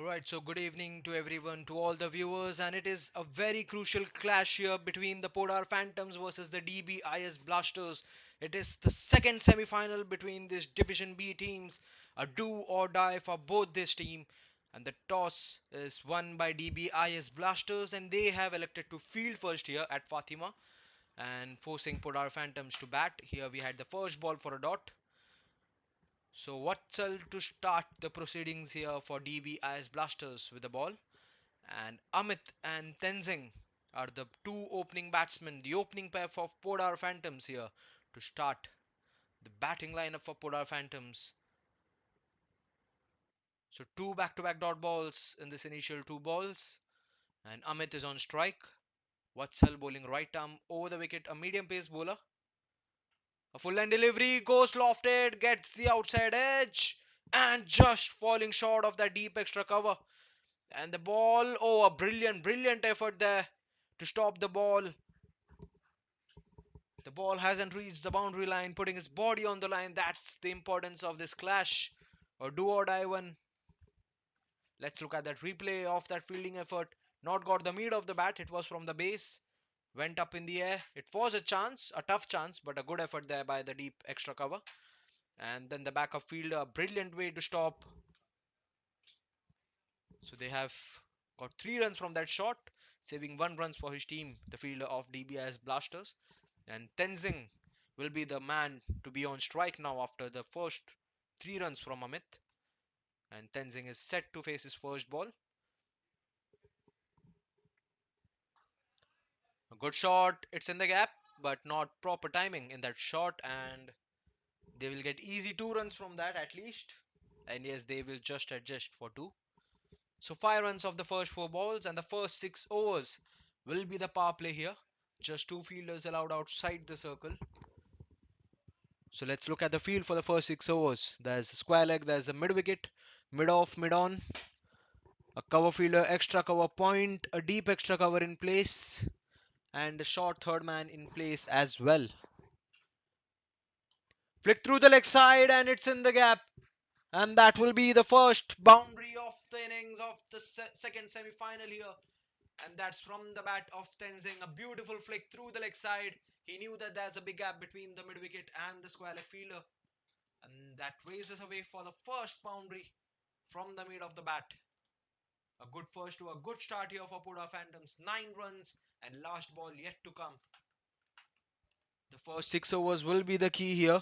Alright, so good evening to everyone, to all the viewers, and it is a very crucial clash here between the Poddar Phantoms versus the Dbis Blasters. It is the second semi-final between these Division B teams, a do or die for both this team, and the toss is won by Dbis Blasters, and they have elected to field first here at Fatima and forcing Poddar Phantoms to bat. Here we had the first ball for a dot. So Watsal to start the proceedings here for Dbis Blasters with the ball. And Amit and Tenzing are the two opening batsmen, the opening pair for Poddar Phantoms here to start the batting lineup for Poddar Phantoms. So two back-to-back dot balls in this initial two balls, and Amit is on strike. Vatsal bowling right arm over the wicket, a medium pace bowler. A full line delivery goes lofted, gets the outside edge, and just falling short of that deep extra cover. And the ball, oh, a brilliant effort there to stop the ball. The ball hasn't reached the boundary line, putting his body on the line. That's the importance of this clash. Or do or die one. Let's look at that replay of that fielding effort. Not got the meat of the bat. It was from the base. Went up in the air. It was a chance, a tough chance, but a good effort there by the deep extra cover. And then the backup fielder, a brilliant way to stop. So they have got 3 runs from that shot, saving 1 run for his team, the fielder of Dbis Blasters. And Tenzing will be the man to be on strike now after the first 3 runs from Amit. And Tenzing is set to face his first ball. A good shot, it's in the gap, but not proper timing in that shot, and they will get easy 2 runs from that at least. And yes, they will just adjust for two. So 5 runs of the first 4 balls, and the first 6 overs will be the power play here. Just two fielders allowed outside the circle. So let's look at the field for the first 6 overs. There's a square leg, there's a mid wicket, mid off, mid on, a cover fielder, extra cover point, a deep extra cover in place, and a short third man in place as well. Flick through the leg side, and it's in the gap. And that will be the first boundary of the innings of the second semi-final here. And that's from the bat of Tenzing. A beautiful flick through the leg side. He knew that there's a big gap between the mid wicket and the square leg fielder. And that raises away for the first boundary from the mid of the bat. A good first to a good start here for Poddar Phantoms. 9 runs and last ball yet to come. The first 6 overs will be the key here.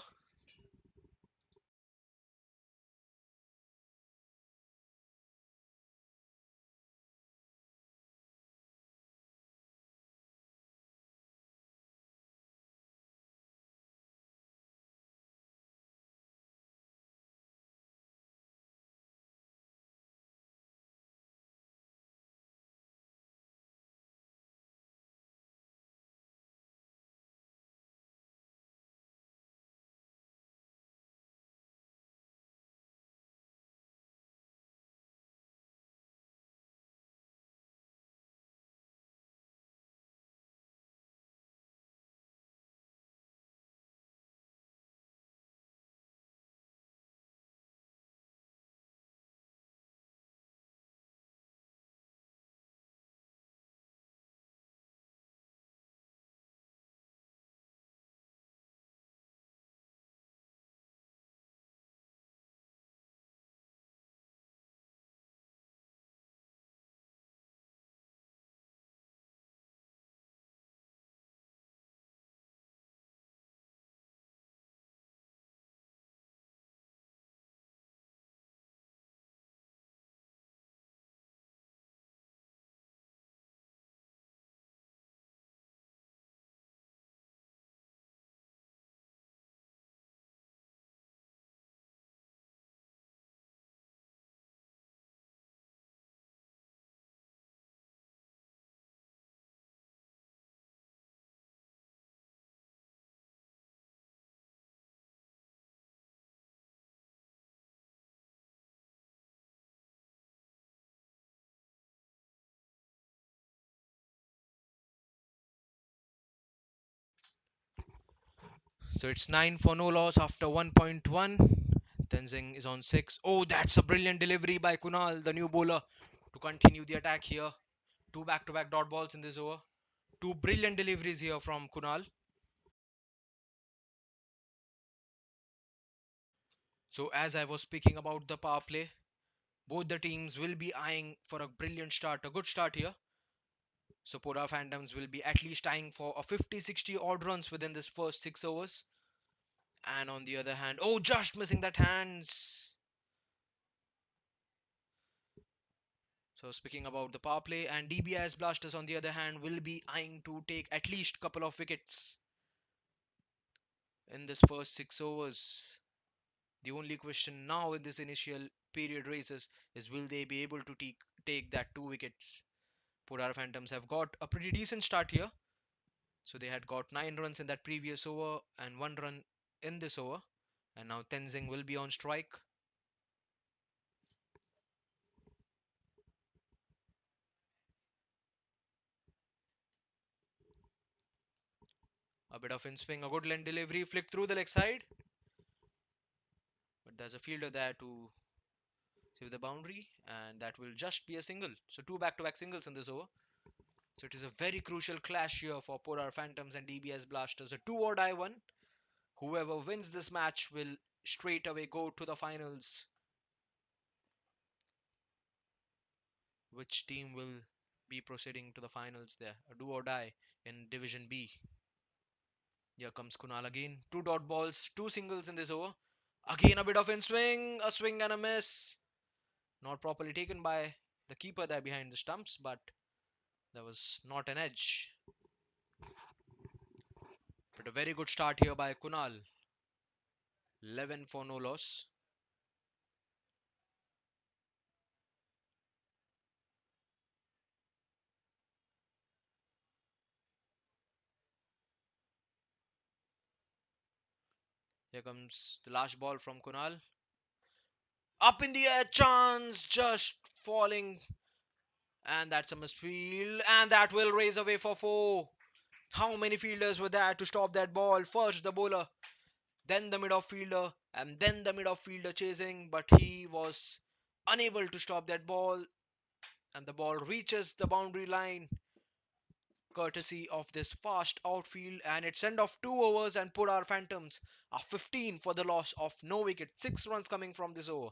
So it's 9 for no loss after 1.1. Tenzing is on 6. Oh, that's a brilliant delivery by Kunal, the new bowler, to continue the attack here. Two back-to-back dot balls in this over. Two brilliant deliveries here from Kunal. So as I was speaking about the power play, both the teams will be eyeing for a brilliant start, a good start here. So Poddar Phantoms will be at least eyeing for a 50-60 odd runs within this first 6 overs. And on the other hand, oh, just missing that hands. So speaking about the power play, and Dbis Blasters on the other hand will be eyeing to take at least couple of wickets in this first 6 overs. The only question now in this initial period races is will they be able to take that 2 wickets. Poddar Phantoms have got a pretty decent start here. So they had got 9 runs in that previous over and 1 run in this over. And now Tenzing will be on strike. A bit of in swing, a good length delivery, flick through the leg side. But there's a fielder there to save the boundary, and that will just be a single. So two back-to-back singles in this over. So it is a very crucial clash here for Poddar Phantoms and Dbis Blasters. A two or die one. Whoever wins this match will straight away go to the finals. Which team will be proceeding to the finals there? A do or die in Division B. Here comes Kunal again. Two dot balls, two singles in this over. Again a bit of in swing, a swing and a miss. Not properly taken by the keeper there behind the stumps, but there was not an edge. But a very good start here by Kunal. 11 for no loss. Here comes the last ball from Kunal. Up in the air, chance just falling. And that's a misfield. And that will raise away for 4. How many fielders were there to stop that ball? First the bowler, then the mid-off-fielder, and then the mid-off-fielder chasing. But he was unable to stop that ball. And the ball reaches the boundary line courtesy of this fast outfield, and it sent off 2 overs and put our Phantoms a 15 for the loss of no wicket. 6 runs coming from this over.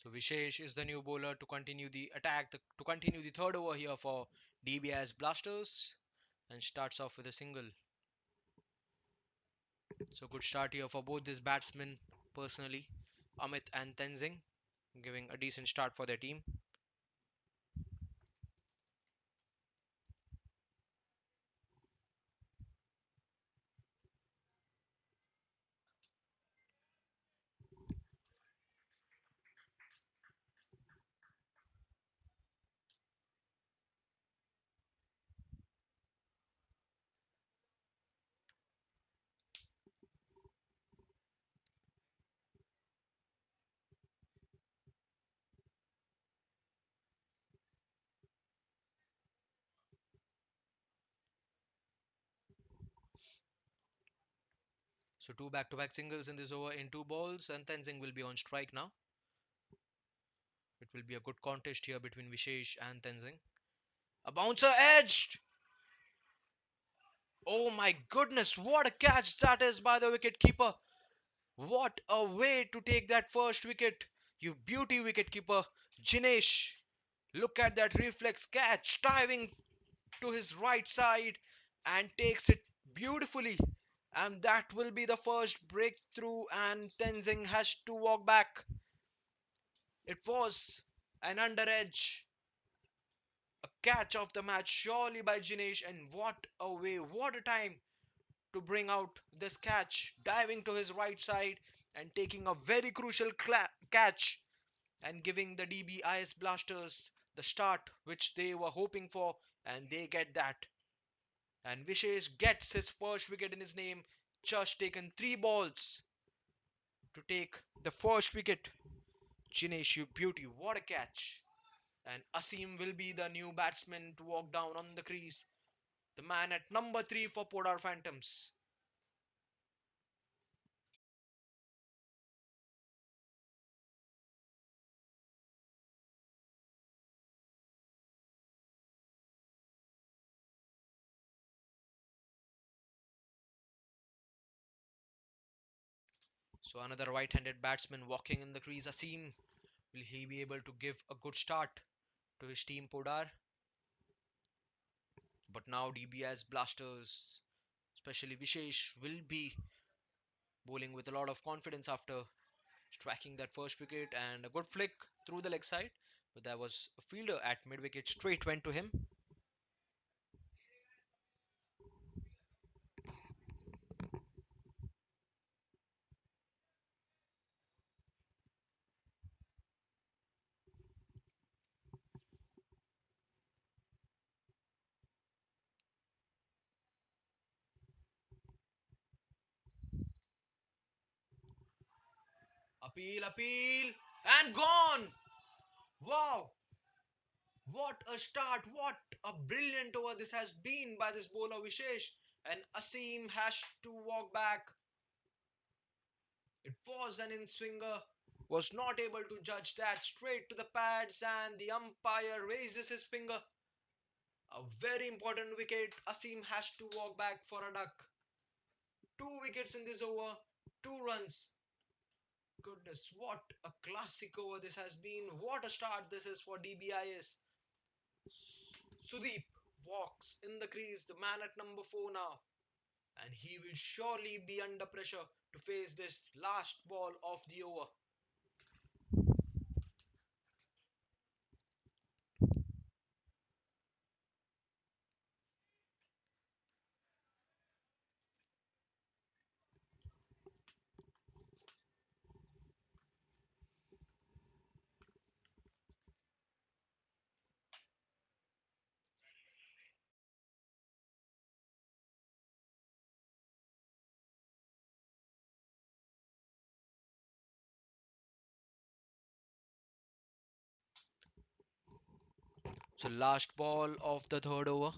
So Vishesh is the new bowler to continue the attack, to continue the third over here for DBS Blasters, and starts off with a single. So good start here for both these batsmen personally, Amit and Tenzing, giving a decent start for their team. So two back-to-back singles in this over in two balls, and Tenzing will be on strike now. It will be a good contest here between Vishesh and Tenzing. A bouncer edged. Oh my goodness, what a catch that is by the wicket keeper. What a way to take that first wicket. You beauty wicket keeper, Jinesh. Look at that reflex catch, diving to his right side and takes it beautifully. And that will be the first breakthrough, and Tenzing has to walk back. It was an under edge, a catch of the match, surely by Jinesh. And what a way, what a time to bring out this catch, diving to his right side and taking a very crucial catch and giving the Dbis Blasters the start which they were hoping for, and they get that. And Vishesh gets his first wicket in his name, just taken three balls to take the first wicket. Jinesh, you beauty, what a catch! And Asim will be the new batsman to walk down on the crease, the man at number 3 for Poddar Phantoms. So another right-handed batsman walking in the crease. Asim, will he be able to give a good start to his team Poddar? But now DBS Blasters, especially Vishesh, will be bowling with a lot of confidence after striking that first wicket, and a good flick through the leg side. But there was a fielder at mid wicket, straight went to him. Appeal, and gone! Wow! What a start! What a brilliant over this has been by this bowler Vishesh. And Asim has to walk back. It was an in swinger. Was not able to judge that, straight to the pads, and the umpire raises his finger. A very important wicket. Asim has to walk back for a duck. Two wickets in this over, 2 runs. Goodness, what a classic over this has been. What a start this is for DBIS. Sudeep walks in the crease, the man at number 4 now. And he will surely be under pressure to face this last ball of the over. So, last ball of the third over.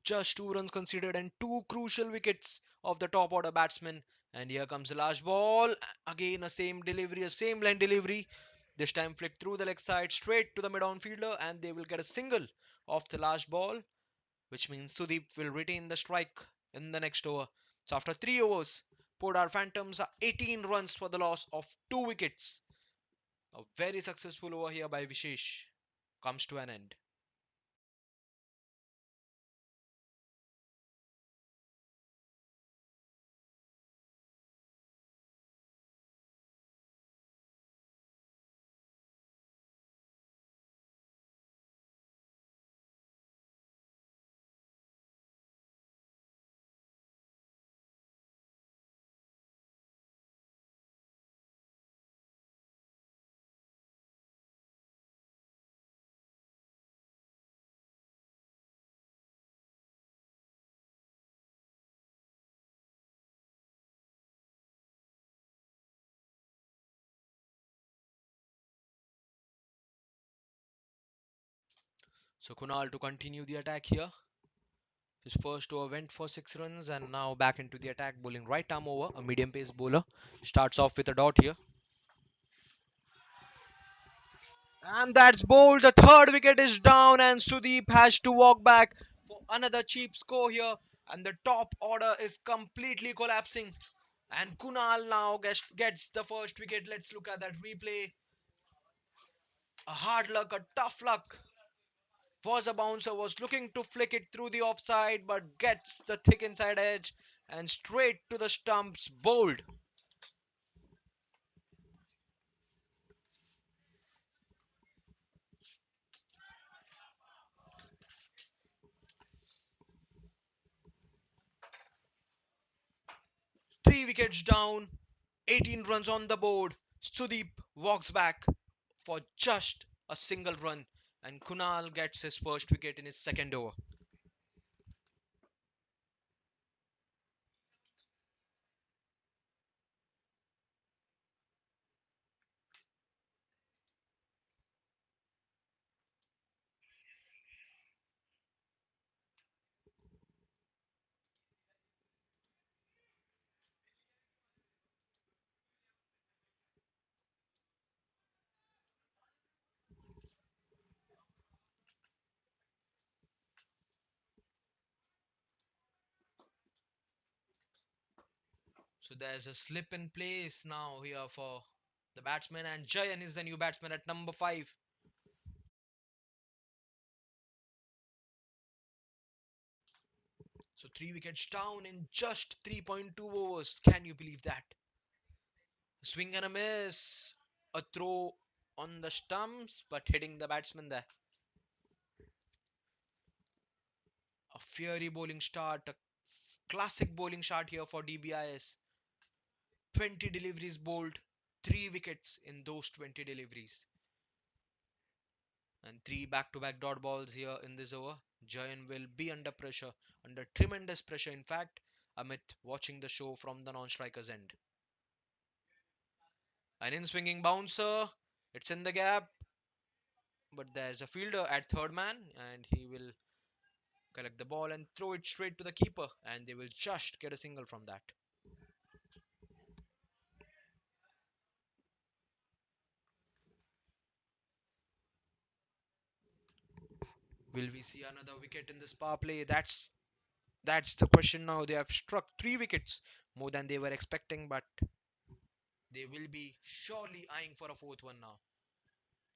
Just 2 runs considered and two crucial wickets of the top order batsmen. And here comes the last ball. Again, a same delivery, a same line delivery. This time flicked through the leg side straight to the mid on fielder, and they will get a single off the last ball, which means Sudeep will retain the strike in the next over. So after 3 overs, Podar Phantoms are 18 runs for the loss of 2 wickets. A very successful over here by Vishesh comes to an end. So Kunal to continue the attack here. His first over went for 6 runs and now back into the attack, bowling right arm over. A medium pace bowler starts off with a dot here. And that's bowled. The third wicket is down, and Sudeep has to walk back for another cheap score here. And the top order is completely collapsing. And Kunal now gets the first wicket. Let's look at that replay. A hard luck, a tough luck. Was a bouncer, was looking to flick it through the offside, but gets the thick inside edge and straight to the stumps. Bowled. 3 wickets down, 18 runs on the board. Sudeep walks back for just a single run, and Kunal gets his first wicket in his second over. So there's a slip in place now here for the batsman, and Jayan is the new batsman at number 5. So 3 wickets down in just 3.2 overs. Can you believe that? A swing and a miss. A throw on the stumps, but hitting the batsman there. A fiery bowling start, a classic bowling start here for Dbis. 20 deliveries bowled, 3 wickets in those 20 deliveries. And 3 back-to-back dot balls here in this over. Jayan will be under pressure, under tremendous pressure in fact, Amit watching the show from the non-striker's end. An in-swinging bouncer, it's in the gap, but there's a fielder at third man and he will collect the ball and throw it straight to the keeper, and they will just get a single from that. Will we see another wicket in this power play? That's the question now. They have struck 3 wickets, more than they were expecting, but they will be surely eyeing for a fourth one now.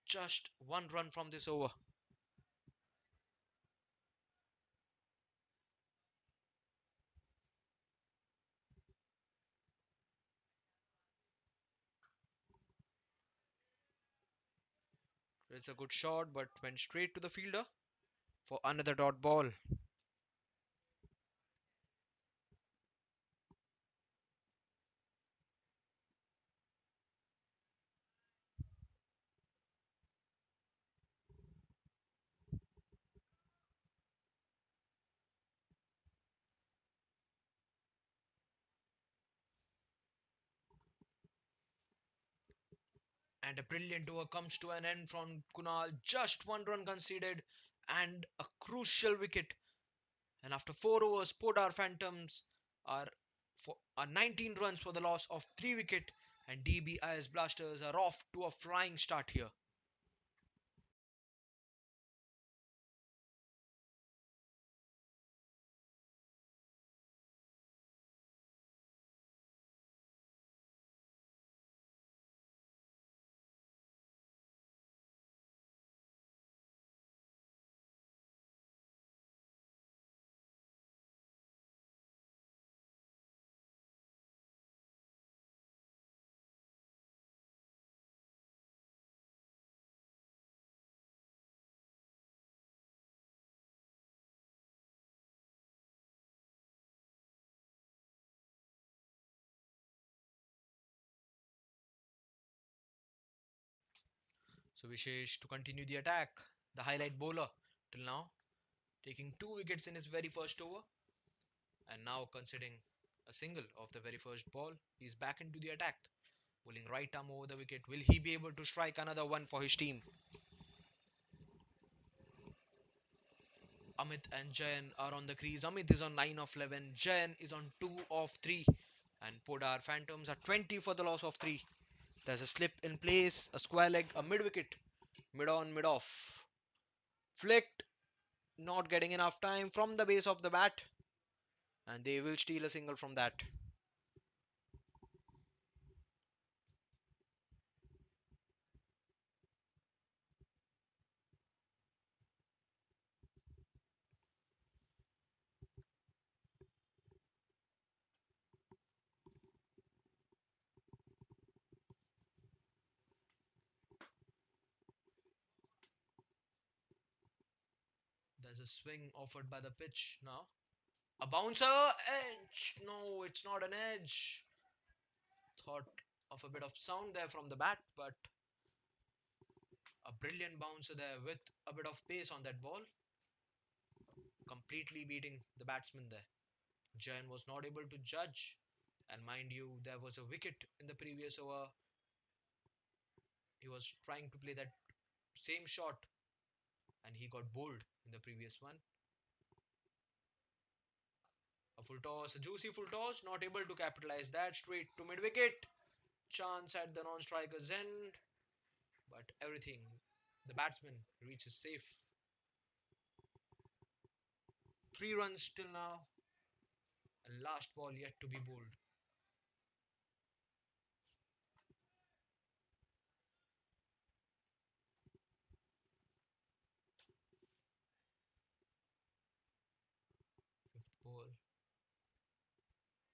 Just 1 run from this over. It's a good shot, but went straight to the fielder for another dot ball. And a brilliant over comes to an end from Kunal. Just 1 run conceded and a crucial wicket. And after 4 overs, Poddar Phantoms are 19 runs for the loss of 3 wicket, and Dbis Blasters are off to a flying start here. So Vishesh to continue the attack, the highlight bowler till now, taking 2 wickets in his very first over, and now considering a single of the very first ball, he's back into the attack, bowling right arm over the wicket. Will he be able to strike another one for his team? Amit and Jayan are on the crease. Amit is on 9 of 11. Jayan is on 2 of 3. And Podar Phantoms are 20 for the loss of 3. There's a slip in place, a square leg, a mid wicket. Mid on, mid off. Flicked, not getting enough time from the base of the bat. And they will steal a single from that. There's a swing offered by the pitch now. A bouncer, edge. No, it's not an edge. Thought of a bit of sound there from the bat, but a brilliant bouncer there with a bit of pace on that ball, completely beating the batsman there. Jain was not able to judge, and mind you, there was a wicket in the previous over. He was trying to play that same shot, and he got bowled in the previous one. A full toss, a juicy full toss, not able to capitalize that. Straight to mid wicket. Chance at the non striker's end, but everything. The batsman reaches safe. 3 runs till now, and last ball yet to be bowled. Fifth ball.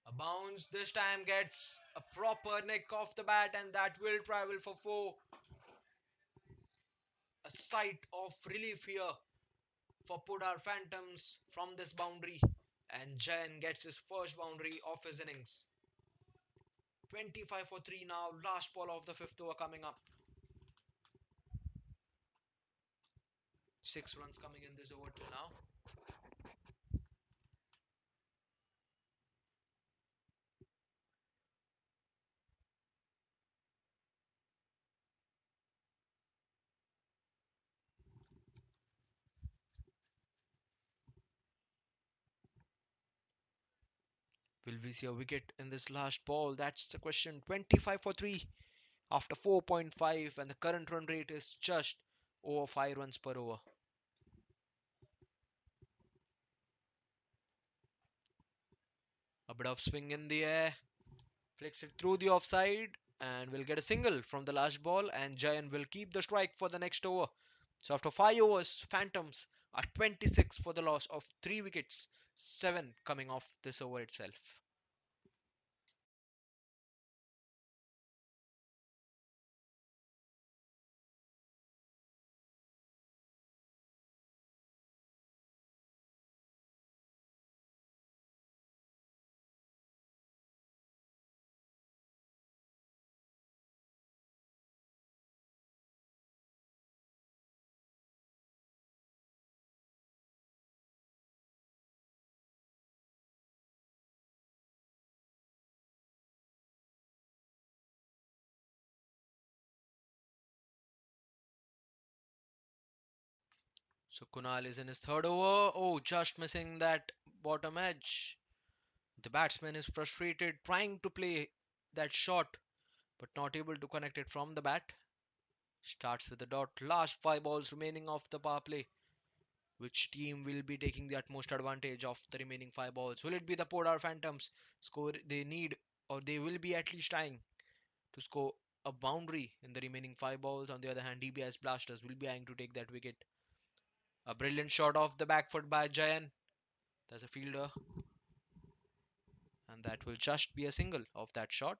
A bounce this time gets a proper nick off the bat, and that will travel for 4. A sight of relief here for Poddar Phantoms from this boundary. And Jain gets his first boundary of his innings. 25 for 3 now. Last ball of the fifth over coming up. 6 runs coming in this over till now. Will we see a wicket in this last ball? That's the question. 25 for 3 after 4.5, and the current run rate is just over 5 runs per over. A bit of swing in the air, flicks it through the offside, and will get a single from the last ball, and Jayan will keep the strike for the next over. So after 5 overs, Phantoms are 26 for the loss of 3 wickets, 7 coming off this over itself. So Kunal is in his third over. Oh, just missing that bottom edge. The batsman is frustrated, trying to play that shot, but not able to connect it from the bat. Starts with a dot. Last 5 balls remaining of the power play. Which team will be taking the utmost advantage of the remaining 5 balls? Will it be the Podar Phantoms? Score they need, or they will be at least trying to score a boundary in the remaining 5 balls. On the other hand, Dbis Blasters will be eyeing to take that wicket. A brilliant shot off the back foot by Jayan. There's a fielder, and that will just be a single of that shot.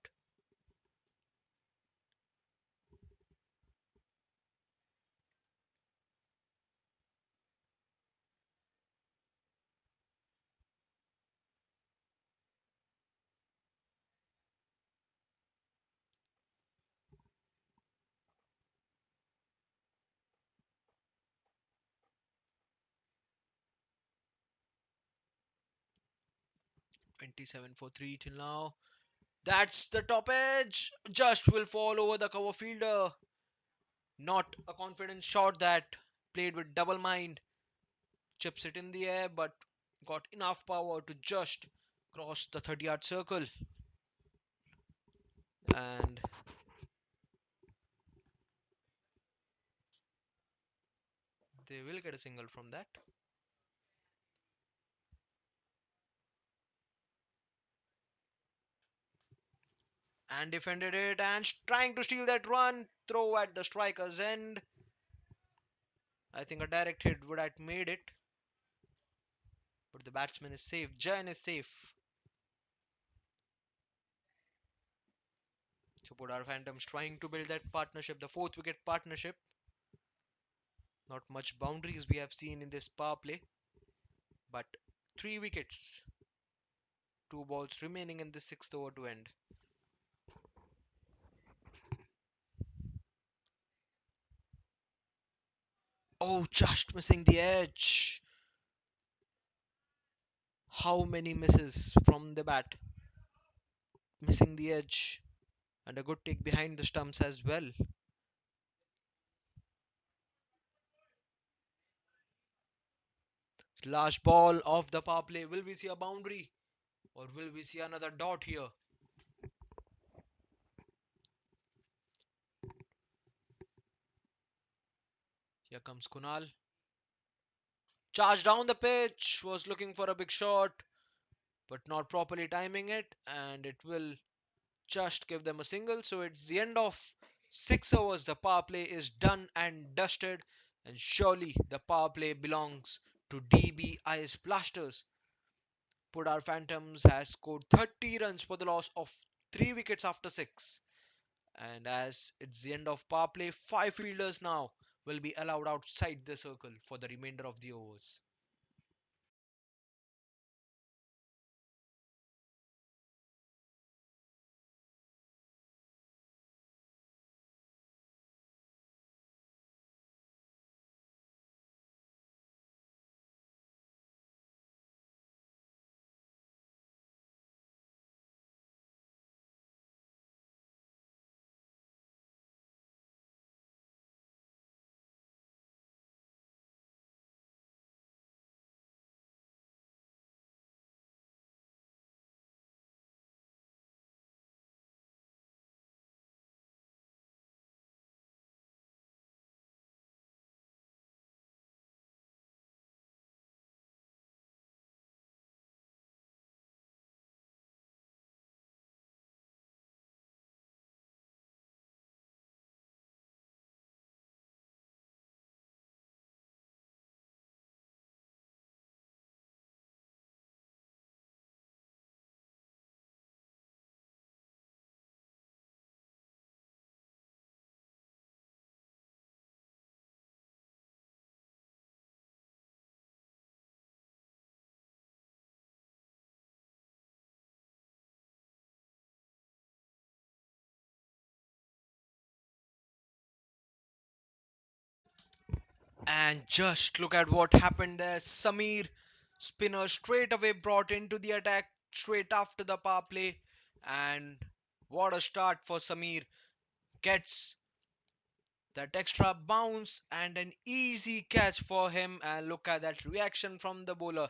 27 for 3 till now. That's the top edge. Just will fall over the cover fielder. Not a confident shot that played with double mind. chips it in the air, but got enough power to just cross the 30-yard circle, and they will get a single from that. And defended it and trying to steal that run. Throw at the striker's end. I think a direct hit would have made it, but the batsman is safe. Jain is safe. So Poddar Phantoms trying to build that partnership, the fourth wicket partnership. Not much boundaries we have seen in this power play, but 3 wickets, 2 balls remaining in the sixth over to end. Oh, just missing the edge. How many misses from the bat? Missing the edge. And a good take behind the stumps as well. Last ball of the power play. Will we see a boundary? Or will we see another dot here? Here comes Kunal. Charged down the pitch. Was looking for a big shot, but not properly timing it. And it will just give them a single. So it's the end of 6 overs. The power play is done and dusted. And surely the power play belongs to Dbis Blasters. Poddar Phantoms has scored 30 runs for the loss of 3 wickets after 6. And as it's the end of power play, 5 fielders now will be allowed outside the circle for the remainder of the overs. And just look at what happened there. Samir, spinner, straight away brought into the attack straight after the power play. And what a start for Samir. Gets that extra bounce and an easy catch for him. And look at that reaction from the bowler.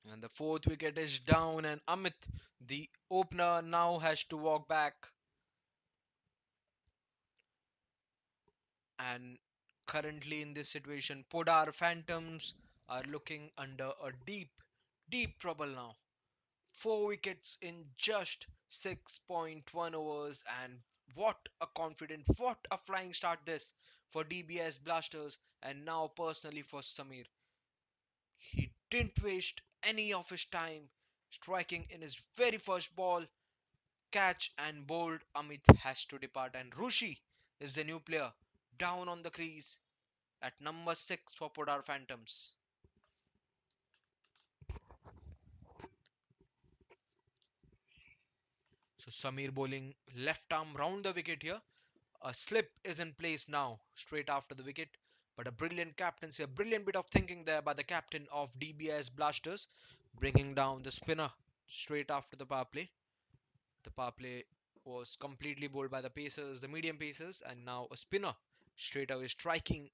And the fourth wicket is down, and Amit, the opener, now has to walk back. And currently in this situation, Poddar Phantoms are looking under a deep trouble now. 4 wickets in just 6.1 overs, and what a confident, what a flying start this for DBS Blasters, and now personally for Samir. He didn't waste any of his time striking in his very first ball. Catch and bowled. Amit has to depart, and Rushi is the new player down on the crease at number 6 for Poddar Phantoms. So Samir bowling left arm round the wicket here. A slip is in place now, straight after the wicket. But a brilliant captaincy, a brilliant bit of thinking there by the captain of DBS Blasters, bringing down the spinner straight after the power play. The power play was completely bowled by the pacers, the medium pacers, and now a spinner straight away striking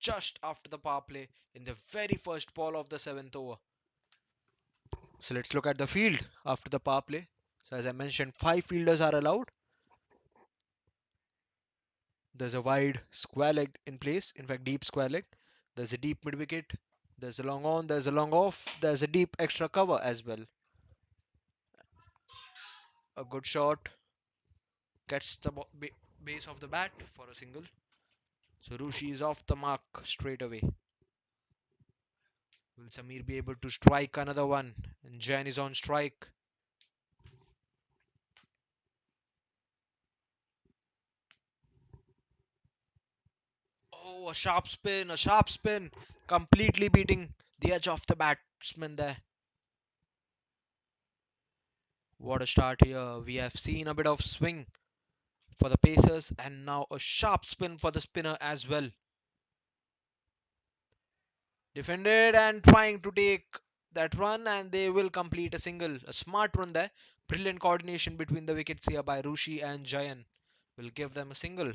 just after the power play in the very first ball of the seventh over. So let's look at the field after the power play. So as I mentioned, five fielders are allowed. There's a wide square leg in place, in fact deep square leg. There's a deep mid wicket. There's a long on, there's a long off, there's a deep extra cover as well. A good shot gets the base of the bat for a single. So Rushi is off the mark straight away. Will Samir be able to strike another one? And Jain is on strike. Oh, a sharp spin, completely beating the edge of the batsman there. What a start here. We have seen a bit of swing for the Pacers and now a sharp spin for the spinner as well. Defended and trying to take that run, and they will complete a single. A smart run there. Brilliant coordination between the wickets here by Rushi and Jayan will give them a single.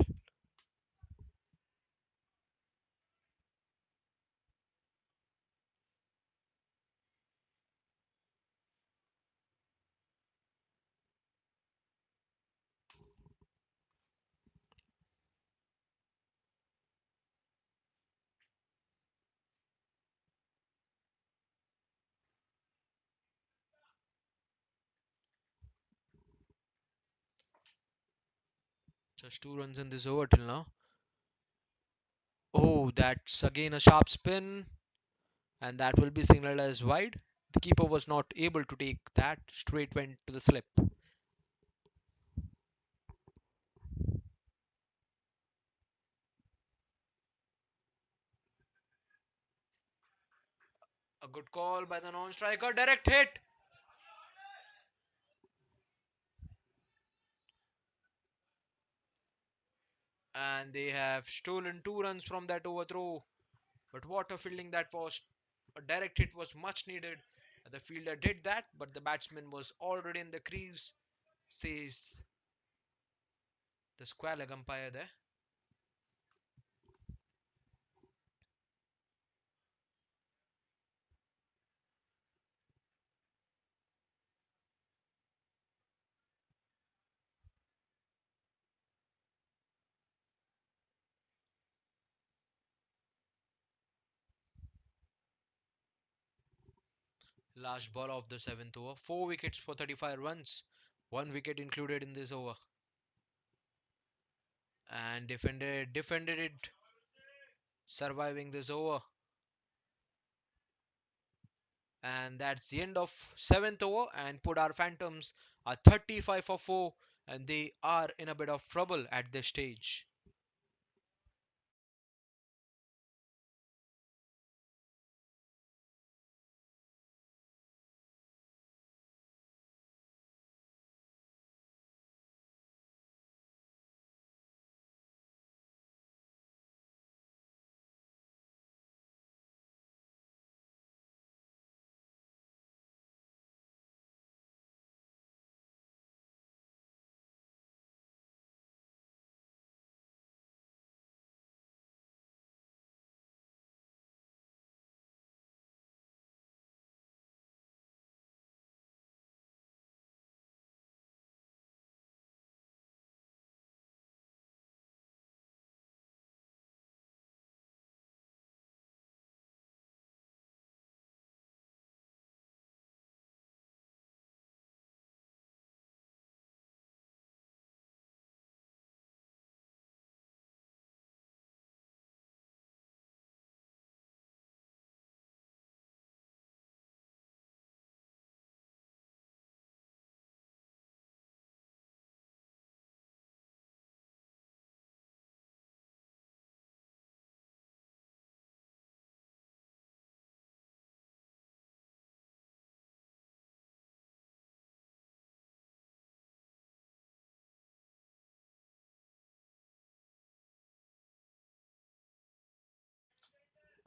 Just two runs in this over till now. Oh, that's again a sharp spin, and that will be signaled as wide. The keeper was not able to take that, straight went to the slip. A good call by the non striker, direct hit, and they have stolen two runs from that overthrow. But what a fielding that was! A direct hit was much needed. The fielder did that, but the batsman was already in the crease, says the square leg umpire there. Last ball of the seventh over. Four wickets for 35 runs. One wicket included in this over. And defended it, surviving this over. And that's the end of seventh over. And Poddar Phantoms are 35 for 4, and they are in a bit of trouble at this stage.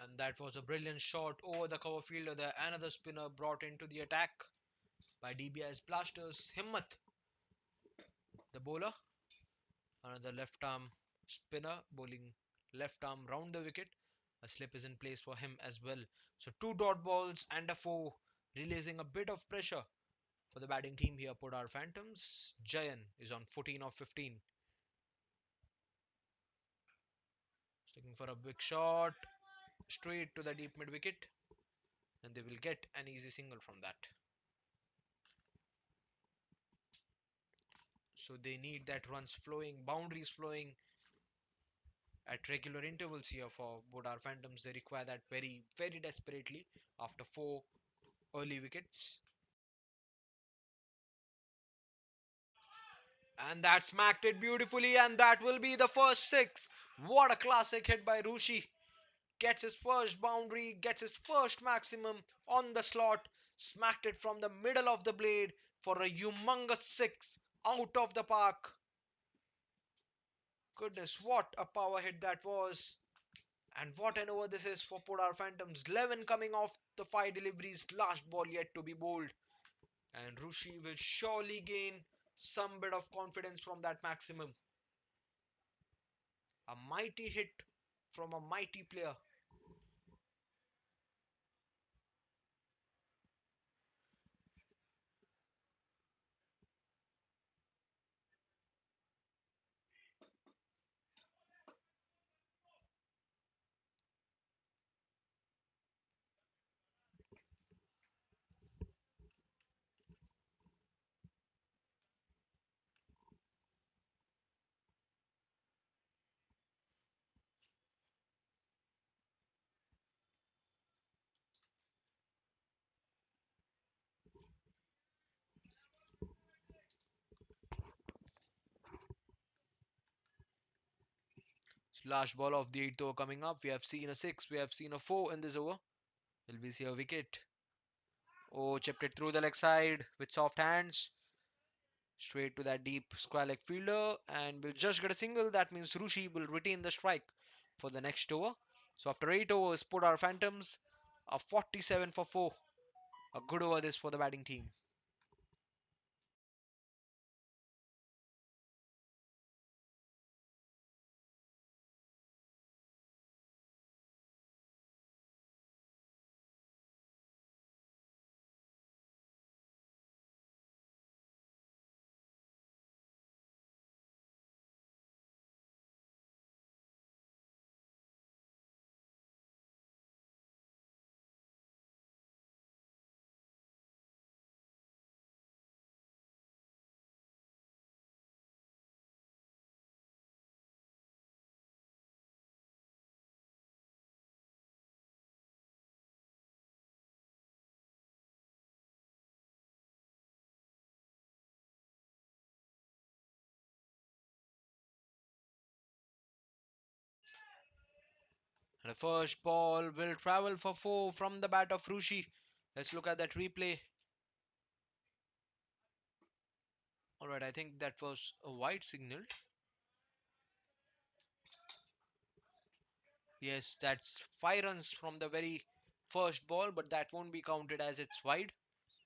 And that was a brilliant shot over the cover fielder there. Another spinner brought into the attack by Dbis Blasters. Himmat, the bowler. Another left arm spinner bowling left arm round the wicket. A slip is in place for him as well. So two dot balls and a four, releasing a bit of pressure for the batting team here. Podar Phantoms. Jayan is on 14 of 15. Looking for a big shot straight to the deep mid wicket, and they will get an easy single from that. So they need that runs flowing, boundaries flowing at regular intervals here for Bodar Phantoms. They require that very, very desperately after four early wickets. And that smacked it beautifully, and that will be the first six. What a classic hit by Rushi. Gets his first boundary, gets his first maximum on the slot, smacked it from the middle of the blade for a humongous six out of the park. Goodness, what a power hit that was. And what an over this is for Podar Phantoms. 11 coming off the 5 deliveries, last ball yet to be bowled. And Rushi will surely gain some bit of confidence from that maximum. A mighty hit from a mighty player. Last ball of the 8th over coming up. We have seen a 6, we have seen a 4 in this over. Will we see a wicket? Oh, chipped it through the leg side with soft hands. Straight to that deep square leg fielder. And we'll just get a single. That means Rushi will retain the strike for the next over. So after 8 overs, put our Phantoms a 47 for 4. A good over this for the batting team. And the first ball will travel for 4 from the bat of Rushi. Let's look at that replay. Alright, I think that was a wide signal. Yes, that's 5 runs from the very first ball, but that won't be counted as it's wide.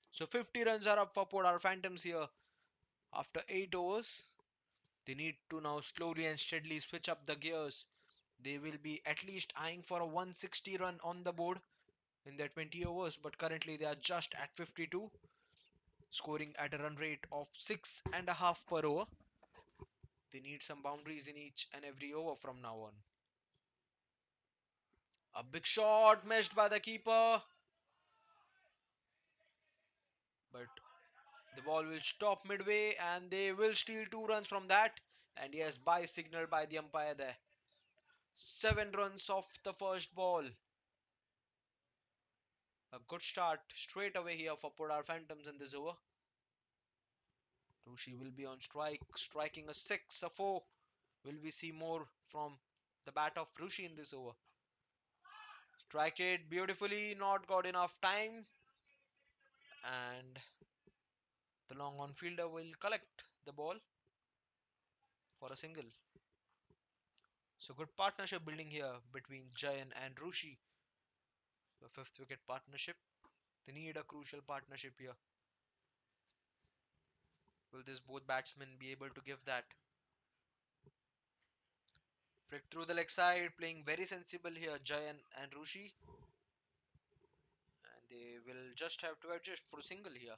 So 50 runs are up for Podar Phantoms here after 8 overs. They need to now slowly and steadily switch up the gears. They will be at least eyeing for a 160 run on the board in their 20 overs, but currently they are just at 52, scoring at a run rate of 6.5 per over. They need some boundaries in each and every over from now on. A big shot missed by the keeper, but the ball will stop midway and they will steal 2 runs from that. And yes, by signal by the umpire there. 7 runs off the first ball. A good start straight away here for Podar Phantoms in this over. Rushi will be on strike, striking a 6, a 4. Will we see more from the bat of Rushi in this over? Strike it beautifully, not got enough time. And the long on fielder will collect the ball for a single. So good partnership building here between Jayan and Rushi. The 5th wicket partnership. They need a crucial partnership here. Will this both batsmen be able to give that? Flick through the leg side, playing very sensible here, Jayan and Rushi. And they will just have to adjust for a single here.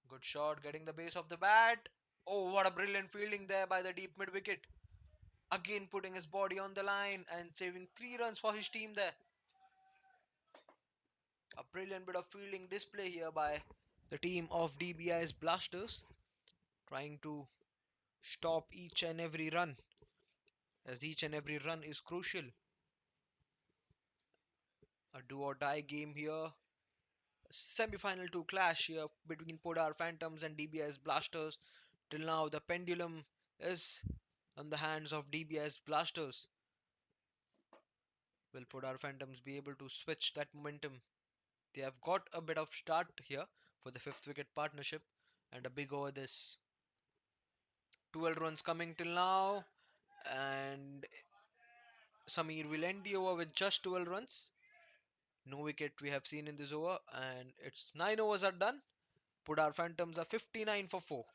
Good shot, getting the base of the bat. Oh, what a brilliant fielding there by the deep mid wicket. Again putting his body on the line and saving 3 runs for his team there. A brilliant bit of fielding display here by the team of Dbis Blasters, trying to stop each and every run, as each and every run is crucial. A do or die game here. Semi-final 2 clash here between Poddar Phantoms and Dbis Blasters. Till now, the pendulum is on the hands of Dbis Blasters. Will Poddar Phantoms be able to switch that momentum? They have got a bit of start here for the fifth wicket partnership and a big over this. 12 runs coming till now, and Samir will end the over with just 12 runs. No wicket we have seen in this over, and its 9 overs are done. Poddar Phantoms are 59 for 4.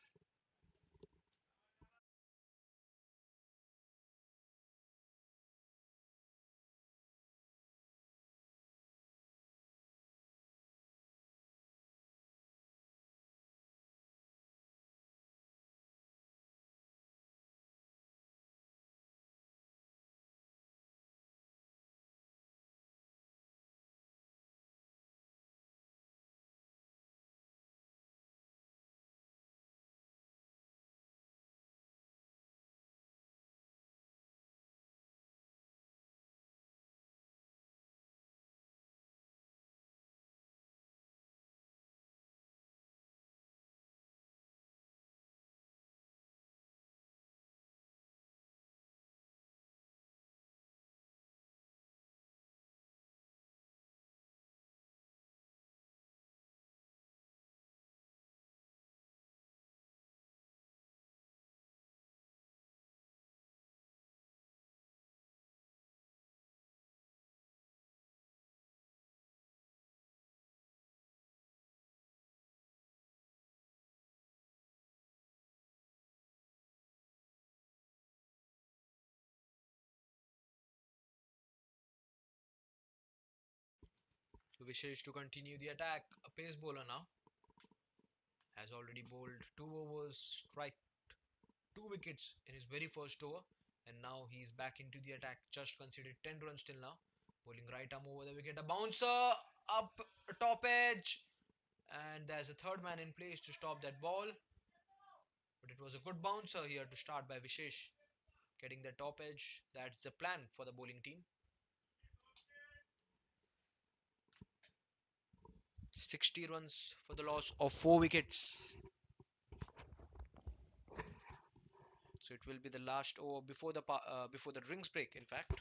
So Vishesh to continue the attack. A pace bowler now has already bowled 2 overs, strike 2 wickets in his very first over, and now he's back into the attack. Just conceded 10 runs till now. Bowling right arm over the wicket. A bouncer up top edge, and there's a third man in place to stop that ball. But it was a good bouncer here to start by Vishesh, getting the top edge. That's the plan for the bowling team. 60 runs for the loss of 4 wickets. So it will be the last over before the drinks break. In fact,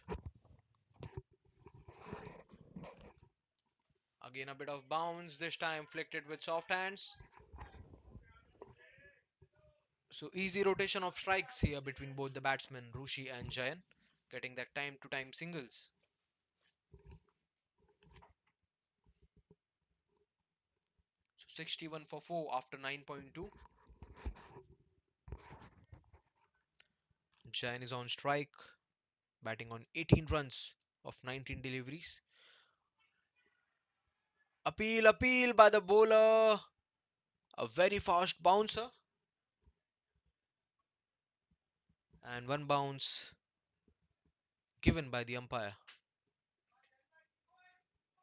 again a bit of bounce. This time flicked it with soft hands. So easy rotation of strikes here between both the batsmen Rushi and Jayan, getting that time to time singles. So 61 for 4 after 9.2. Jayan is on strike, batting on 18 runs of 19 deliveries. Appeal by the bowler. A very fast bouncer. And one bounce given by the umpire.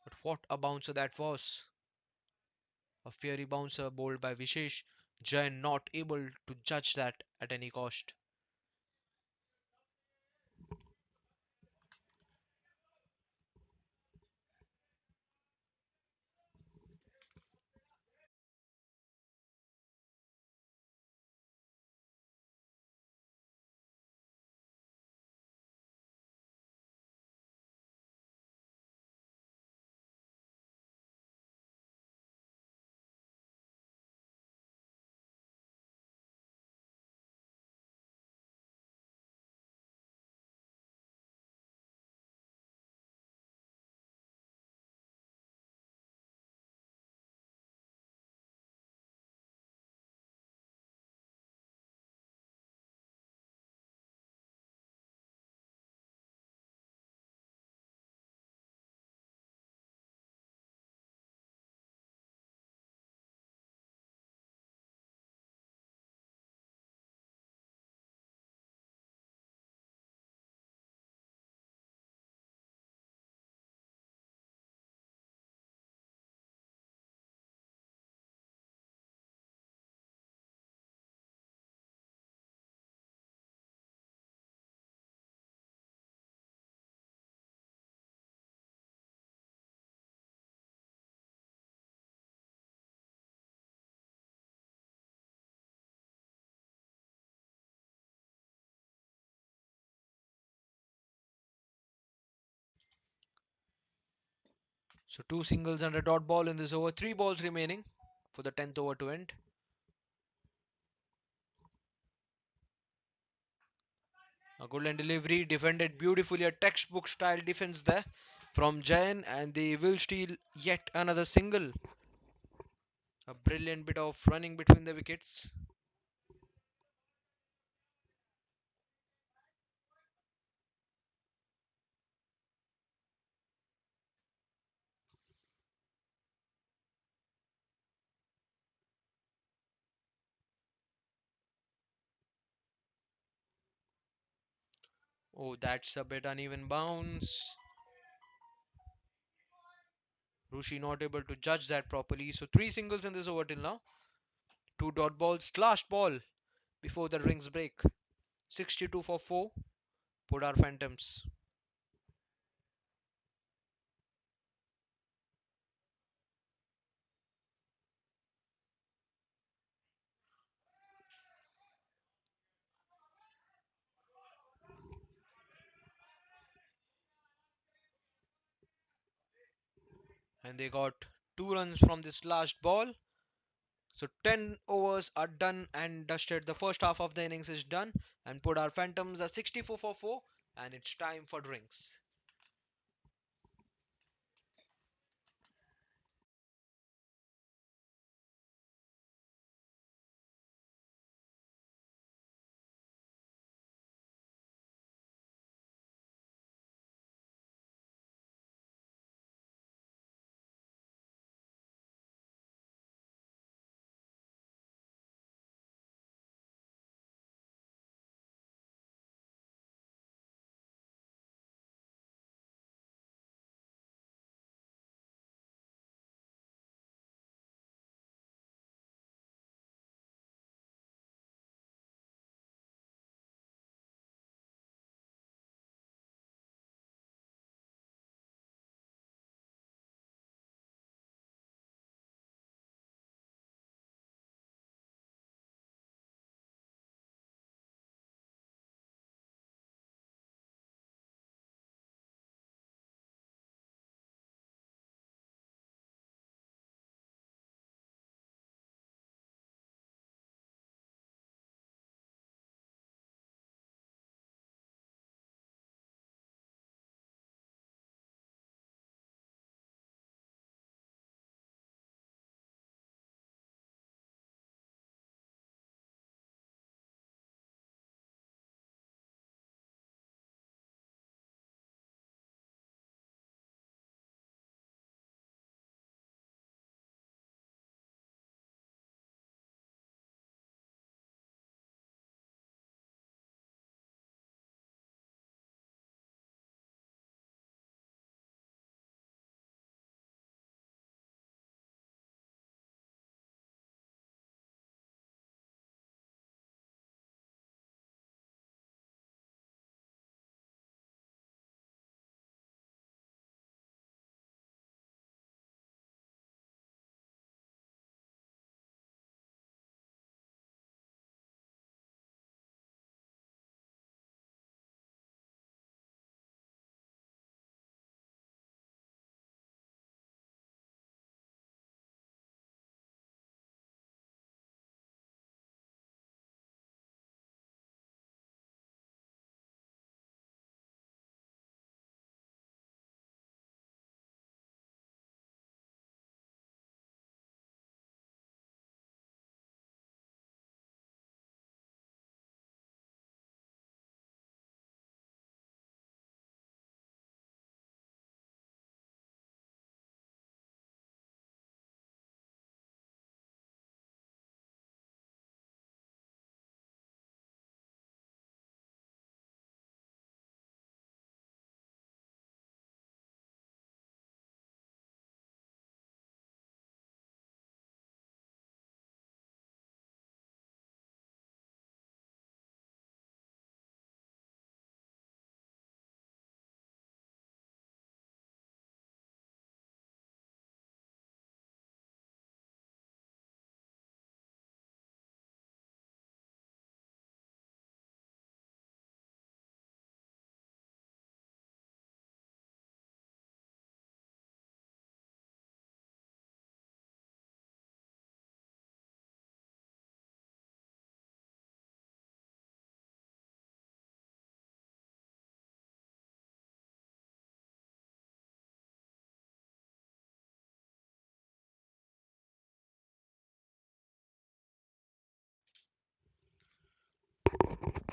But what a bouncer that was. A fiery bouncer bowled by Vishesh. Jain not able to judge that at any cost. So two singles and a dot ball in this over. Three balls remaining for the 10th over to end. A good line delivery, defended beautifully. A textbook style defense there from Jain, and they will steal yet another single. A brilliant bit of running between the wickets. Oh, that's a bit uneven bounce. Rushi not able to judge that properly. So three singles in this over till now. Two dot balls. Last ball before the rings break. 62 for 4. Poddar Phantoms. And they got 2 runs from this last ball. So 10 overs are done and dusted. The first half of the innings is done. And Poddar Phantoms are 64 for 4. And it's time for drinks.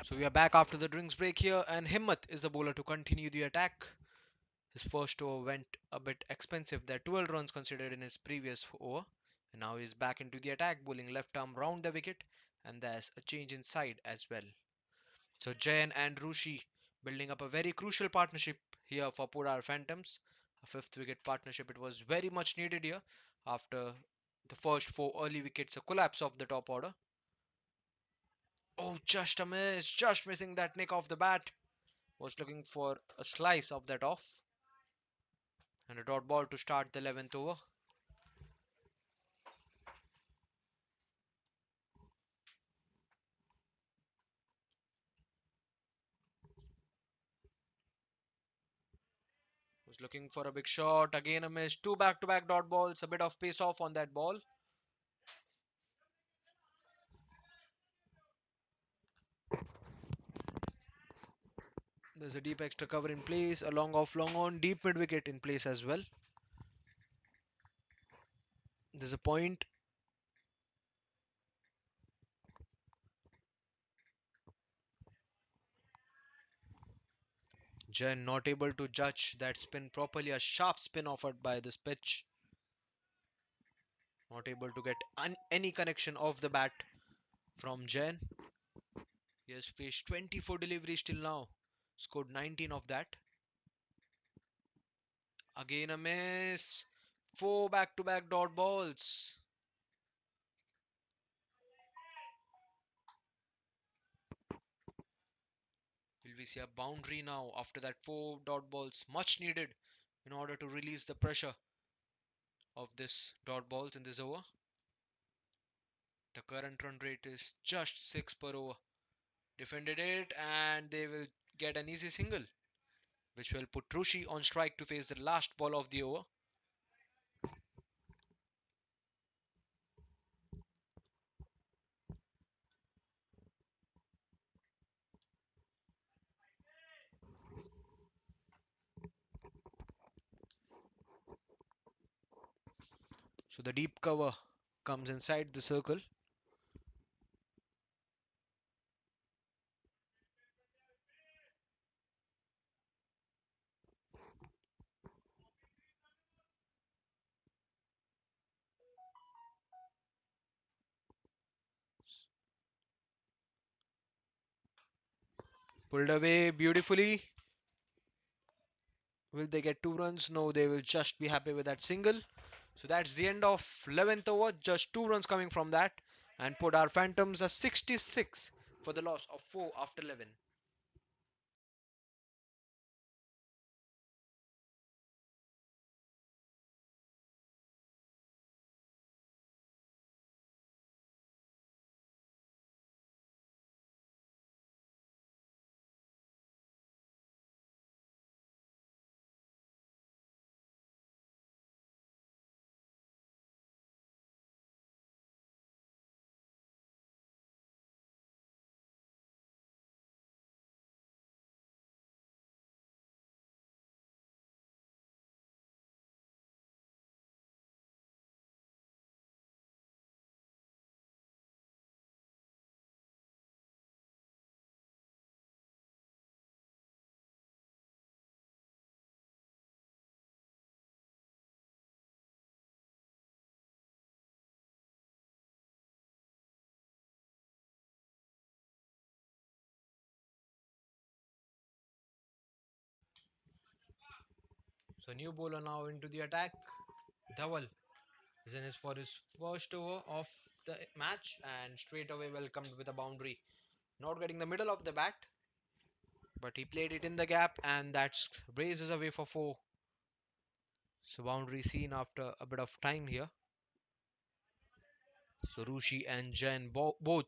So we are back after the drinks break here, and Himmat is the bowler to continue the attack. His first over went a bit expensive. There are 12 runs considered in his previous over, and now he's back into the attack, bowling left arm round the wicket, and there's a change in side as well. So Jain and Rushi building up a very crucial partnership here for Poddar Phantoms. A fifth wicket partnership. It was very much needed here after the first four early wickets, a collapse of the top order. Oh, just a miss, just missing that nick off the bat. Was looking for a slice of that off. And a dot ball to start the 11th over. Was looking for a big shot. Again a miss. Two back-to-back dot balls. A bit of pace off on that ball. There's a deep extra cover in place. A long off, long on. Deep mid wicket in place as well. There's a point. Jen not able to judge that spin properly. A sharp spin offered by this pitch. Not able to get any connection off the bat from Jen. He has faced 24 deliveries till now. Scored 19 of that. Again a miss. Four back-to-back dot balls. Will we see a boundary now after that four dot balls? Much needed in order to release the pressure of this dot balls in this over. The current run rate is just 6 per over. Defended it and they will get an easy single, which will put Rushi on strike to face the last ball of the over. So the deep cover comes inside the circle. Pulled away beautifully. Will they get 2 runs? No, they will just be happy with that single. So that's the end of 11th over. Just 2 runs coming from that. And put our Phantoms a 66 for the loss of 4 after 11. So new bowler now into the attack. Dhawal is in his for his first over of the match and straight away welcomed with a boundary. Not getting the middle of the bat, but he played it in the gap and that raises away for 4. So boundary seen after a bit of time here. So Rushi and Jain both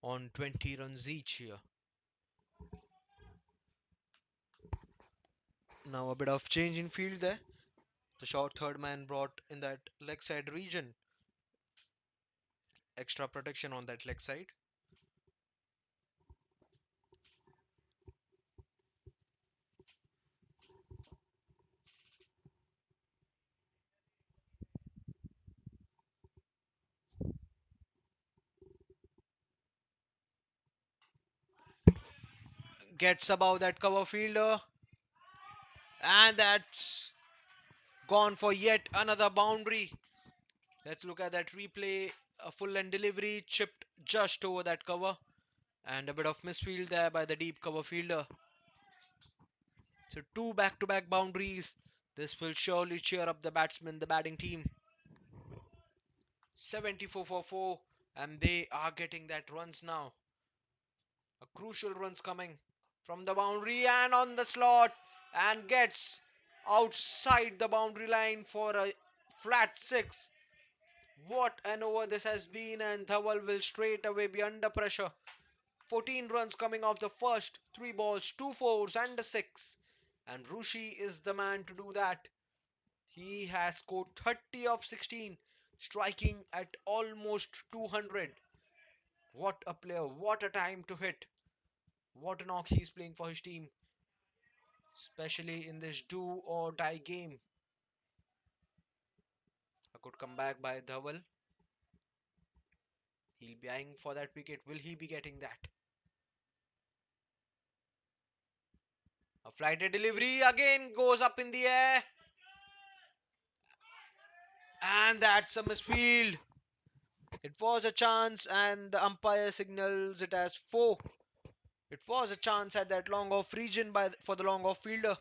on 20 runs each here. Now a bit of change in field there. The short third man brought in that leg side region. Extra protection on that leg side. Gets above that cover fielder, and that's gone for yet another boundary. Let's look at that replay. A full end delivery chipped just over that cover, and a bit of misfield there by the deep cover fielder. So two back-to-back boundaries. This will surely cheer up the batsmen, the batting team. 74 for 4, and they are getting that runs now. A crucial runs coming from the boundary and on the slot, and gets outside the boundary line for a flat 6. What an over this has been, and Dhawal will straight away be under pressure. 14 runs coming off the first 3 balls, 2 fours and a 6. And Rushi is the man to do that. He has scored 30 of 16, striking at almost 200. What a player, what a time to hit. What a knock he's playing for his team, especially in this do or die game. A good comeback by Dhaval. He'll be eyeing for that wicket. Will he be getting that? A flighted delivery again goes up in the air. And that's a misfield. It was a chance, and the umpire signals it as 4. It was a chance at that long off region for the long off fielder.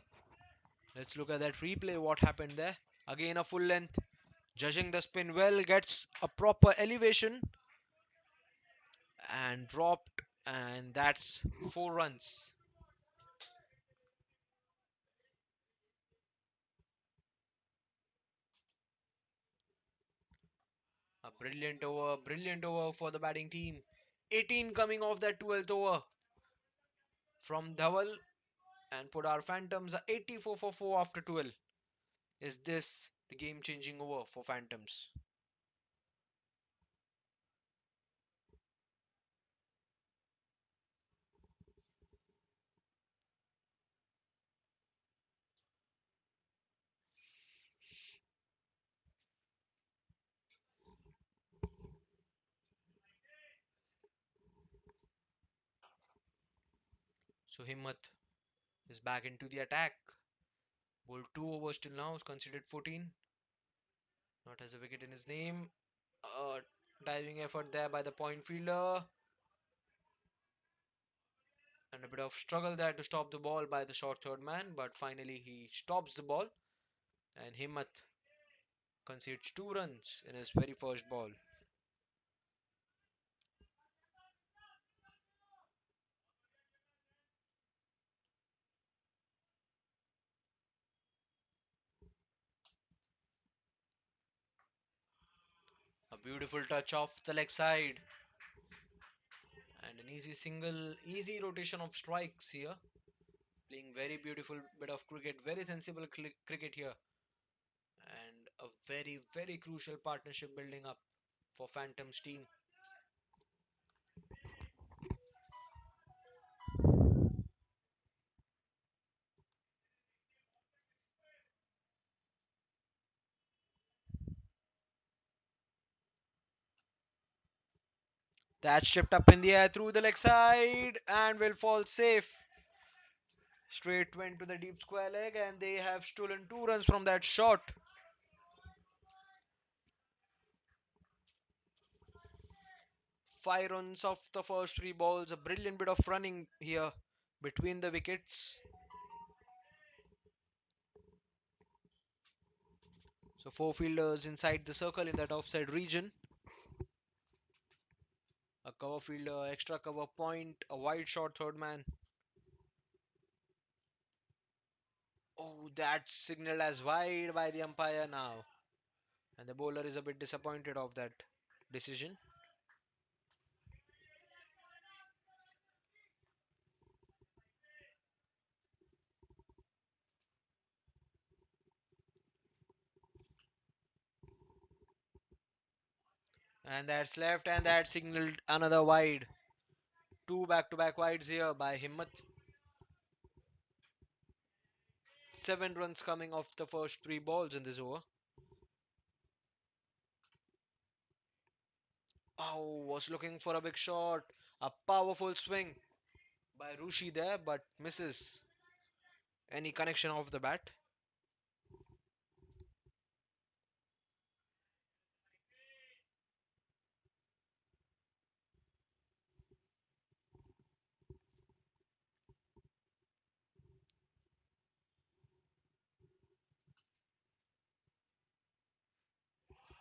Let's look at that replay. What happened there? Again, a full length. Judging the spin well, gets a proper elevation and dropped, and that's 4 runs. A brilliant over for the batting team. 18 coming off that 12th over from Dhaval, and Poddar Phantoms are 84 for 4 after 12. Is this the game changing over for Phantoms? So Himmat is back into the attack. Bowled 2 overs till now, is considered 14. Not has a wicket in his name. Diving effort there by the point fielder. And a bit of struggle there to stop the ball by the short third man. But finally he stops the ball. And Himmat concedes 2 runs in his very first ball. A beautiful touch off the leg side. And an easy single, easy rotation of strikes here. Playing very beautiful bit of cricket, very sensible cricket here. And a very crucial partnership building up for Phantom's team. That's chipped up in the air through the leg side and will fall safe. Straight went to the deep square leg, and they have stolen 2 runs from that shot. 5 runs off the first 3 balls. A brilliant bit of running here between the wickets. So 4 fielders inside the circle in that offside region. A cover fielder, extra cover point, a wide shot third man. Oh, that's signaled as wide by the umpire now. And the bowler is a bit disappointed of that decision. And that's left, and that signaled another wide. 2 back-to-back wides here by Himmat. 7 runs coming off the first 3 balls in this over. Oh, was looking for a big shot. A powerful swing. by Rushi there, but misses any connection of the bat.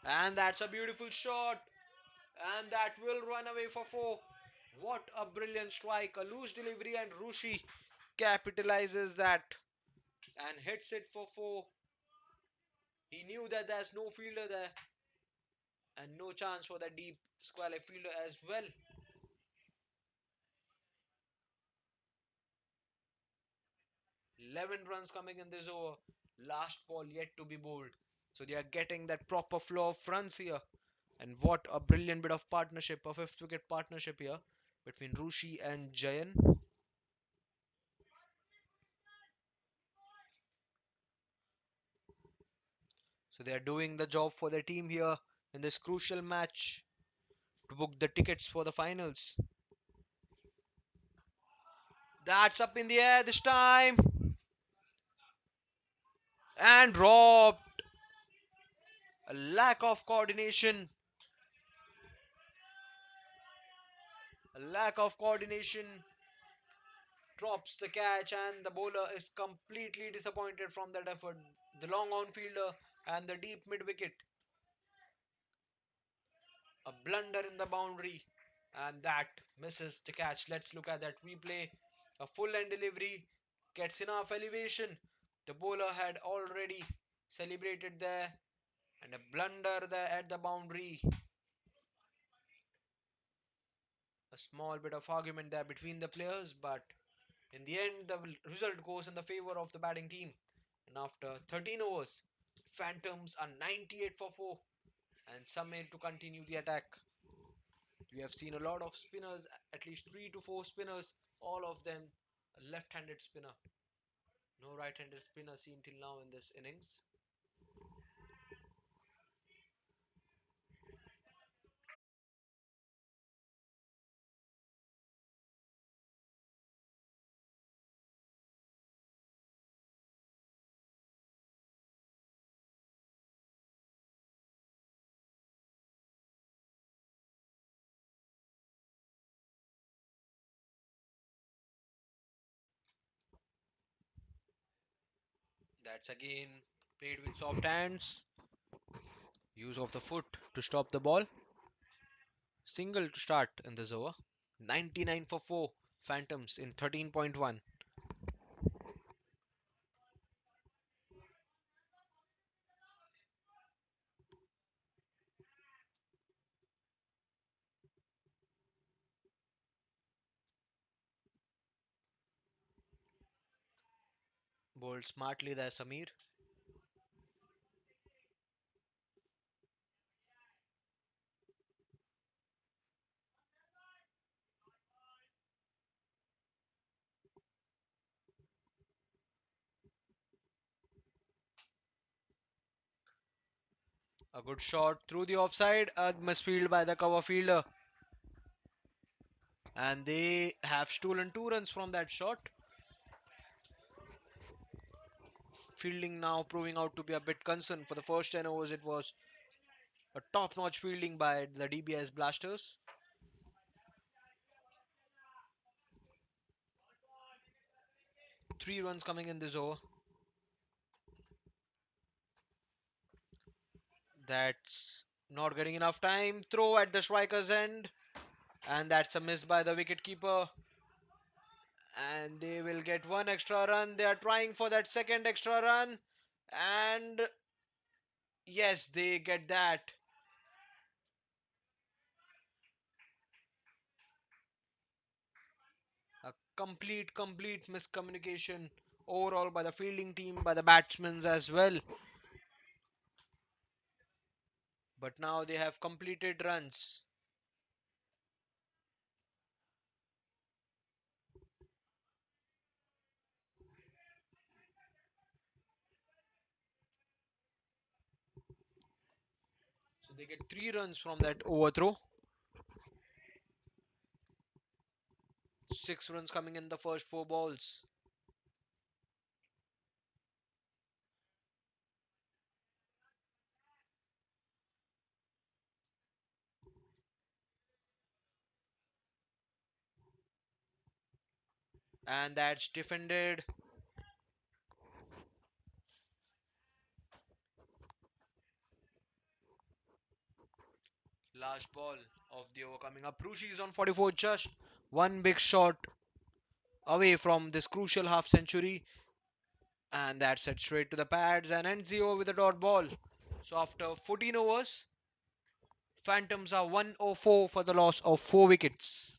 And that's a beautiful shot. And that will run away for four. What a brilliant strike. A loose delivery, and Rushi capitalizes that and hits it for four. He knew that there's no fielder there and no chance for that deep square leg fielder as well. 11 runs coming in this over. Last ball yet to be bowled. So they are getting that proper flow of runs here. And what a brilliant bit of partnership, a fifth wicket partnership here between Rushi and Jayan. So they are doing the job for their team here in this crucial match to book the tickets for the finals. That's up in the air this time and dropped. A lack of coordination. A lack of coordination drops the catch, and the bowler is completely disappointed from that effort. The long on fielder and the deep mid wicket. A blunder in the boundary, and that misses the catch. Let's look at that replay. A full end delivery gets enough elevation. The bowler had already celebrated there, and a blunder there at the boundary. A small bit of argument there between the players, but in the end, the result goes in the favor of the batting team. And after 13 overs, Phantoms are 98 for 4 and Samir to continue the attack. We have seen a lot of spinners, at least 3 to 4 spinners, all of them a left-handed spinner. No right-handed spinner seen till now in this innings. That's again played with soft hands. Use of the foot to stop the ball. Single to start in this over. 99 for 4 Phantoms in 13.1. Bowled smartly there, Samir. A good shot through the offside. A misfield by the cover fielder. And they have stolen 2 runs from that shot. Fielding now proving out to be a bit concerned. For the first 10 overs, it was a top notch fielding by the Dbis Blasters. 3 runs coming in this over. That's not getting enough time. Throw at the striker's end. And that's a miss by the wicketkeeper. And they will get 1 extra run. They are trying for that second extra run. And yes, they get that. A complete miscommunication overall by the fielding team, by the batsmen as well. But now they have completed runs. So they get 3 runs from that overthrow. Six runs coming in the first four balls. And that's defended. Last ball of the over coming up. Rushi is on 44, just one big shot away from this crucial half century. And that's it straight to the pads and ends the over with a dot ball. So after 14 overs, Phantoms are 104 for the loss of 4 wickets.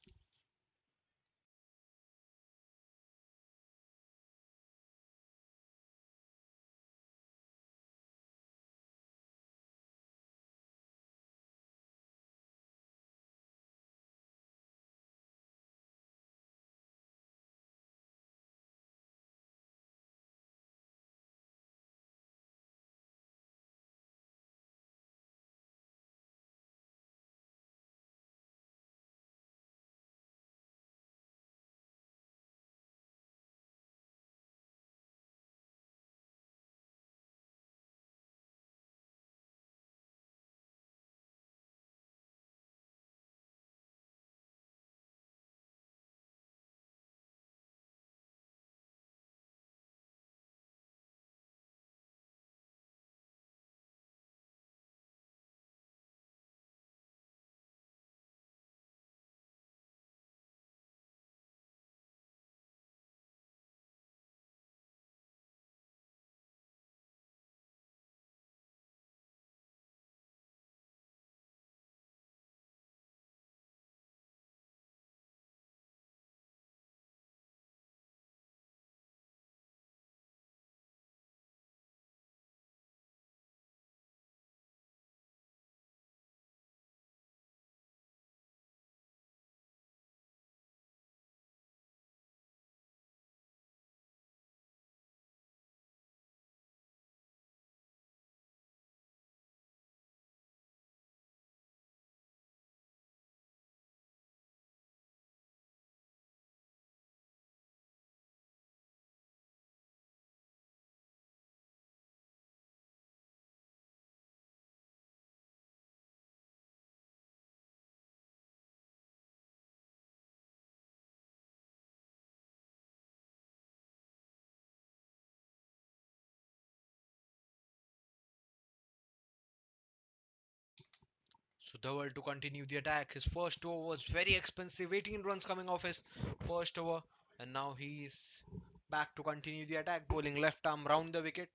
So Dhawal to continue the attack. His first over was very expensive. 18 runs coming off his first over. And now he's back to continue the attack. Bowling left arm round the wicket.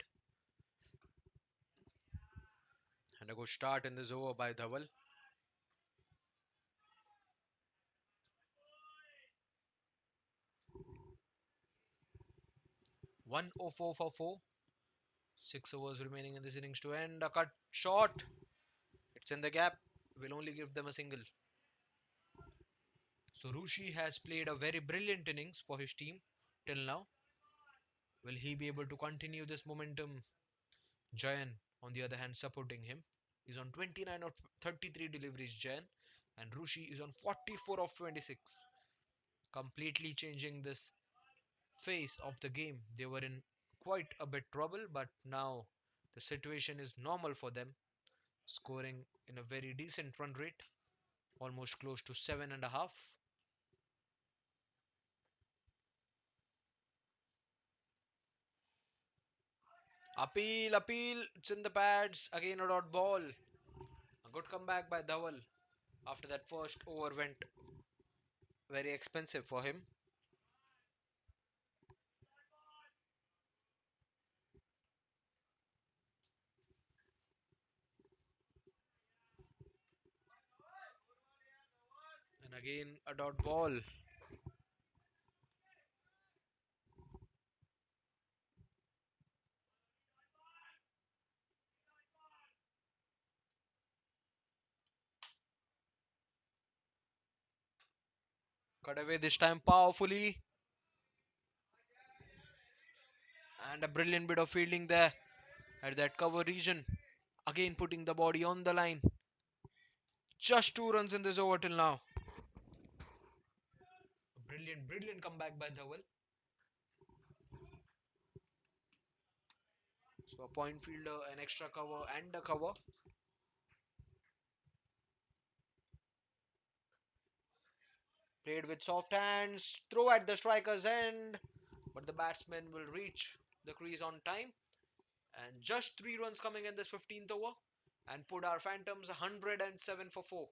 And a good start in this over by Dhawal. 104 for 4. 6 overs remaining in this innings to end. A cut short. It's in the gap. Will only give them a single. So Rushi has played a very brilliant innings for his team till now. Will he be able to continue this momentum? Jayan, on the other hand, supporting him. He's on 29 of 33 deliveries, Jayan. And Rushi is on 44 of 26. Completely changing this phase of the game. They were in quite a bit trouble, but now the situation is normal for them. Scoring in a very decent run rate, almost close to 7.5. Appeal, it's in the pads. Again a dot ball. A good comeback by Dhawal after that first over went very expensive for him. And again a dot ball. Cut away this time powerfully. And a brilliant bit of fielding there at that cover region. Again putting the body on the line. Just 2 runs in this over till now. Brilliant comeback by Dhaval. So a point fielder, an extra cover, and a cover. Played with soft hands, throw at the striker's end, but the batsman will reach the crease on time. And just 3 runs coming in this 15th over, and put our Phantoms 107 for 4.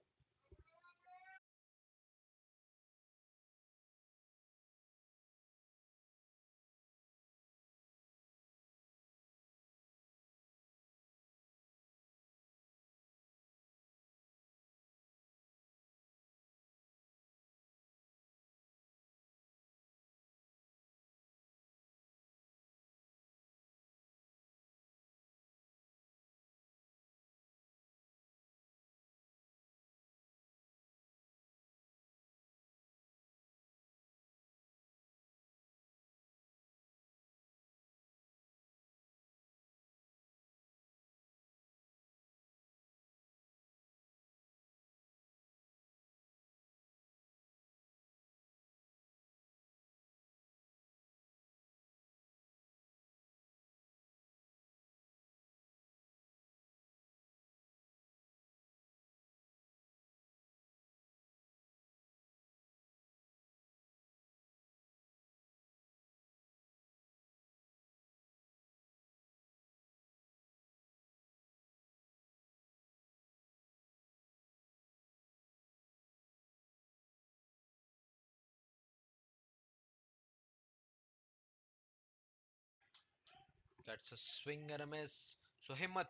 That's a swing and a miss. So Himmat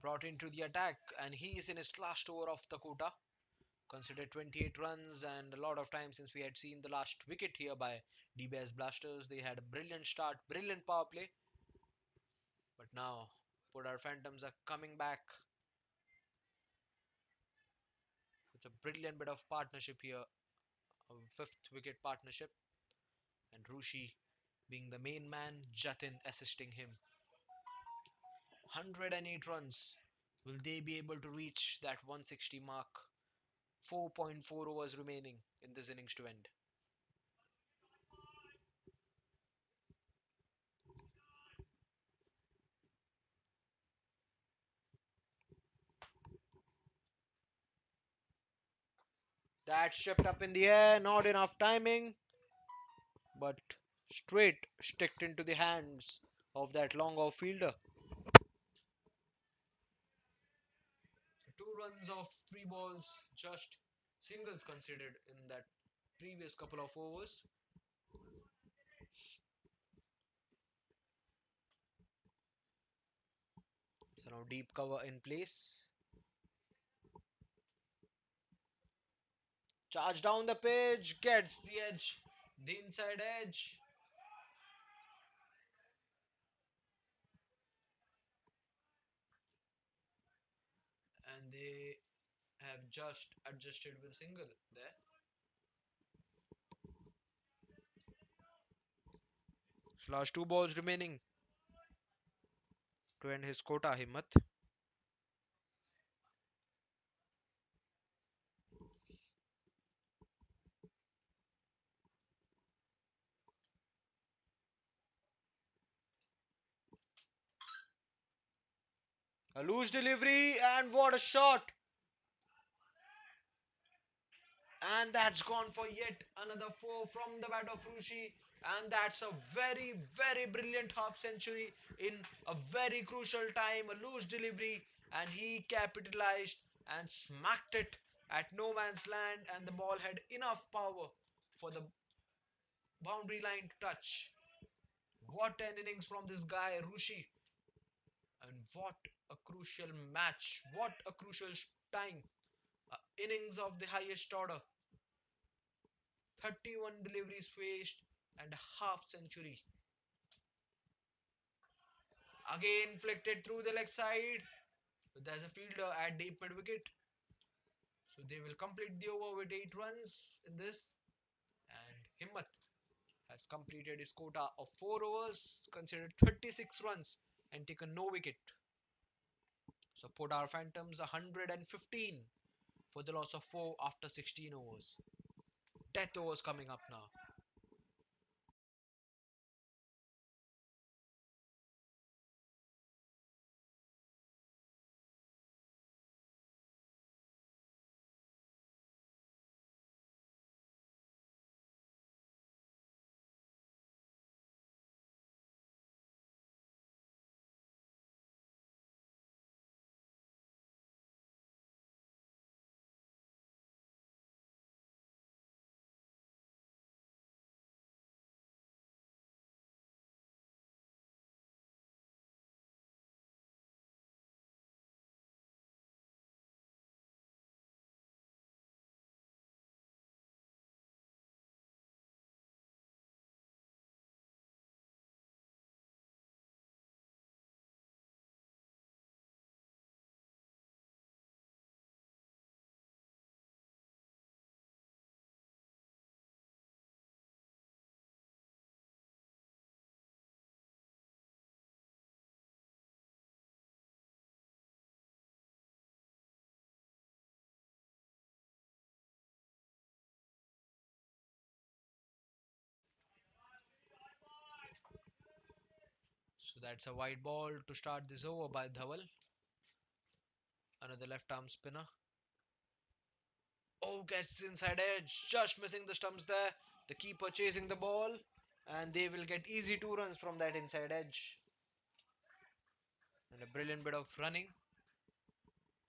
brought into the attack, and he is in his last over of the quota. Considered 28 runs, and a lot of time since we had seen the last wicket here by Dbis Blasters. They had a brilliant start, brilliant power play, but now Poddar Phantoms are coming back. It's a brilliant bit of partnership here, a fifth wicket partnership, and Rushi being the main man, Jatin assisting him. 108 runs. Will they be able to reach that 160 mark? 4.4 overs remaining in this innings to end. That shipped up in the air, not enough timing, but straight sticked into the hands of that long off fielder. So 2 runs off 3 balls, just singles considered in that previous couple of overs. So now deep cover in place. Charge down the pitch, gets the edge, the inside edge. And they have just adjusted with single there. So last 2 balls remaining to end his quota, Himmat. A loose delivery, and what a shot! And that's gone for yet another 4 from the bat of Rushi. And that's a very brilliant half century in a very crucial time. A loose delivery, and he capitalized and smacked it at no man's land. And the ball had enough power for the boundary line to touch. What an innings from this guy, Rushi. And what a crucial match. What a crucial time. Innings of the highest order. 31 deliveries faced and a half century. Again flicked it through the leg side. But there's a fielder at deep mid wicket. So they will complete the over with 8 runs in this. And Himmat has completed his quota of 4 overs, considered 36 runs, and taken no wicket. So Poddar Phantoms 115 for the loss of 4 after 16 overs. death overs coming up now. So that's a wide ball to start this over by Dhaval. Another left arm spinner. Oh, gets inside edge, just missing the stumps there. The keeper chasing the ball, and they will get easy 2 runs from that inside edge. And a brilliant bit of running.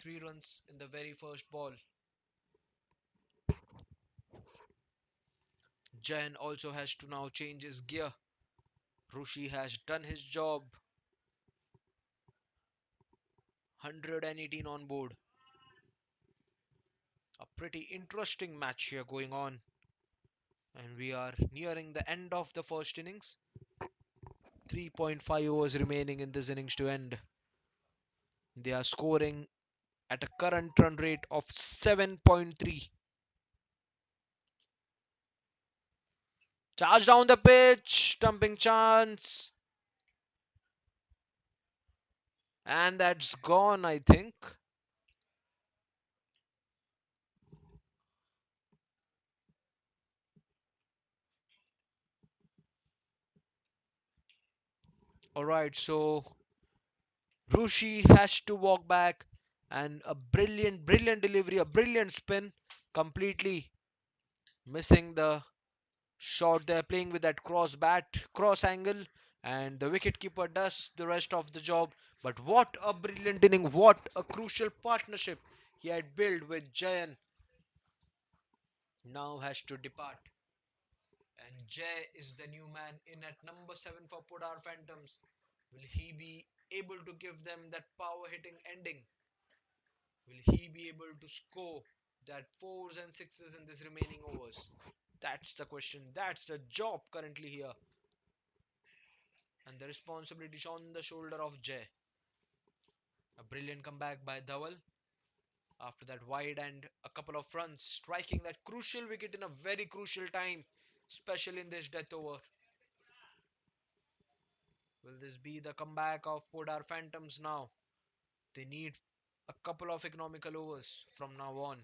3 runs in the very first ball. Jain also has to now change his gear. Rushi has done his job. 118 on board. A pretty interesting match here going on. And we are nearing the end of the first innings. 3.5 overs remaining in this innings to end. They are scoring at a current run rate of 7.3. Charge down the pitch, stumping chance. And that's gone, I think. Alright, so Rushi has to walk back, and a brilliant delivery, a brilliant spin, completely missing the shot there, playing with that cross angle, and the wicketkeeper does the rest of the job. But what a brilliant inning, what a crucial partnership he had built with Jayan. Now has to depart. And Jay is the new man in at number 7 for Poddar Phantoms. Will he be able to give them that power hitting ending? Will he be able to score that fours and sixes in this remaining overs? That's the question. That's the job currently here. And the responsibility is on the shoulder of Jay. A brilliant comeback by Dhaval after that wide and a couple of runs, striking that crucial wicket in a very crucial time, especially in this death over. Will this be the comeback of Poddar Phantoms now? They need a couple of economical overs from now on.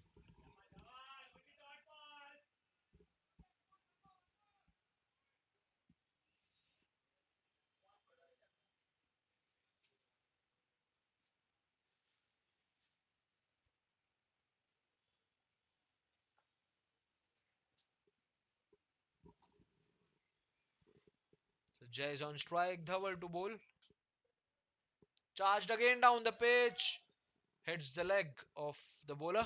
So Jay is on strike, Dhaval to bowl. Charged again down the pitch. Hits the leg of the bowler.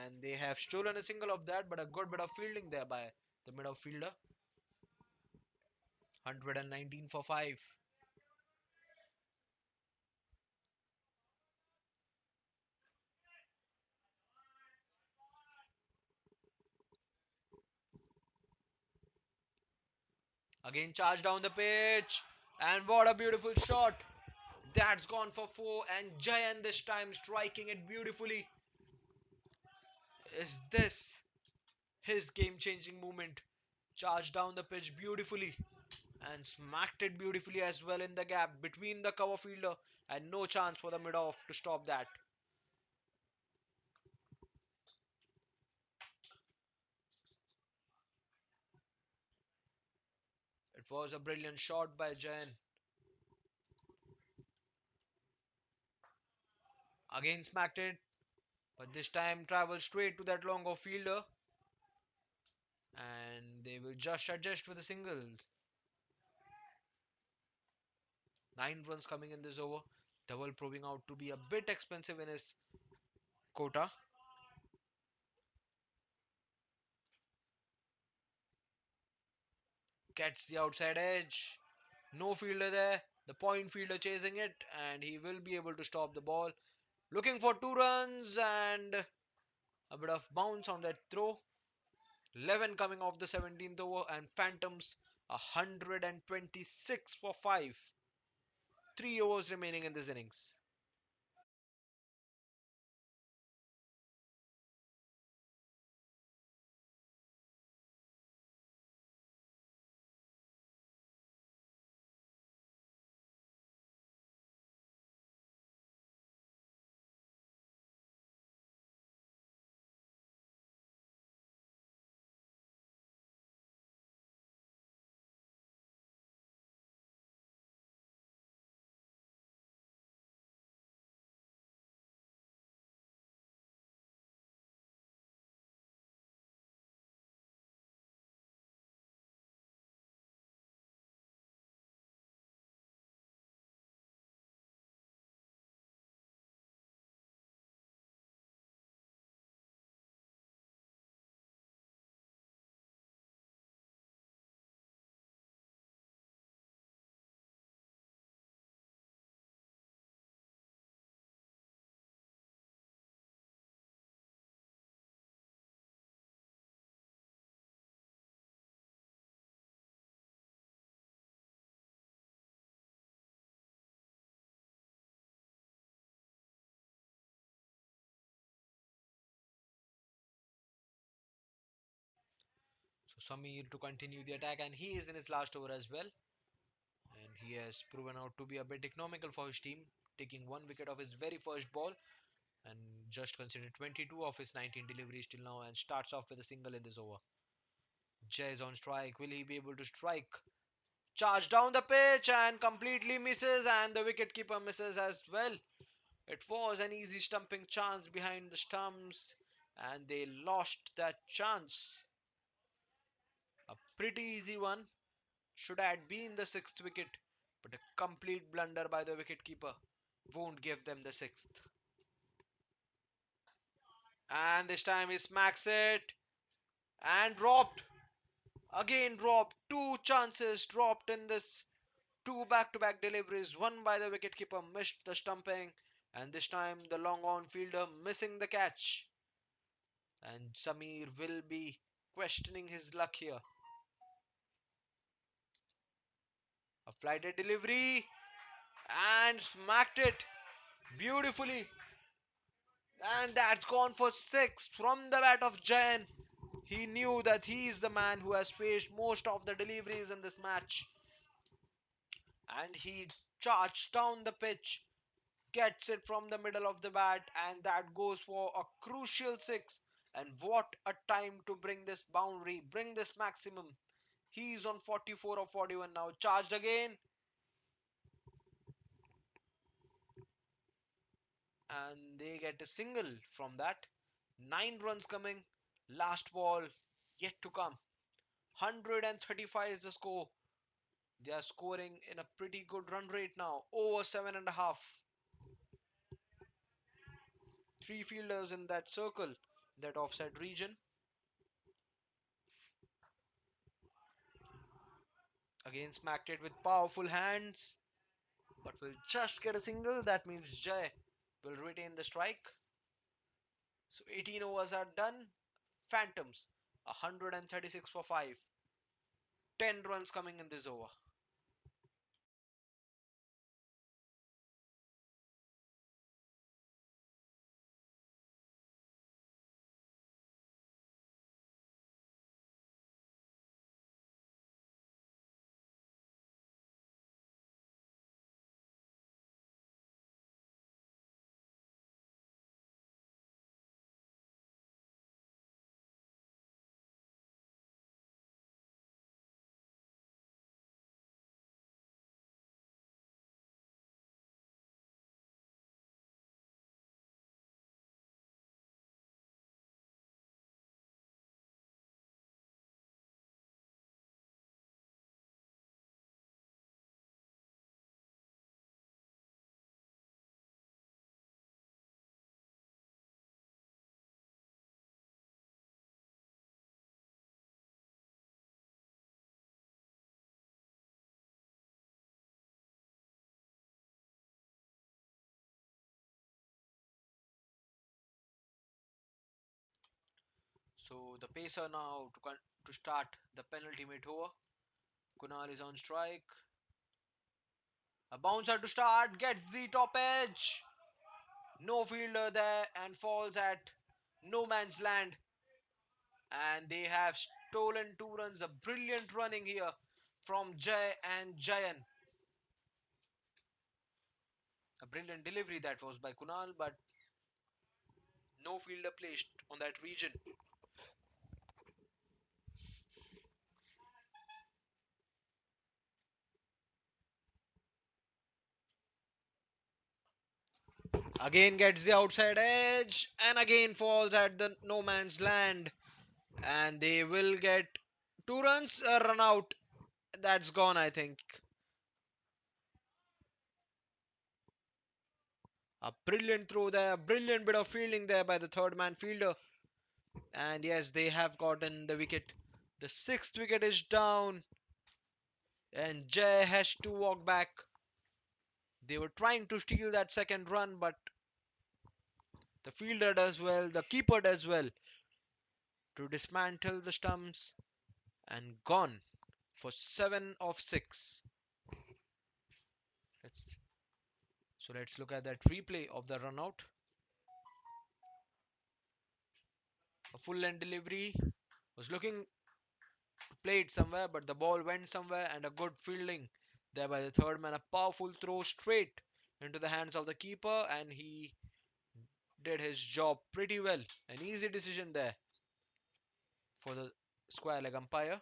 And they have stolen a single of that, but a good bit of fielding there by the middle fielder. 119 for 5. Again charged down the pitch. And what a beautiful shot. That's gone for 4. And Jayan this time striking it beautifully. Is this his game changing movement? Charged down the pitch beautifully. And smacked it beautifully as well in the gap between the cover fielder. And no chance for the mid off to stop that. It was a brilliant shot by Jain. Again smacked it, but this time traveled straight to that long off fielder, and they will just adjust with a single. 9 runs coming in this over. Double proving out to be a bit expensive in his quota. Gets the outside edge. No fielder there. The point fielder chasing it, and he will be able to stop the ball. Looking for 2 runs and a bit of bounce on that throw. 11 coming off the 17th over, and Phantoms 126 for 5. 3 overs remaining in this innings. So Samir to continue the attack, and he is in his last over as well. And he has proven out to be a bit economical for his team, taking 1 wicket of his very first ball, and just considered 22 of his 19 deliveries till now, and starts off with a single in this over. Jay is on strike. Will he be able to strike? Charge down the pitch and completely misses, and the wicketkeeper misses as well. It was an easy stumping chance behind the stumps, and they lost that chance. A pretty easy one. Should have been the sixth wicket, but a complete blunder by the wicketkeeper won't give them the sixth. And this time he smacks it and dropped. Again dropped. Two chances dropped in this. Two back-to-back deliveries. One by the wicketkeeper, missed the stumping, and this time the long on fielder missing the catch. And Samir will be questioning his luck here. A flighted delivery and smacked it beautifully. And that's gone for six from the bat of Jain. He knew that he is the man who has faced most of the deliveries in this match. And he charged down the pitch, gets it from the middle of the bat, and that goes for a crucial six. And what a time to bring this boundary, bring this maximum. He's on 44 or 41 now. Charged again, and they get a single from that. 9 runs coming. Last ball yet to come. 135 is the score. They are scoring in a pretty good run rate now. Over 7.5. Three fielders in that circle, that offside region. Again smacked it with powerful hands, but will just get a single. That means Jay will retain the strike. So 18 overs are done. Phantoms 136 for 5. 10 runs coming in this over. So the pacer now to start the penultimate over. Kunal is on strike. A bouncer to start, gets the top edge. No fielder there and falls at no man's land. And they have stolen 2 runs. A brilliant running here from Jay and Jayan. A brilliant delivery that was by Kunal, but no fielder placed on that region. Again gets the outside edge and again falls at the no man's land. And they will get 2 runs, a run out. That's gone, I think. A brilliant throw there, a brilliant bit of fielding there by the third man fielder. And yes, they have gotten the wicket. The sixth wicket is down, and Jay has to walk back. They were trying to steal that second run, but the fielder does well, the keeper does well to dismantle the stumps and gone for 7 of 6. Let's, let's look at that replay of the run out. A full end delivery was looking to play it somewhere, but the ball went somewhere and a good fielding there by the third man. A powerful throw straight into the hands of the keeper, and he did his job pretty well. An easy decision there for the square leg umpire.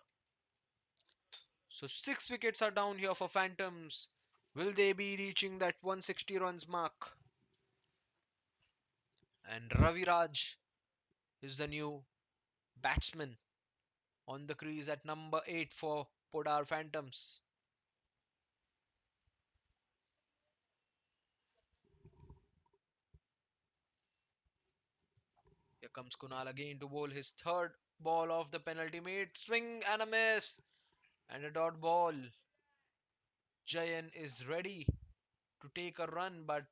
So 6 wickets are down here for Phantoms. Will they be reaching that 160 runs mark? And Ravi Raj is the new batsman on the crease at number 8 for Poddar Phantoms. Here comes Kunal again to bowl his third ball of the penalty made. Swing and a miss and a dot ball. Jayan is ready to take a run, but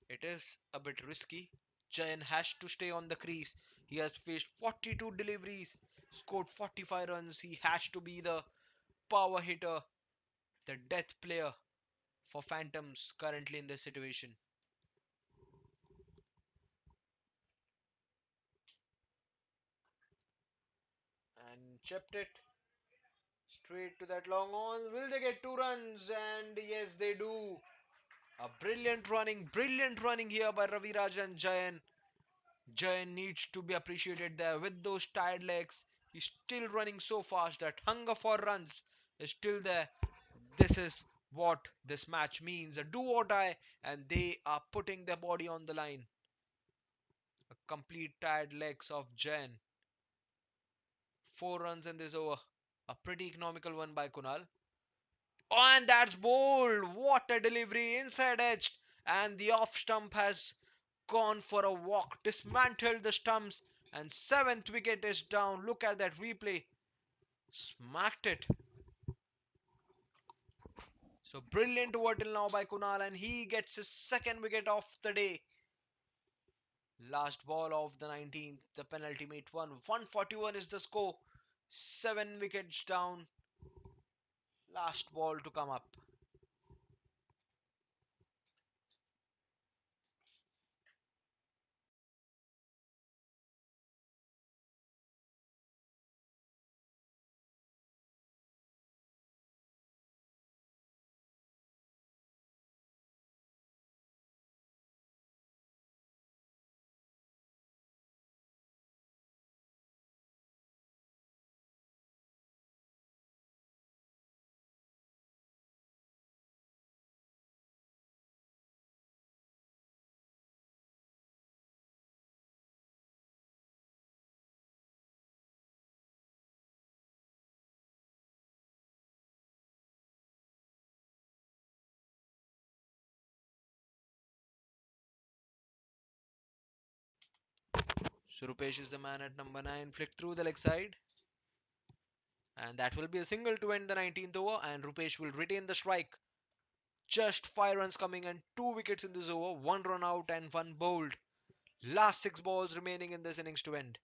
it is a bit risky. Jayan has to stay on the crease. He has faced 42 deliveries, scored 45 runs. He has to be the power hitter, the death player for Phantoms currently in this situation. And chipped it straight to that long on. Will they get 2 runs? And yes, they do. A brilliant running here by Ravi Raj and Jayan. Jayan needs to be appreciated there with those tired legs. He's still running so fast. That hunger for runs is still there. This is what this match means, a do or die, and they are putting their body on the line. A complete tired legs of Jayan. 4 runs in this over. A pretty economical one by Kunal. Oh, and that's bold. What a delivery. Inside edge. And the off stump has gone for a walk. Dismantled the stumps. And seventh wicket is down. Look at that replay. Smacked it. So brilliant over till now by Kunal. And he gets his second wicket of the day. Last ball of the 19th. The penalty made one. 141 is the score. 7 wickets down. Last ball to come up. So Rupesh is the man at number 9. Flick through the leg side. And that will be a single to end the 19th over. And Rupesh will retain the strike. Just 5 runs coming and 2 wickets in this over. 1 run out and 1 bowled. Last 6 balls remaining in this innings to end.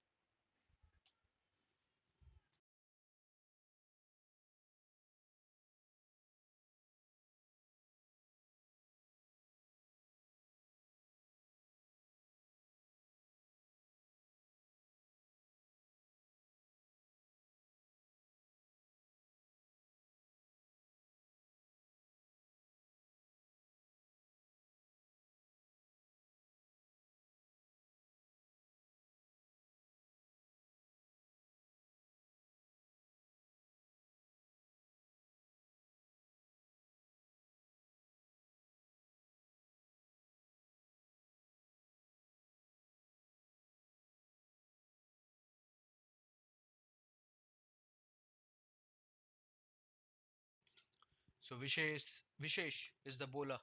So Vishesh is the bowler,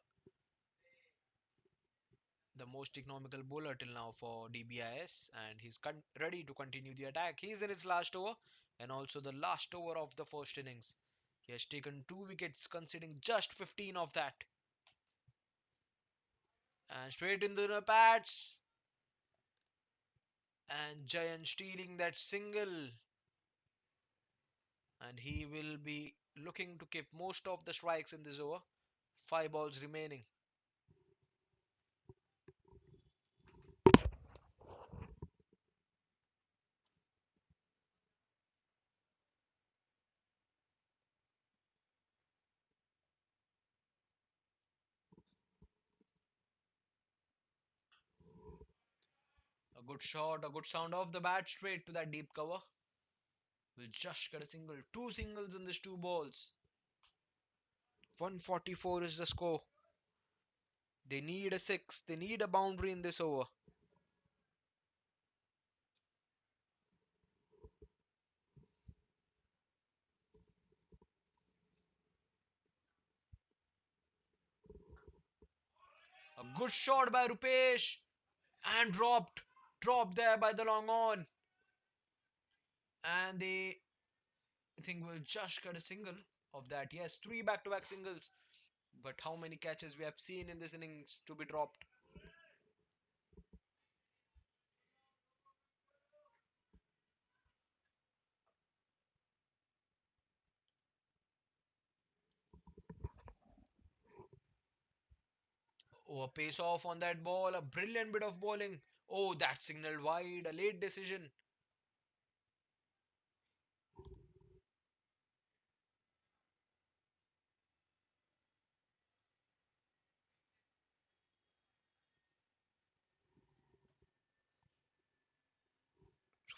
the most economical bowler till now for Dbis, and he's ready to continue the attack. He's in his last over, and also the last over of the first innings. He has taken 2 wickets, conceding just 15 of that. And straight into the pads, and Giant stealing that single, and he will be looking to keep most of the strikes in this over. 5 balls remaining. A good shot, a good sound off the bat straight to that deep cover. Will just get a single. Two singles in these 2 balls. 144 is the score. They need a six. They need a boundary in this over. A good shot by Rupesh and dropped. Dropped there by the long on. And they I think will just get a single of that. Yes, three back-to-back singles. But how many catches we have seen in this innings to be dropped? Oh, a pace off on that ball. A brilliant bit of bowling. Oh, that signaled wide. A late decision.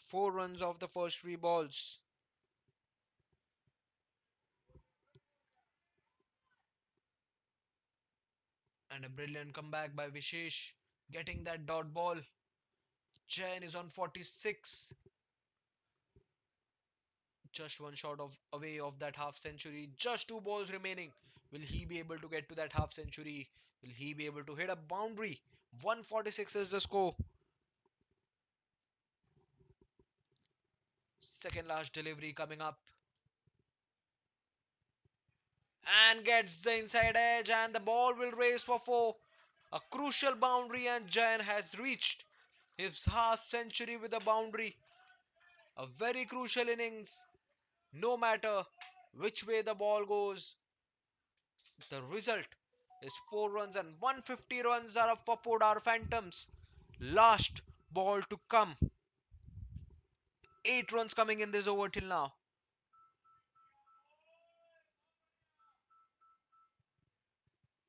4 runs off the first 3 balls. And a brilliant comeback by Vishesh. Getting that dot ball. Jain is on 46. Just one shot of away of that half century. Just 2 balls remaining. Will he be able to get to that half century? Will he be able to hit a boundary? 146 is the score. Second last delivery coming up. And gets the inside edge, and the ball will race for 4. A crucial boundary, and Jain has reached his half century with a boundary. A very crucial innings. No matter which way the ball goes, the result is 4 runs, and 150 runs are up for Poddar Phantoms. Last ball to come. 8 runs coming in this over till now.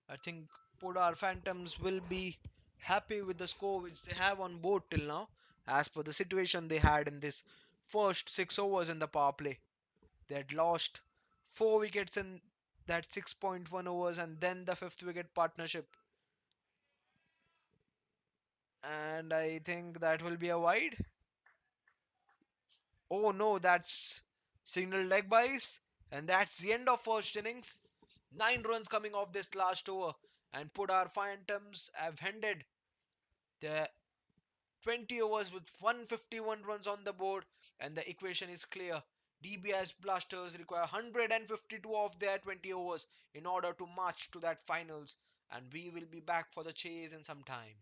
I think Poddar Phantoms will be happy with the score which they have on board till now, as per the situation they had in this first 6 overs in the power play. They had lost 4 wickets in that 6.1 overs, and then the fifth wicket partnership. And I think that will be a wide. Oh no, that's signal leg bys, and that's the end of first innings. 9 runs coming off this last over, and Poddar Phantoms have ended their 20 overs with 151 runs on the board, and the equation is clear. Dbis Blasters require 152 of their 20 overs in order to march to that finals, and we will be back for the chase in some time.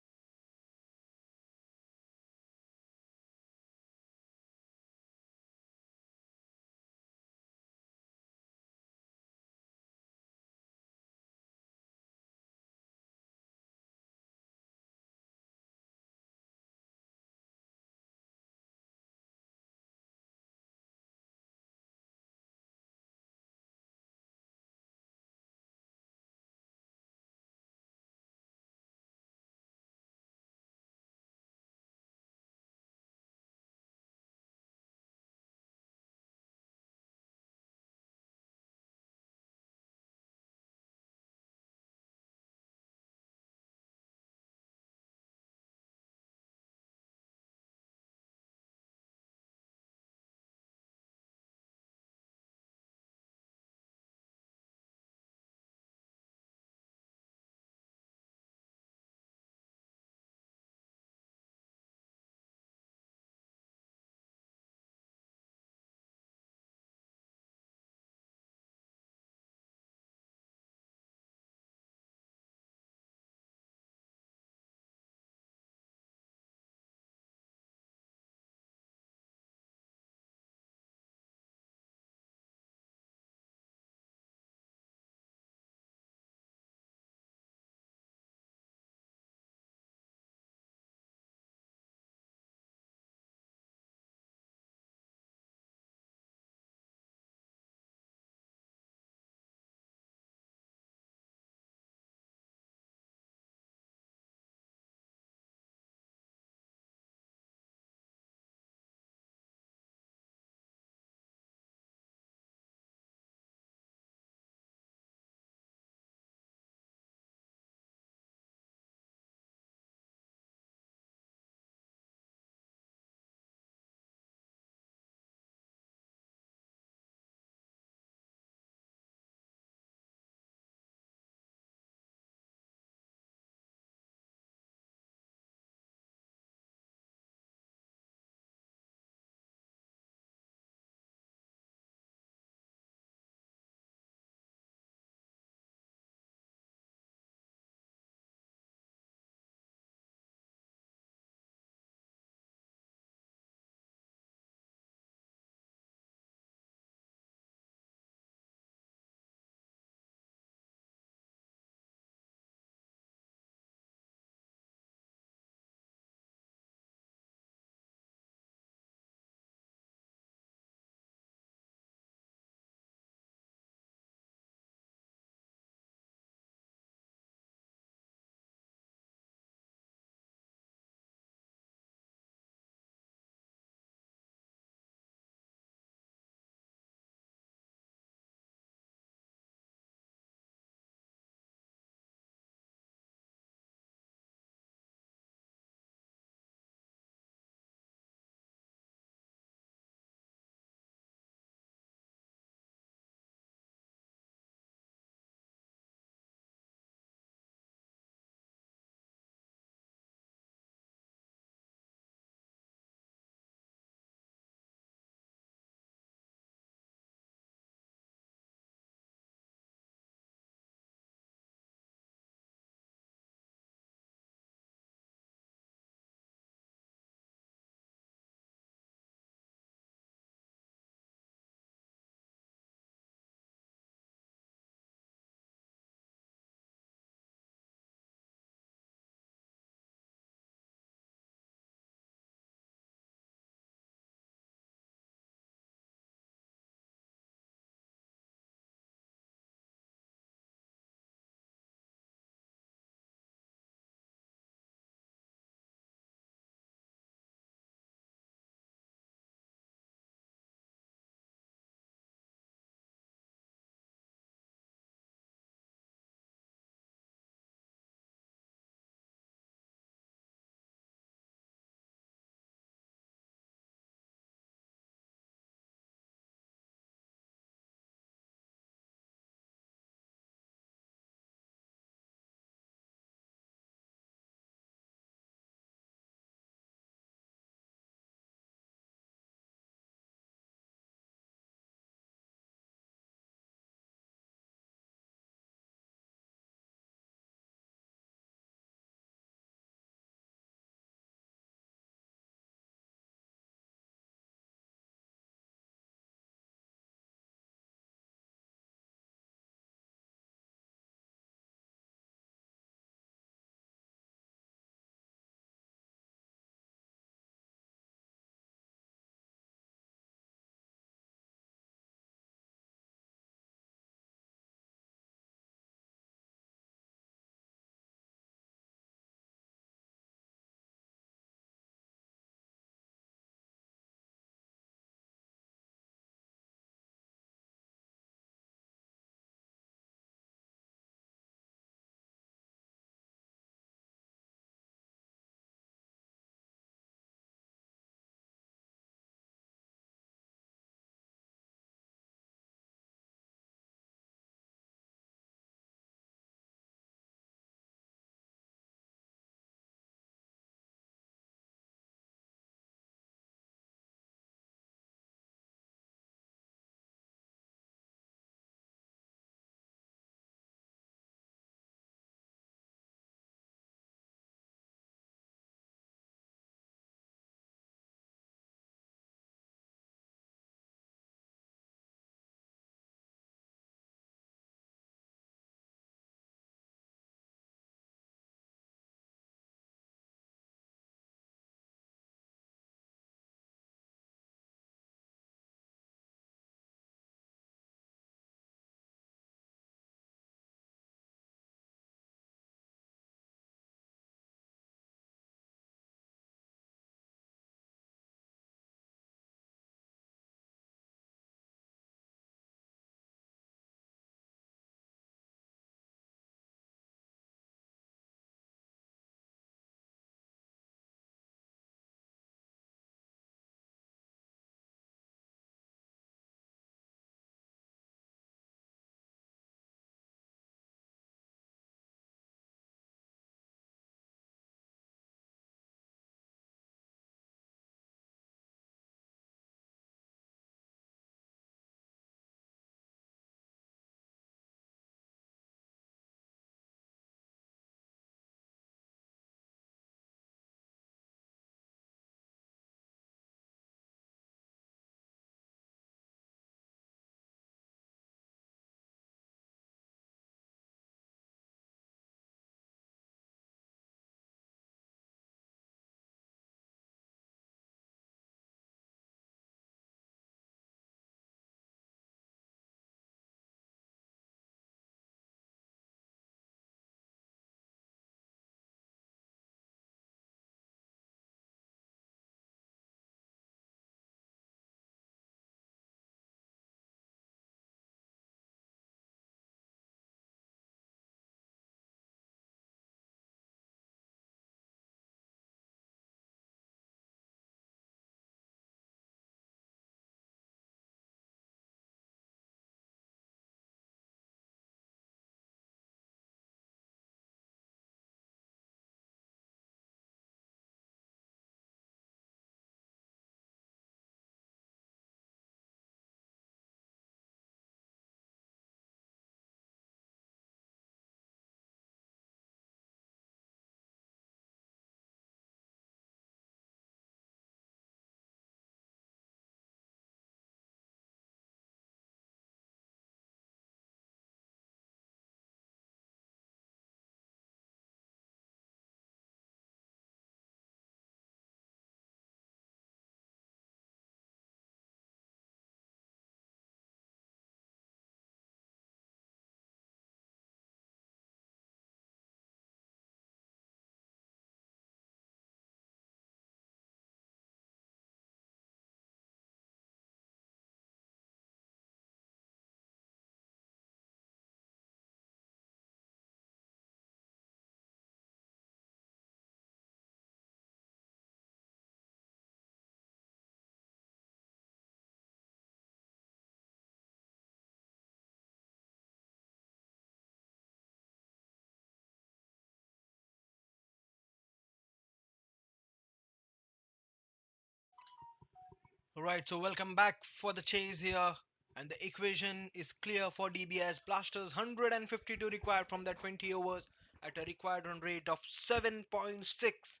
Alright, so welcome back for the chase here. And the equation is clear for DBS Blasters 152 required from the 20 overs at a required run rate of 7.6.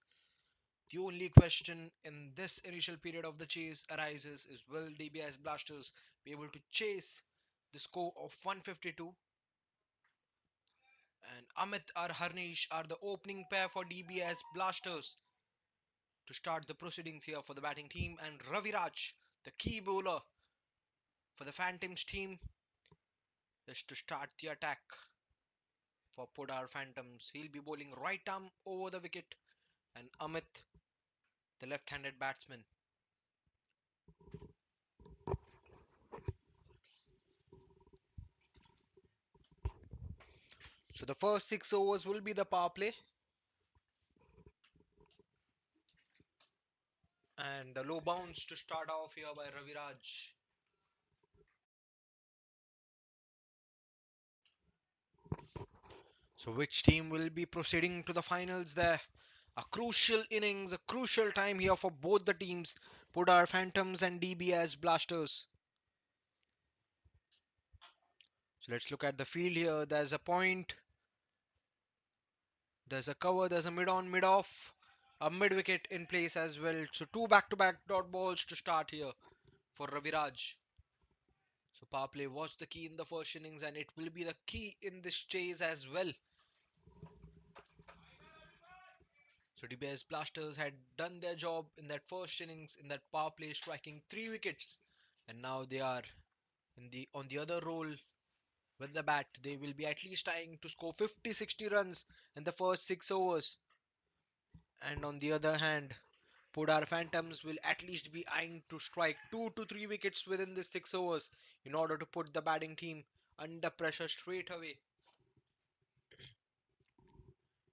The only question in this initial period of the chase arises is, will DBS Blasters be able to chase the score of 152? And Amit or Harnish are the opening pair for DBS Blasters to start the proceedings here for the batting team, and Raviraj, the key bowler for the Phantoms team, is to start the attack for Poddar Phantoms. He'll be bowling right arm over the wicket, and Amit, the left-handed batsman. So the first 6 overs will be the power play, and a low bounce to start off here by Raviraj. So which team will be proceeding to the finals there? A crucial innings, a crucial time here for both the teams, Poddar Phantoms and DBS Blasters. So let's look at the field here. There's a point, there's a cover, there's a mid on, mid off, a mid wicket in place as well. So two back to back dot balls to start here for Raviraj. So power play was the key in the first innings, and it will be the key in this chase as well. So DBS Blasters had done their job in that first innings in that power play, striking 3 wickets, and now they are in the on the other role with the bat. They will be at least trying to score 50-60 runs in the first 6 overs. And on the other hand, Podar Phantoms will at least be eyeing to strike 2 to 3 wickets within the 6 overs in order to put the batting team under pressure straight away.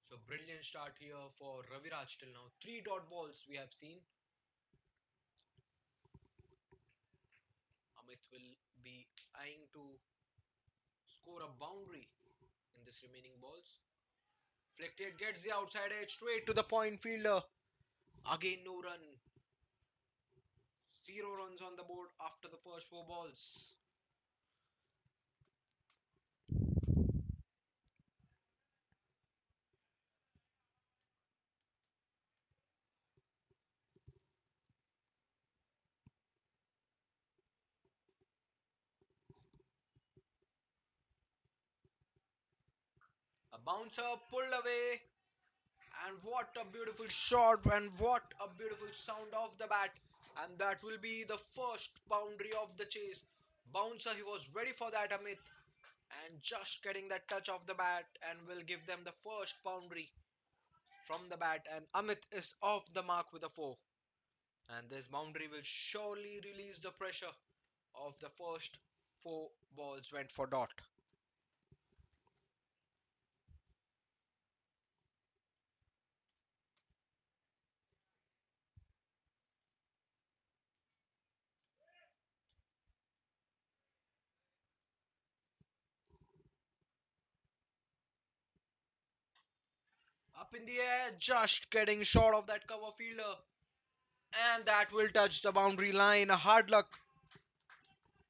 So brilliant start here for Raviraj till now. 3 dot balls we have seen. Amit will be eyeing to score a boundary in this remaining balls. Flicked gets the outside edge straight to the point fielder. Again no run. 0 runs on the board after the first 4 balls. A bouncer pulled away, and what a beautiful shot, and what a beautiful sound of the bat. And that will be the first boundary of the chase. Bouncer, he was ready for that, Amit, and just getting that touch of the bat and will give them the first boundary from the bat. And Amit is off the mark with a 4. And this boundary will surely release the pressure of the first 4 balls went for dot. Up in the air, just getting short of that cover fielder. And that will touch the boundary line. A hard luck.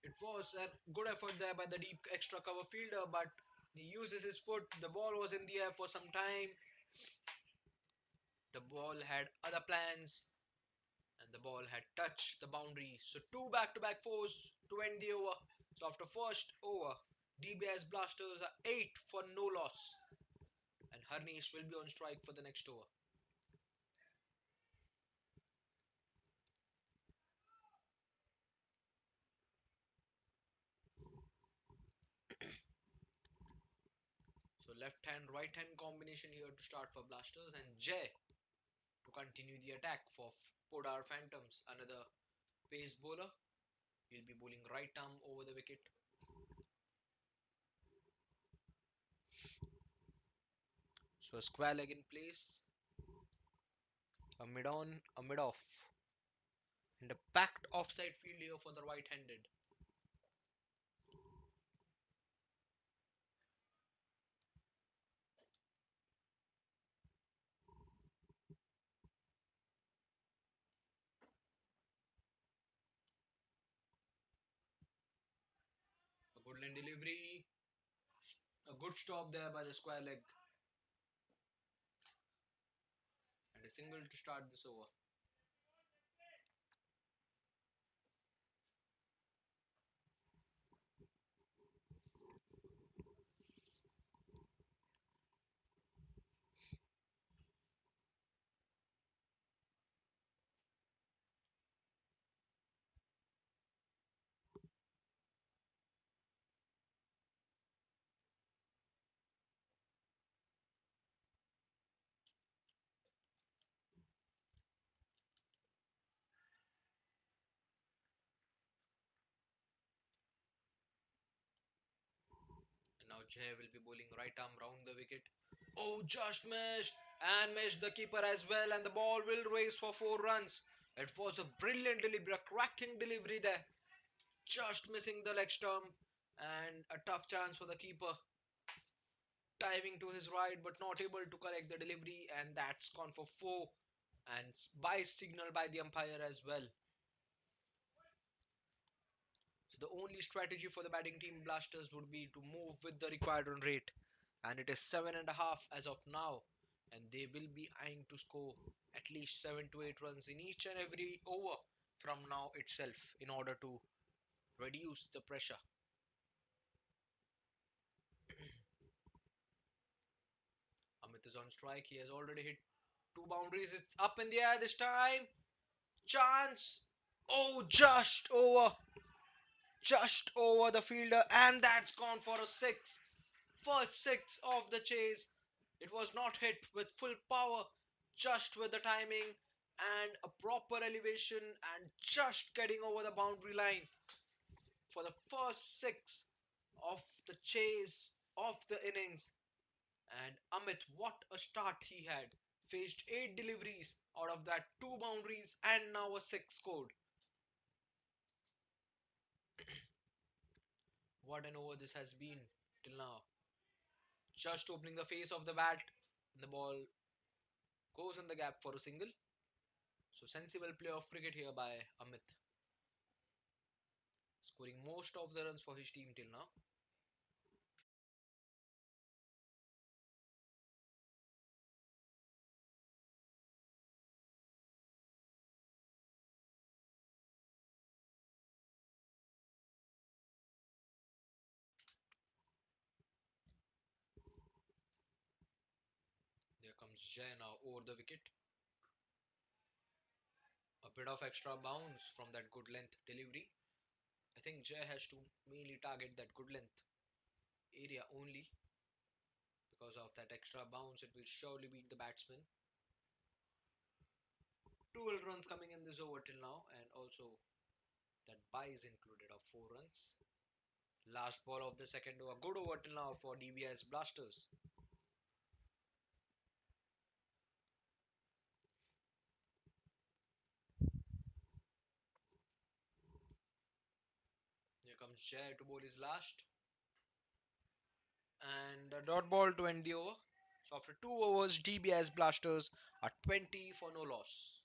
It was a good effort there by the deep extra cover fielder, but he uses his foot. The ball was in the air for some time. The ball had other plans, and the ball had touched the boundary. So two back-to-back fours to end the over. So after first over, DBS Blasters are 8 for no loss, and Harnish will be on strike for the next over. So left hand, right hand combination here to start for Blasters, and Jay to continue the attack for Podar Phantoms. Another pace bowler. He'll be bowling right arm over the wicket. So a square leg in place, a mid on, a mid off, and a packed offside field here for the right handed. Good line delivery. A good stop there by the square leg. And a single to start this over. And now Jay will be bowling right arm round the wicket. Oh, just missed. And missed the keeper as well. And the ball will race for 4 runs. It was a brilliant delivery, a cracking delivery there. Just missing the leg stump. And a tough chance for the keeper. Diving to his right, but not able to correct the delivery. And that's gone for 4. And by signal by the umpire as well. So the only strategy for the batting team Blasters would be to move with the required run rate, and it is 7.5 as of now, and they will be eyeing to score at least 7 to 8 runs in each and every over from now itself in order to reduce the pressure. Amit is on strike. He has already hit 2 boundaries. It's up in the air this time. Chance. Oh, just over the fielder, and that's gone for a 6. First 6 of the chase. It was not hit with full power, just with the timing and a proper elevation and just getting over the boundary line for the first 6 of the chase of the innings. And Amit, what a start he had. Faced 8 deliveries out of that 2 boundaries and now a 6 scored. What an over this has been till now. Just opening the face of the bat, the ball goes in the gap for a single. So sensible play of cricket here by Amit, scoring most of the runs for his team till now. There comes Jay now over the wicket. A bit of extra bounce from that good length delivery. I think Jay has to mainly target that good length area only. Because of that extra bounce, it will surely beat the batsman. 12 runs coming in this over till now, and also that buy is included of 4 runs. Last ball of the second over. Good over till now for Dbis Blasters. Here comes Jay to bowl his last. And a dot ball to end the over. So after 2 overs, Dbis Blasters are 20 for no loss.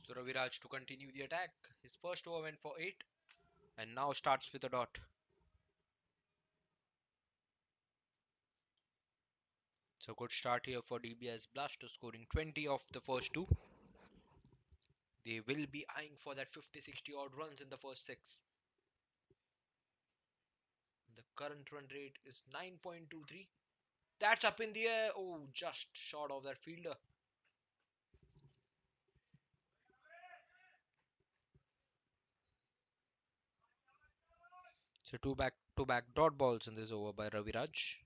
So Raviraj to continue the attack. His first over went for 8 and now starts with a dot. So good start here for DBS Blasters, scoring 20 of the first 2. They will be eyeing for that 50-60 odd runs in the first 6. The current run rate is 9.23. That's up in the air. Oh, just short of that fielder. So two back to back dot balls in this over by Raviraj.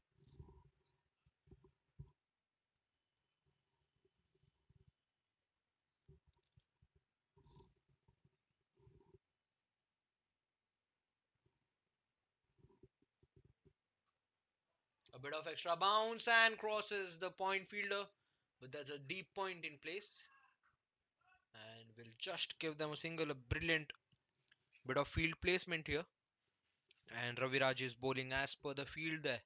A bit of extra bounce and crosses the point fielder, but there's a deep point in place and will just give them a single. A brilliant bit of field placement here, and Raviraj is bowling as per the field there.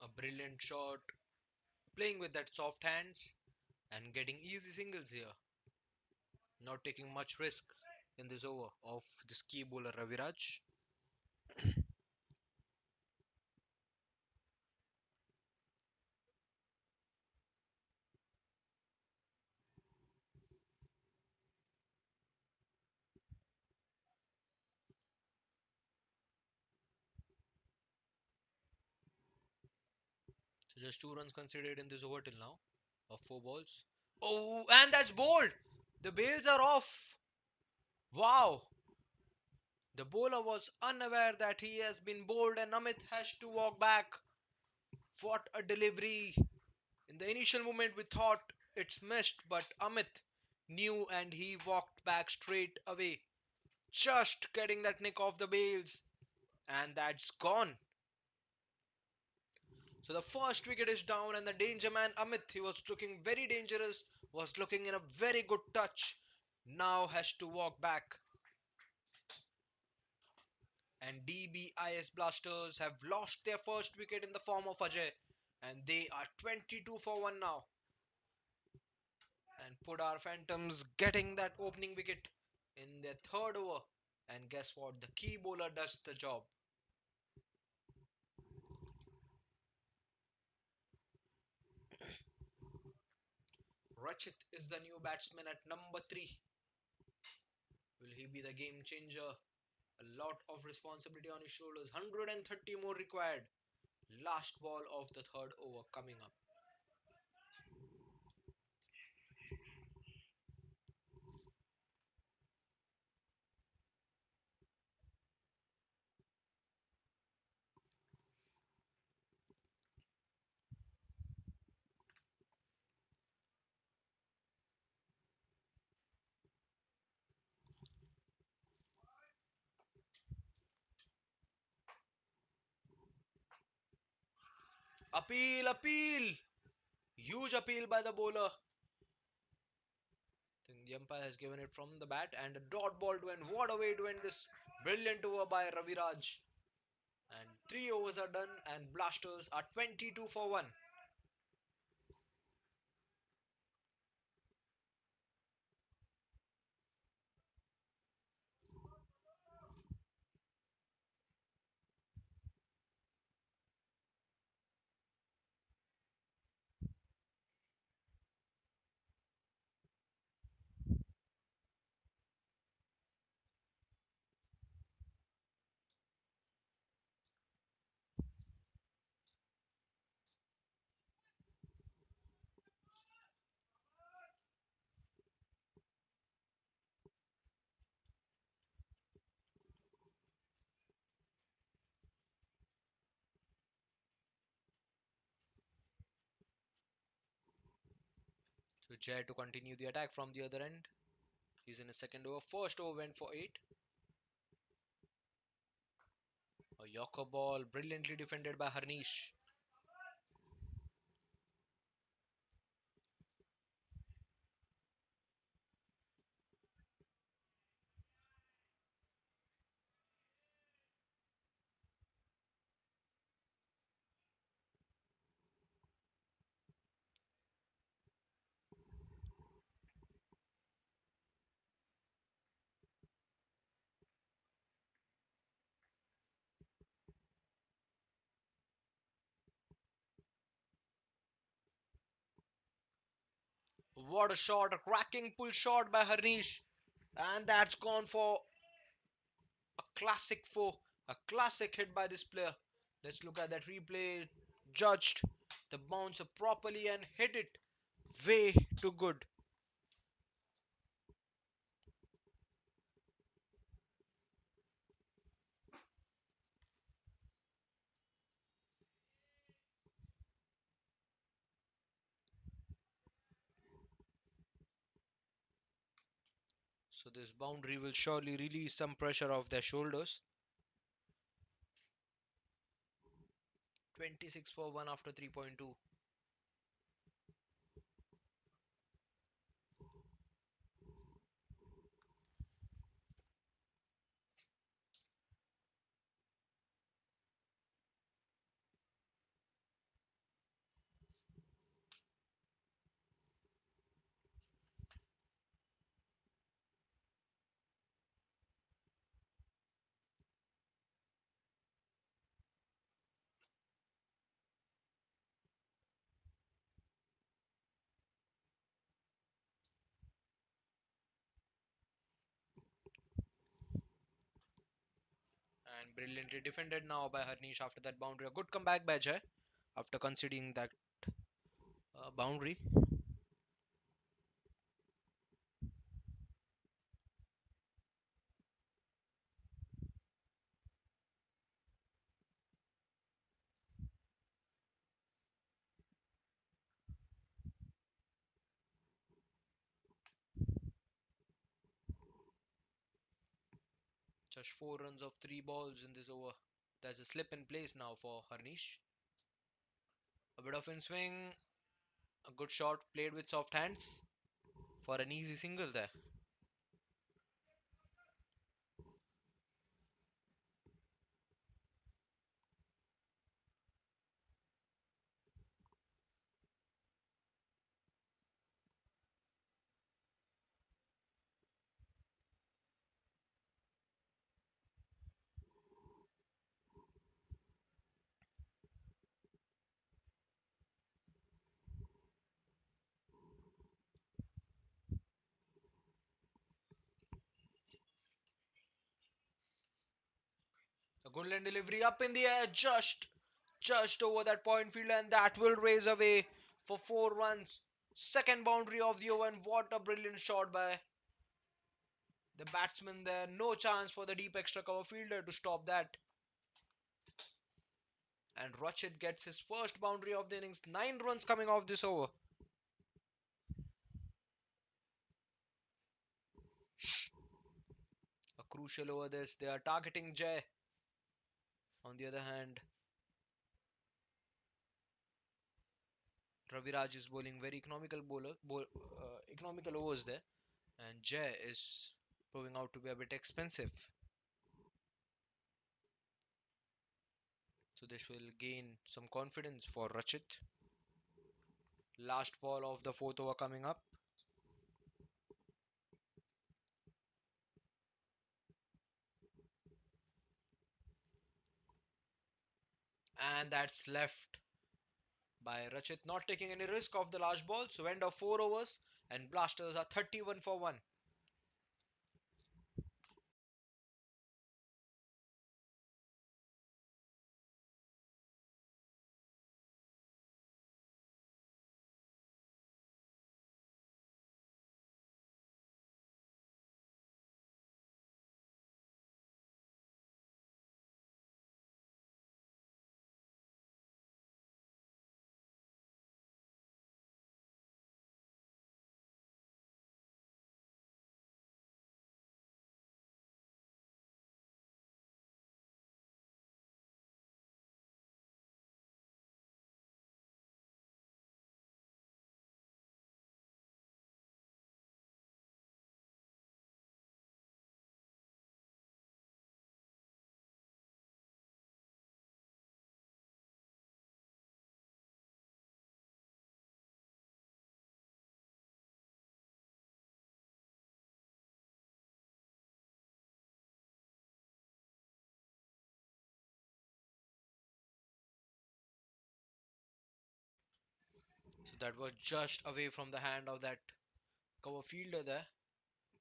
A brilliant shot, playing with that soft hands and getting easy singles here. Not taking much risk in this over of this key bowler Raviraj. So just 2 runs considered in this over till now of 4 balls. Oh, and that's bowled. The bails are off. Wow. The bowler was unaware that he has been bowled and Amit has to walk back. What a delivery. In the initial moment we thought it's missed, but Amit knew and he walked back straight away. Just getting that nick off the bails. And that's gone. So the first wicket is down and the danger man Amit, he was looking very dangerous, was looking in a very good touch. Now has to walk back. And Dbis Blasters have lost their first wicket in the form of Ajay. And they are 22 for 1 now. And Poddar Phantoms getting that opening wicket in their third over. And guess what? The key bowler does the job. Rachit is the new batsman at number 3. Will he be the game changer? A lot of responsibility on his shoulders. 130 more required. Last ball of the third over coming up. Appeal, appeal! Huge appeal by the bowler. I think the umpire has given it from the bat and a dot ball to end. What a way to end this brilliant over by Raviraj. And 3 overs are done and Blasters are 22 for 1. So Jay to continue the attack from the other end. He's in his second over. First over went for 8. A Yorker ball brilliantly defended by Harnish. What a shot, a cracking pull shot by Harnish. And that's gone for a classic four, a classic hit by this player. Let's look at that replay. Judged the bouncer properly and hit it way too good. So this boundary will surely release some pressure off their shoulders. 26 for 1 after 3.2. And brilliantly defended now by Harnish after that boundary. A good comeback by Jay after conceding that boundary. Just 4 runs of 3 balls in this over. There's a slip in place now for Harnish. A bit of in swing, a good shot played with soft hands for an easy single there. A good line delivery up in the air, just over that point field, and that will raise away for 4 runs. Second boundary of the over, and what a brilliant shot by the batsman there. No chance for the deep extra cover fielder to stop that. And Rachit gets his first boundary of the innings. 9 runs coming off this over. A crucial over this. They are targeting Jay. On the other hand, Raviraj is bowling very economical overs there, and Jay is proving out to be a bit expensive. So this will gain some confidence for Rachit. Last ball of the fourth over coming up. And that's left by Rachit, not taking any risk of the last ball. So end of 4 overs, and Blasters are 31 for 1. So that was just away from the hand of that Cover fielder there.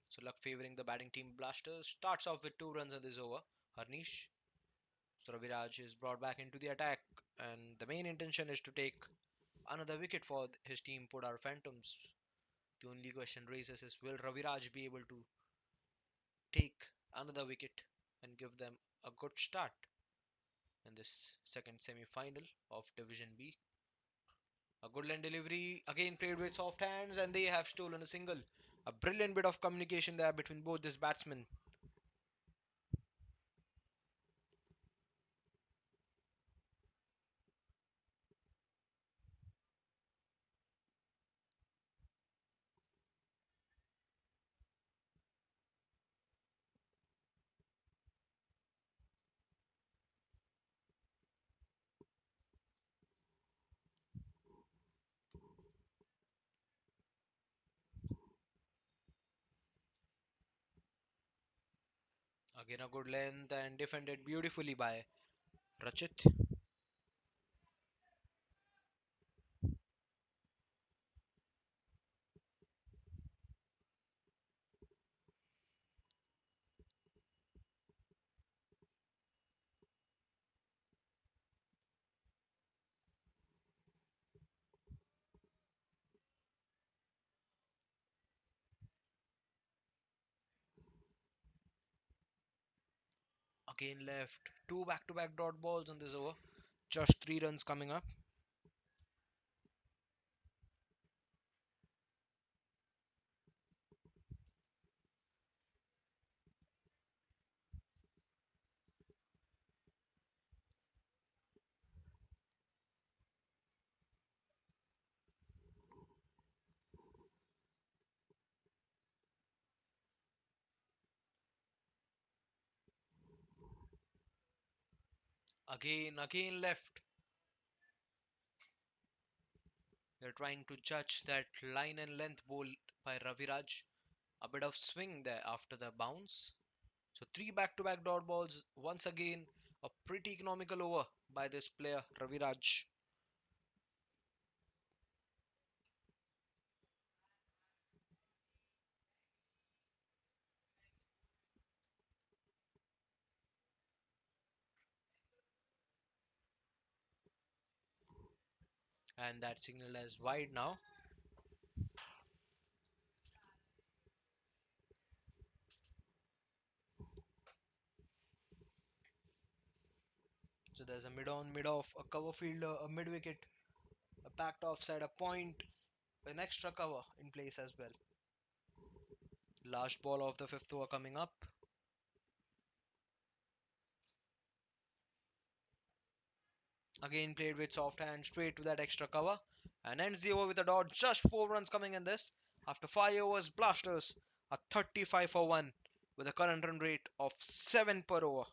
So luck favoring the batting team Blasters. Starts off with 2 runs in this over. Harnish. So Raviraj is brought back into the attack, and the main intention is to take another wicket for his team Poddar Phantoms. The only question raises is, will Raviraj be able to take another wicket and give them a good start in this second semi-final of Division B? A good line delivery again played with soft hands, and they have stolen a single. A brilliant bit of communication there between both these batsmen. Again a good length and defended beautifully by Rachit. Again left. Two back-to-back dot balls on this over. Just 3 runs coming up. Again left. They're trying to judge that line and length ball by Raviraj. A bit of swing there after the bounce. So three back-to-back dot balls. Once again, a pretty economical over by this player Raviraj. And that signal is wide now. So there's a mid-on, mid-off, a cover fielder, a mid-wicket, a backed offside, a point, an extra cover in place as well. Last ball of the fifth over coming up. Again played with soft hand straight to that extra cover and ends the over with a dot. Just 4 runs coming in this. After 5 overs, Blasters are 35 for 1 with a current run rate of 7 per over.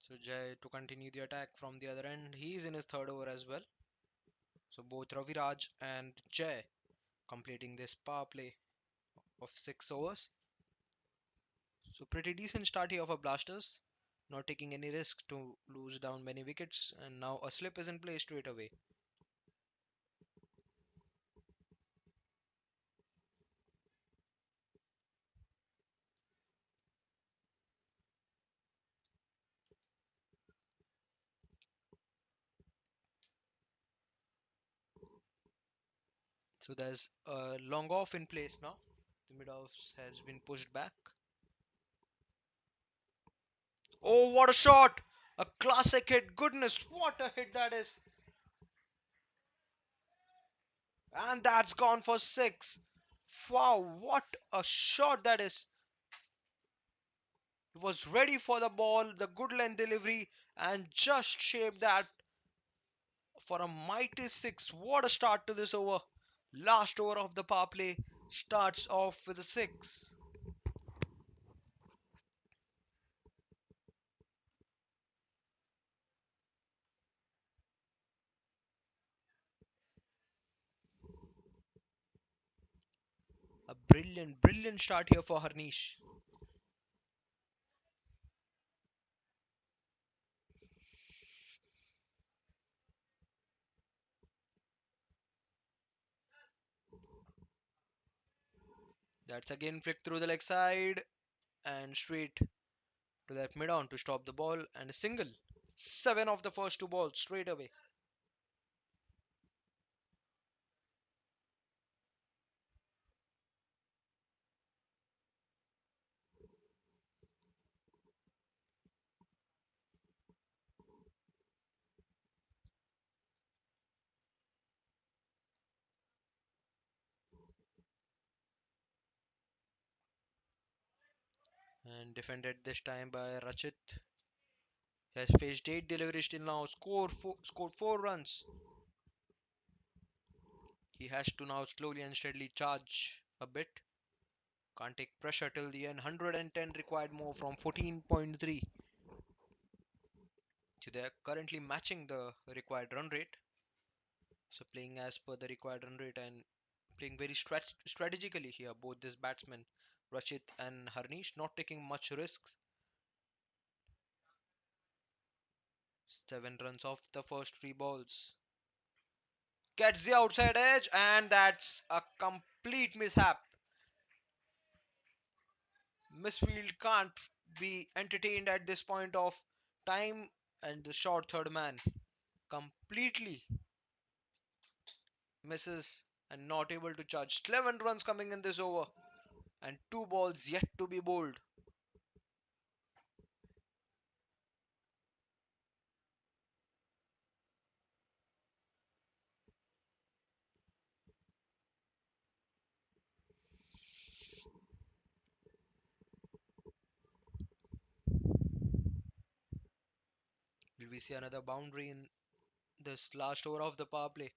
So Jay to continue the attack from the other end. He's in his third over as well. So both Raviraj and Jay completing this power play of 6 overs. So pretty decent start here for Blasters. Not taking any risk to lose down many wickets, and now a slip is in place straight away. So there's a long off in place now. The mid off has been pushed back. Oh, what a shot! A classic hit. Goodness, what a hit that is. And that's gone for 6. Wow, what a shot that is! He was ready for the ball, the good length delivery, and just shaped that for a mighty six. What a start to this over! Last over of the power play starts off with a six. A brilliant, brilliant start here for Harnish. That's again flicked through the leg side and straight to that mid on to stop the ball and a single. Seven of the first two balls straight away. And defended this time by Rachit. He has faced 8 deliveries till now, scored 4 runs. He has to now slowly and steadily charge a bit. Can't take pressure till the end. 110 required more from 14.3. So they are currently matching the required run rate. So playing as per the required run rate and playing very strategically here. Both these batsmen, Rachit and Harnish, not taking much risks. 7 runs off the first 3 balls. Gets the outside edge, and that's a complete mishap. Misfield can't be entertained at this point of time, and the short third man completely misses and not able to charge. 11 runs coming in this over, and 2 balls yet to be bowled. Will we see another boundary in this last over of the power play?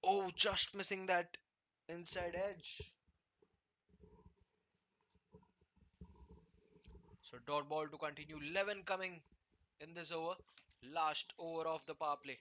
Oh, just missing that inside edge. So dot ball to continue. 11 coming in this over. Last over of the power play.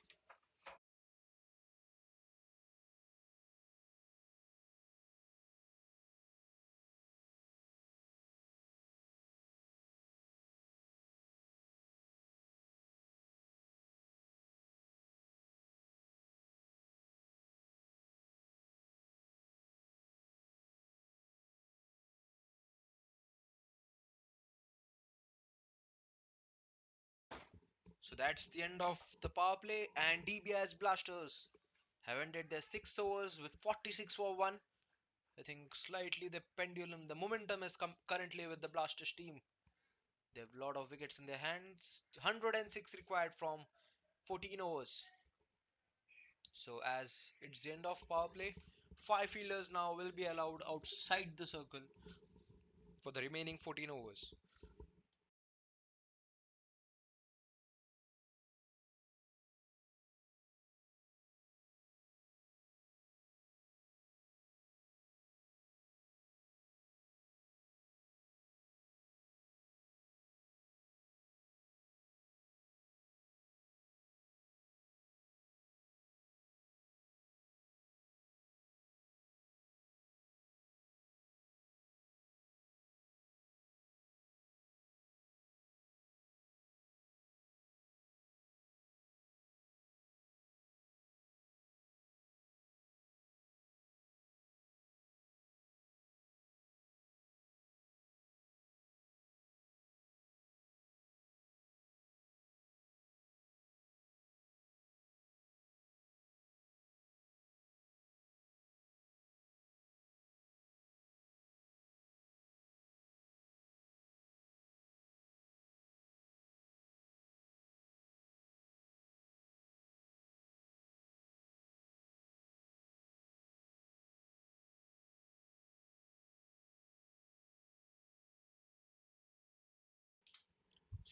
So that's the end of the power play, and Dbis Blasters have ended their 6th overs with 46 for 1. I think slightly the pendulum, the momentum is currently with the Blasters team. They have a lot of wickets in their hands. 106 required from 14 overs. So as it's the end of power play, 5 fielders now will be allowed outside the circle for the remaining 14 overs.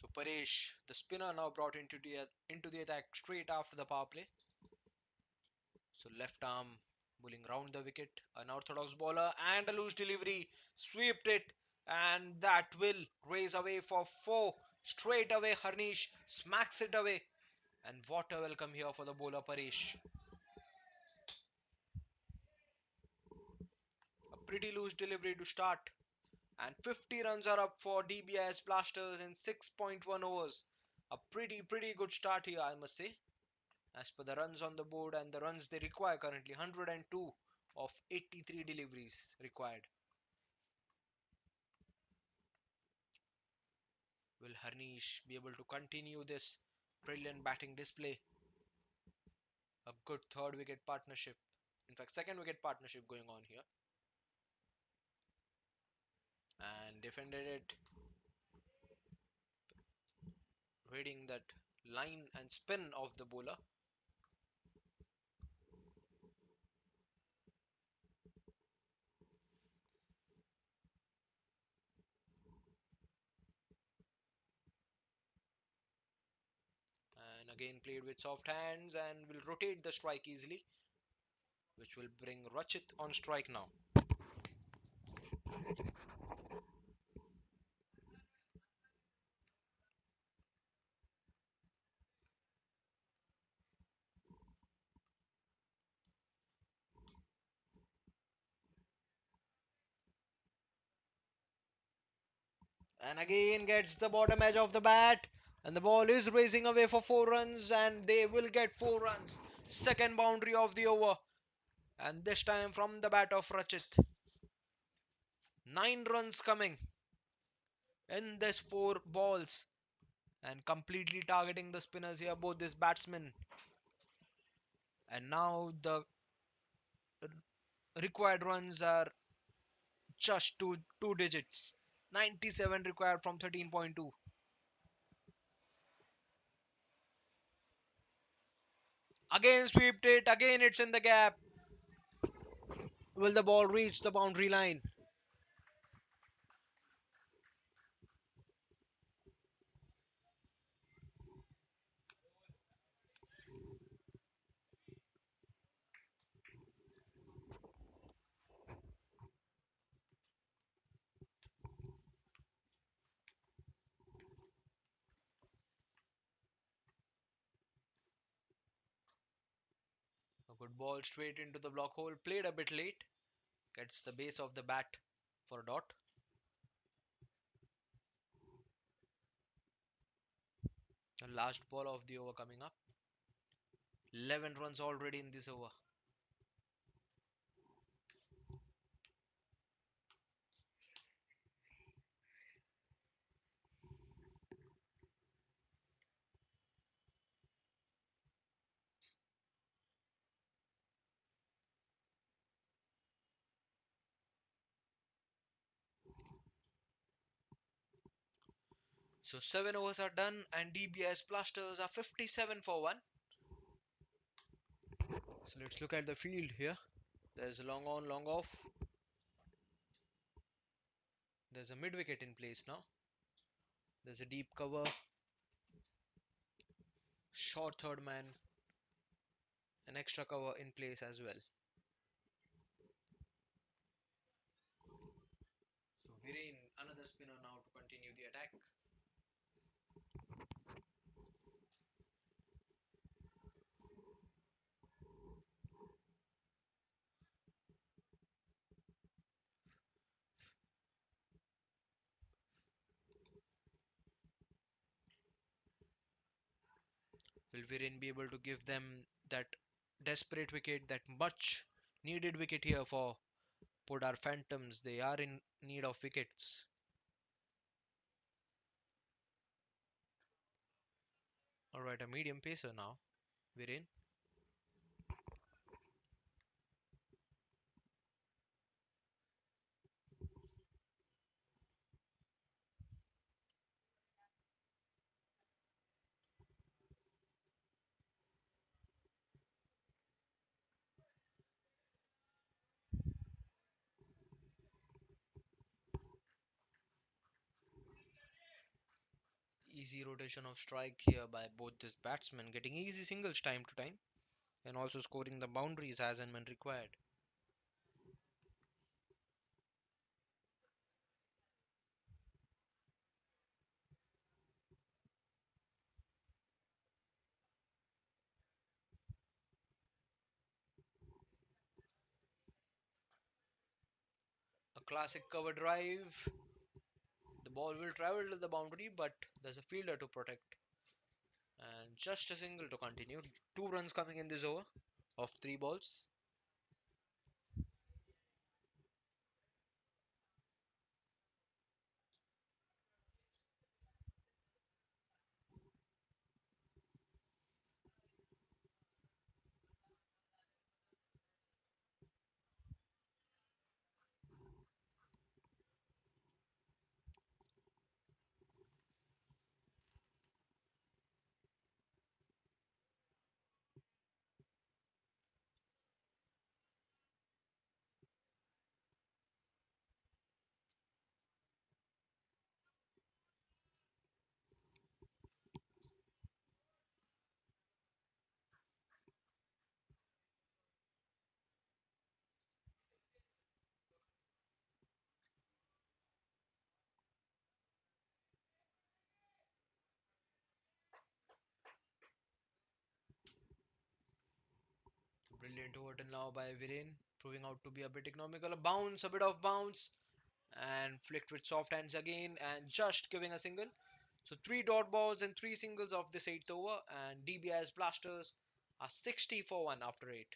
So Paresh, the spinner, now brought into the attack straight after the power play. So left arm bowling round the wicket, unorthodox bowler and a loose delivery, swept it, and that will raise away for four. Straight away Harnish smacks it away, and what a welcome here for the bowler Paresh. A pretty loose delivery to start, and 50 runs are up for Dbis Blasters in 6.1 overs. A pretty good start here, I must say. As per the runs on the board and the runs they require currently, 102 of 83 deliveries required. Will Harnish be able to continue this brilliant batting display? A good third wicket partnership. In fact, second wicket partnership going on here. And defended it, reading that line and spin of the bowler. And again played with soft hands and will rotate the strike easily, which will bring Rachit on strike now. And again gets the bottom edge of the bat, and the ball is racing away for 4 runs, and they will get 4 runs. Second boundary of the over, and this time from the bat of Rachit. 9 runs coming in this 4 balls, and completely targeting the spinners here, both this batsmen. And now the required runs are just two digits. 97 required from 13.2. Again swept it, again it's in the gap. Will the ball reach the boundary line? A good ball straight into the block hole, played a bit late. Gets the base of the bat for a dot. The last ball of the over coming up. 11 runs already in this over. So 7 overs are done and DBS Blasters are 57 for 1. So let's look at the field here. There's a long on, long off. There's a mid wicket in place now. There's a deep cover. Short third man. An extra cover in place as well. So Viren, another spinner now to continue the attack. Will Viren be able to give them that desperate wicket, that much needed wicket here for Poddar Phantoms? They are in need of wickets. Alright, a medium pacer now. Viren. Easy rotation of strike here by both these batsmen, getting easy singles time to time and also scoring the boundaries as and when required. A classic cover drive. The ball will travel to the boundary, but there's a fielder to protect. And just a single to continue. Two runs coming in this over of three balls. Brilliant over till now by Viren, proving out to be a bit economical. A bounce, a bit of bounce, and flicked with soft hands again, and just giving a single. So three dot balls and three singles of this eighth over, and Dbis Blasters are 60 for one after eight.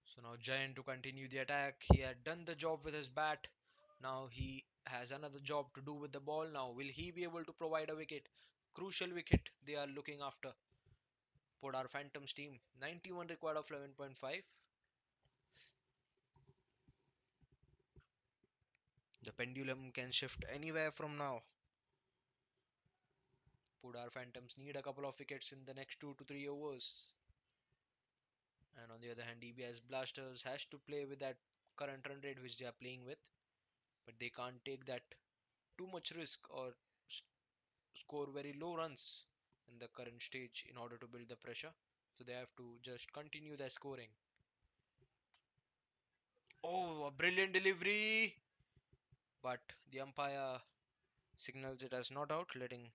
So now Giant to continue the attack. He had done the job with his bat. Now he has another job to do with the ball. Now will he be able to provide a wicket? Crucial wicket they are looking after. Poddar Phantoms team. 91 required of 11.5. The pendulum can shift anywhere from now. Poddar Phantoms need a couple of wickets in the next 2 to 3 overs. And on the other hand, DBS Blasters has to play with that current run rate which they are playing with. But they can't take that too much risk or score very low runs in the current stage in order to build the pressure. So they have to just continue their scoring. Oh, a brilliant delivery! But the umpire signals it as not out, letting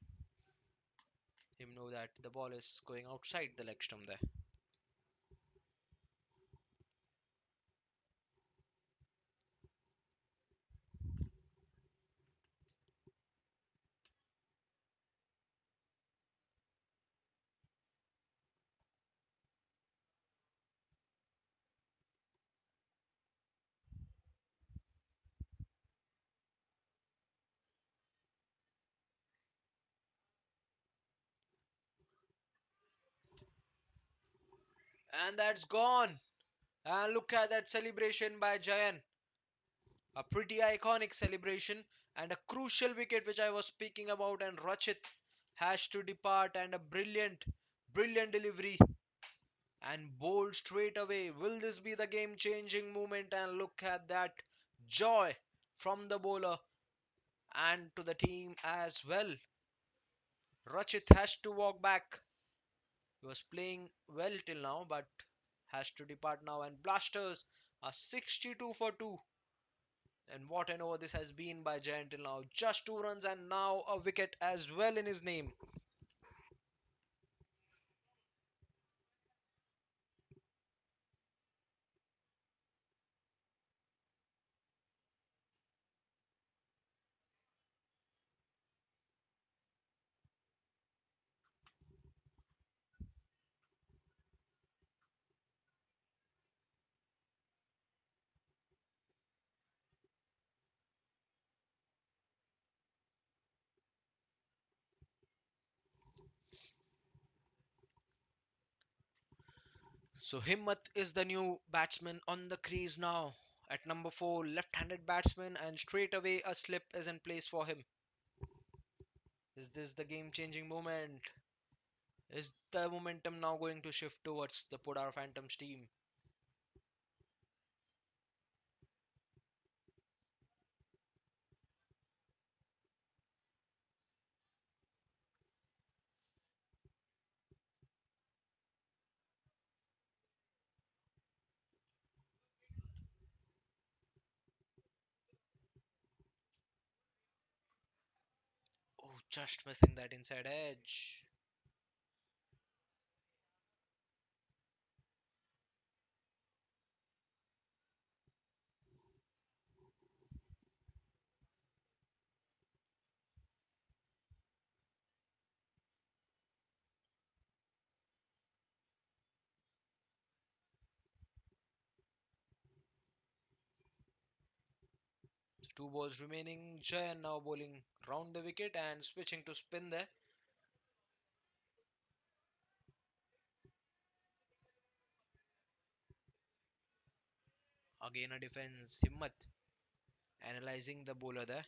him know that the ball is going outside the leg stump there. And that's gone. And look at that celebration by Jayan. A pretty iconic celebration and a crucial wicket which I was speaking about. And Rachit has to depart and a brilliant delivery and bowled straight away. Will this be the game changing moment? And look at that joy from the bowler and to the team as well. Rachit has to walk back. He was playing well till now, but has to depart now. And Blasters are 62 for 2. And what an over this has been by Giant till now. Just 2 runs and now a wicket as well in his name. So Himmat is the new batsman on the crease now. At number 4, left-handed batsman, and straight away a slip is in place for him. Is this the game-changing moment? Is the momentum now going to shift towards the Poddar Phantoms team? Oh, just missing that inside edge. So two balls remaining. Jayan now bowling round the wicket and switching to spin there. Again a defense. Himmat analyzing the bowler there.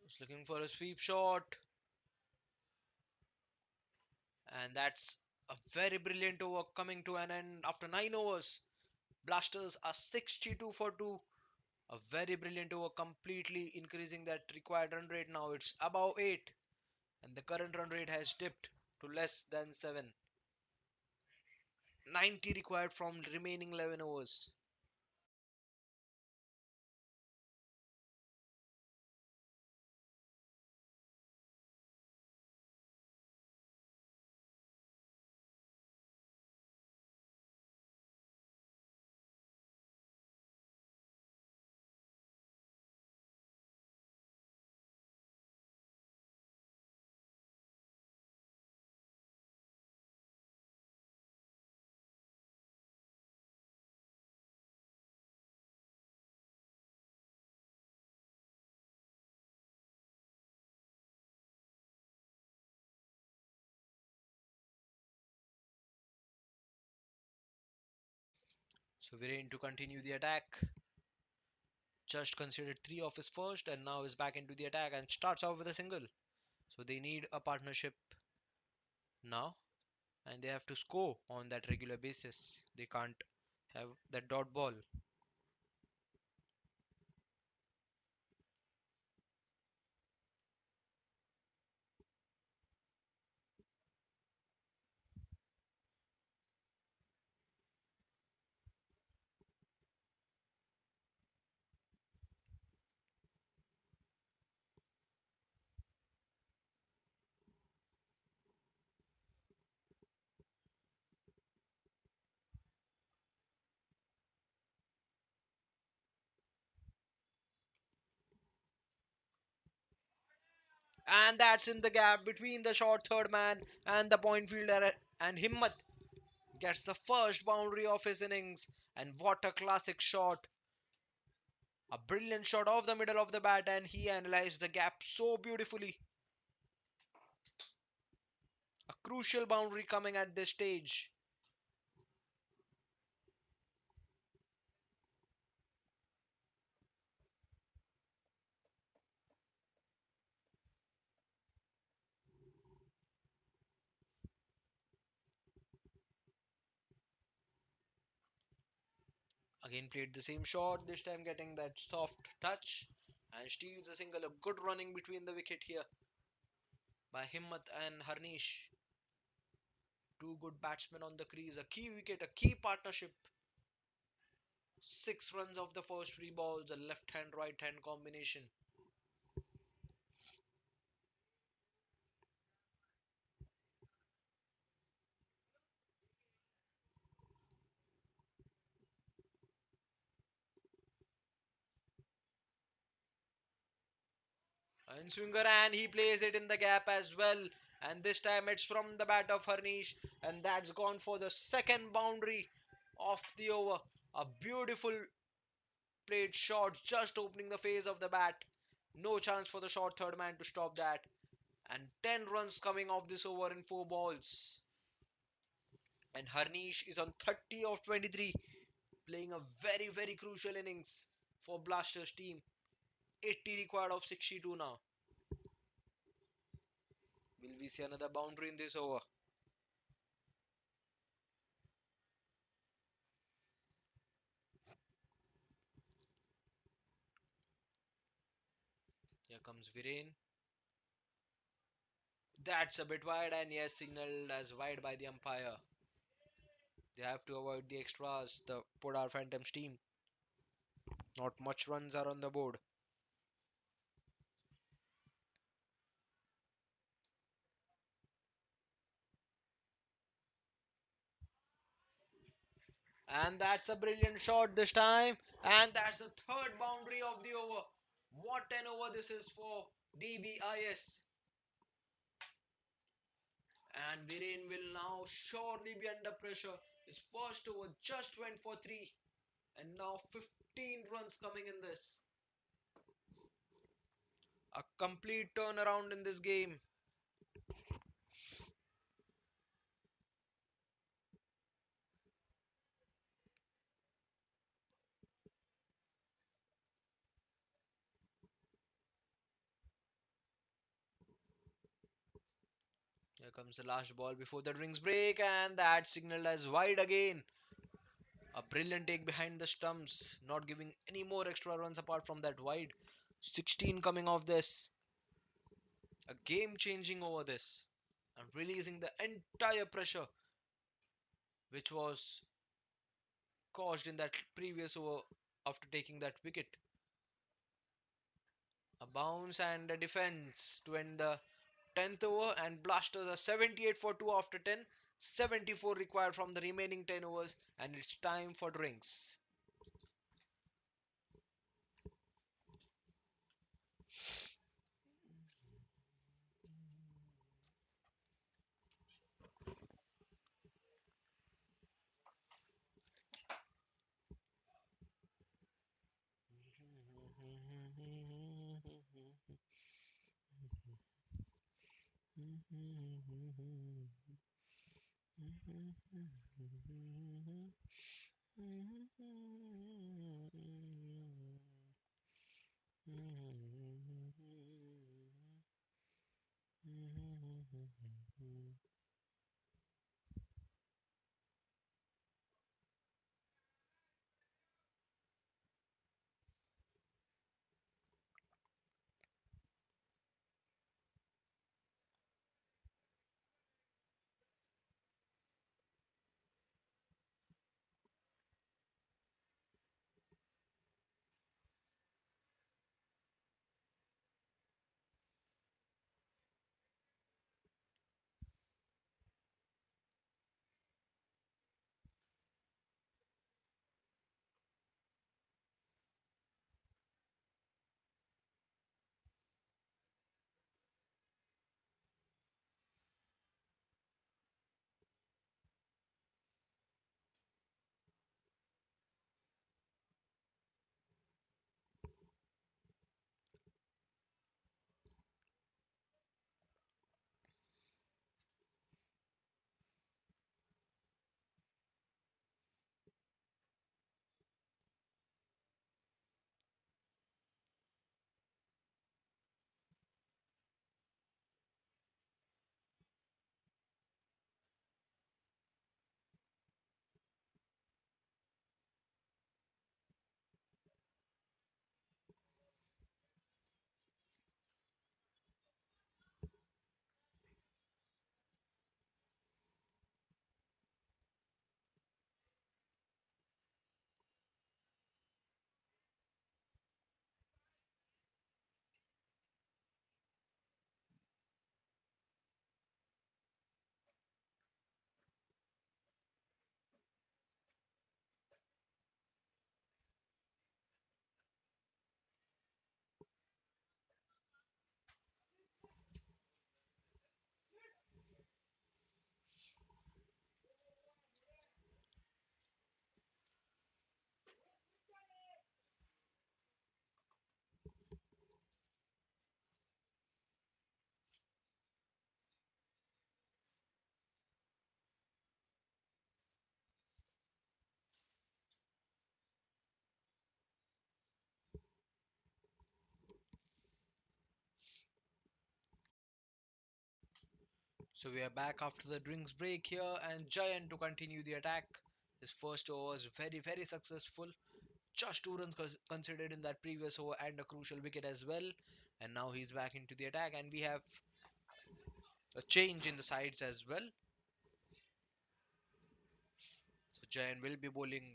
He's looking for a sweep shot. And that's a very brilliant over coming to an end after 9 overs. Blasters are 62 for 2. A very brilliant over, completely increasing that required run rate. Now it's above 8, and the current run rate has dipped to less than 7. 90 required from remaining 11 overs. So Viren to continue the attack. Just considered 3 of his first and now is back into the attack and starts out with a single. So they need a partnership now, and they have to score on that regular basis. They can't have that dot ball. And that's in the gap between the short third man and the point fielder. And Himmat gets the first boundary of his innings. And what a classic shot! A brilliant shot off the middle of the bat, and he analyzed the gap so beautifully. A crucial boundary coming at this stage. Again played the same shot, this time getting that soft touch and steals a single. A good running between the wicket here by Himmat and Harnish. Two good batsmen on the crease. A key wicket, a key partnership. 6 runs off the first 3 balls, a left hand right hand combination. And swinger, and he plays it in the gap as well. And this time it's from the bat of Harnish, and that's gone for the second boundary Off the over. A beautiful played shot just opening the face of the bat. No chance for the short third man to stop that. And 10 runs coming off this over in 4 balls. And Harnish is on 30 of 23, playing a very crucial innings for Blasters team. 80 required of 62 now. Will we see another boundary in this over? Here comes Viren. That's a bit wide, and yes, signaled as wide by the umpire. They have to avoid the extras, the Poddar Phantoms team. Not much runs are on the board. And that's a brilliant shot this time. And that's the third boundary of the over. What an over this is for Dbis. And Viren will now surely be under pressure. His first over just went for 3. And now 15 runs coming in this. A complete turnaround in this game. Here comes the last ball before the rings break, and that signaled as wide again. A brilliant take behind the stumps, not giving any more extra runs apart from that wide. 16 coming off this. A game changing over this. And releasing the entire pressure which was caused in that previous over after taking that wicket. A bounce and a defense to end the 10th over, and Blasters are 78 for 2 after 10. 74 required from the remaining 10 overs, and it's time for drinks. So we are back after the drinks break here, and Giant to continue the attack. His first over was very successful. Just 2 runs considered in that previous over and a crucial wicket as well. And now he's back into the attack, and we have a change in the sides as well. So Giant will be bowling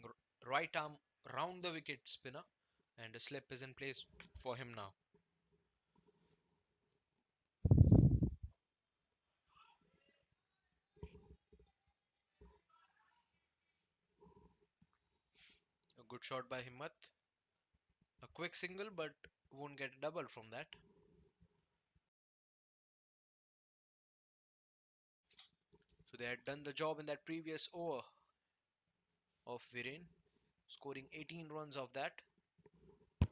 right arm round the wicket spinner, and a slip is in place for him now. A good shot by Himmat. A quick single, but won't get a double from that. So they had done the job in that previous over of Viren, scoring 18 runs of that,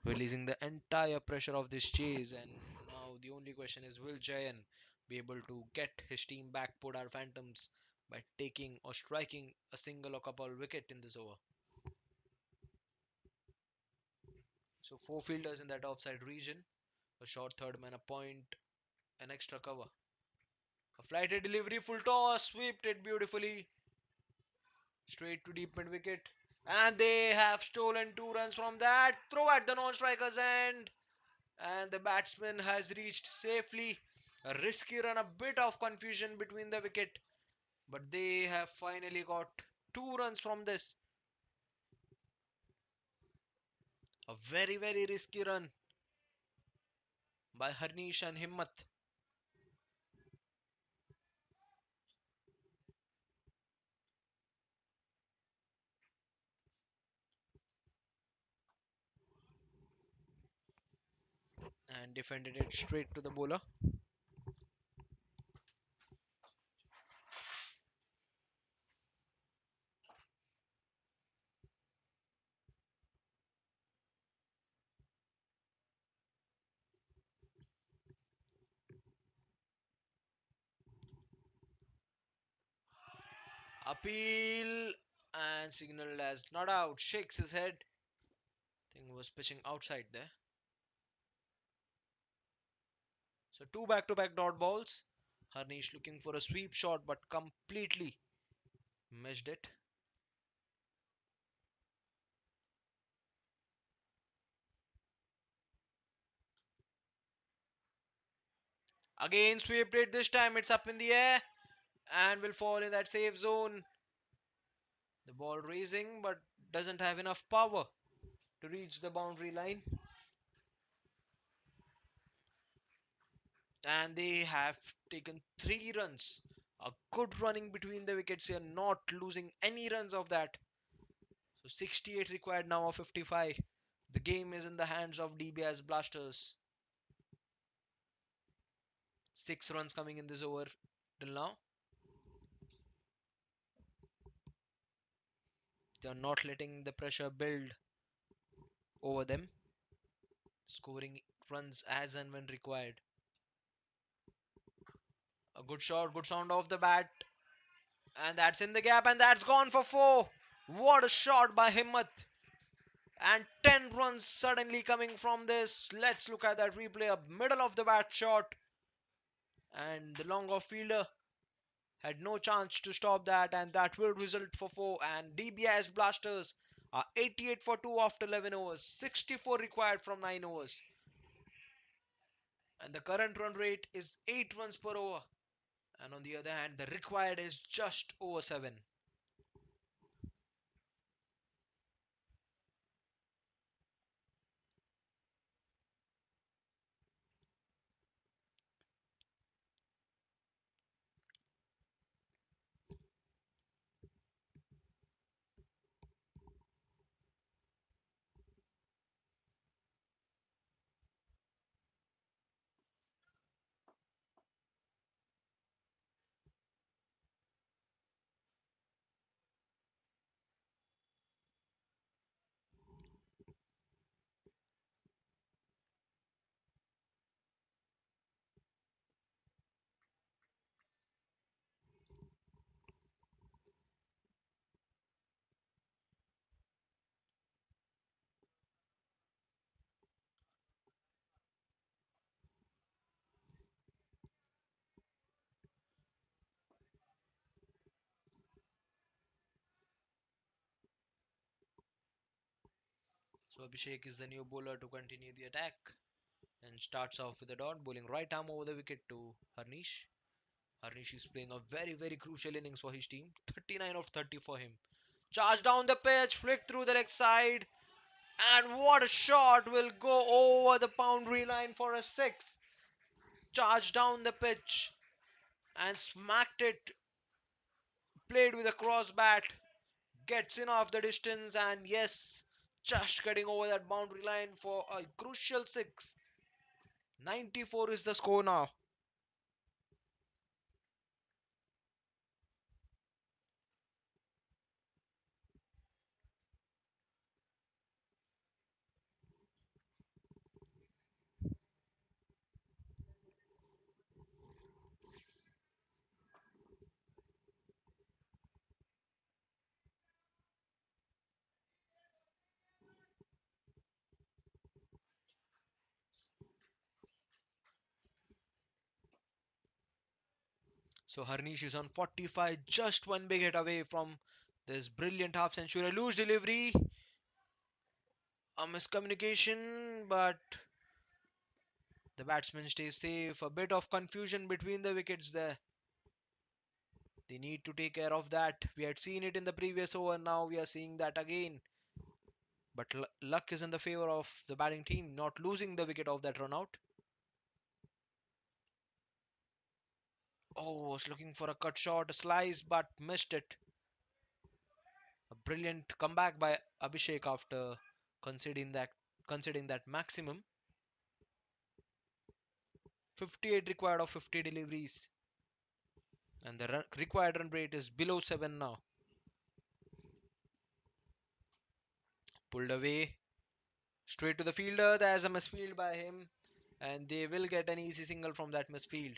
releasing the entire pressure of this chase. And now the only question is, will Jayan be able to get his team back, Poddar Phantoms, by taking or striking a single or couple wicket in this over? So four fielders in that offside region, a short third man, a point, an extra cover. A flighted delivery, full toss, swept it beautifully, straight to deep mid wicket. And they have stolen 2 runs from that. Throw at the non-striker's end. And the batsman has reached safely. A risky run, a bit of confusion between the wicket. But they have finally got 2 runs from this. A very risky run by Harnish and Himmat. And defended it straight to the bowler. Appeal and signaled as not out. Shakes his head. Thing was pitching outside there. So two back-to-back dot balls. Harnish looking for a sweep shot but completely missed it. Again swept it. This time it's up in the air and will fall in that safe zone. The ball raising but doesn't have enough power to reach the boundary line. And they have taken 3 runs. A good running between the wickets here, not losing any runs of that. So 68 required now of 55. The game is in the hands of Dbis Blasters. 6 runs coming in this over till now. They are not letting the pressure build over them, scoring runs as and when required. A good shot, good sound off the bat, and that's in the gap, and that's gone for 4. What a shot by Himmat! And 10 runs suddenly coming from this. Let's look at that replay. A middle of the bat shot, and the long off fielder had no chance to stop that, and that will result for 4. And DBS Blasters are 88 for 2 after 11 overs, 64 required from 9 overs. And the current run rate is 8 runs per over. And on the other hand, the required is just over 7. So Abhishek is the new bowler to continue the attack and starts off with a dot, bowling right arm over the wicket to Harnish. Harnish is playing a very crucial innings for his team. 39 of 30 for him. Charge down the pitch, flick through the leg side, and what a shot will go over the boundary line for a six. Charged down the pitch and smacked it, played with a cross bat, gets in off the distance, and yes, just getting over that boundary line for a crucial six. 94 is the score now. So Harnish is on 45, just one big hit away from this brilliant half century. A loose delivery, a miscommunication, but the batsman stays safe. A bit of confusion between the wickets there. They need to take care of that. We had seen it in the previous over, now we are seeing that again. But luck is in the favor of the batting team, not losing the wicket of that run out. Oh, was looking for a cut shot, a slice, but missed it. A brilliant comeback by Abhishek after conceding that conceding that maximum. 58 required of 50 deliveries, and the required run rate is below 7 now. Pulled away straight to the fielder. There's a misfield by him, and they will get an easy single from that misfield.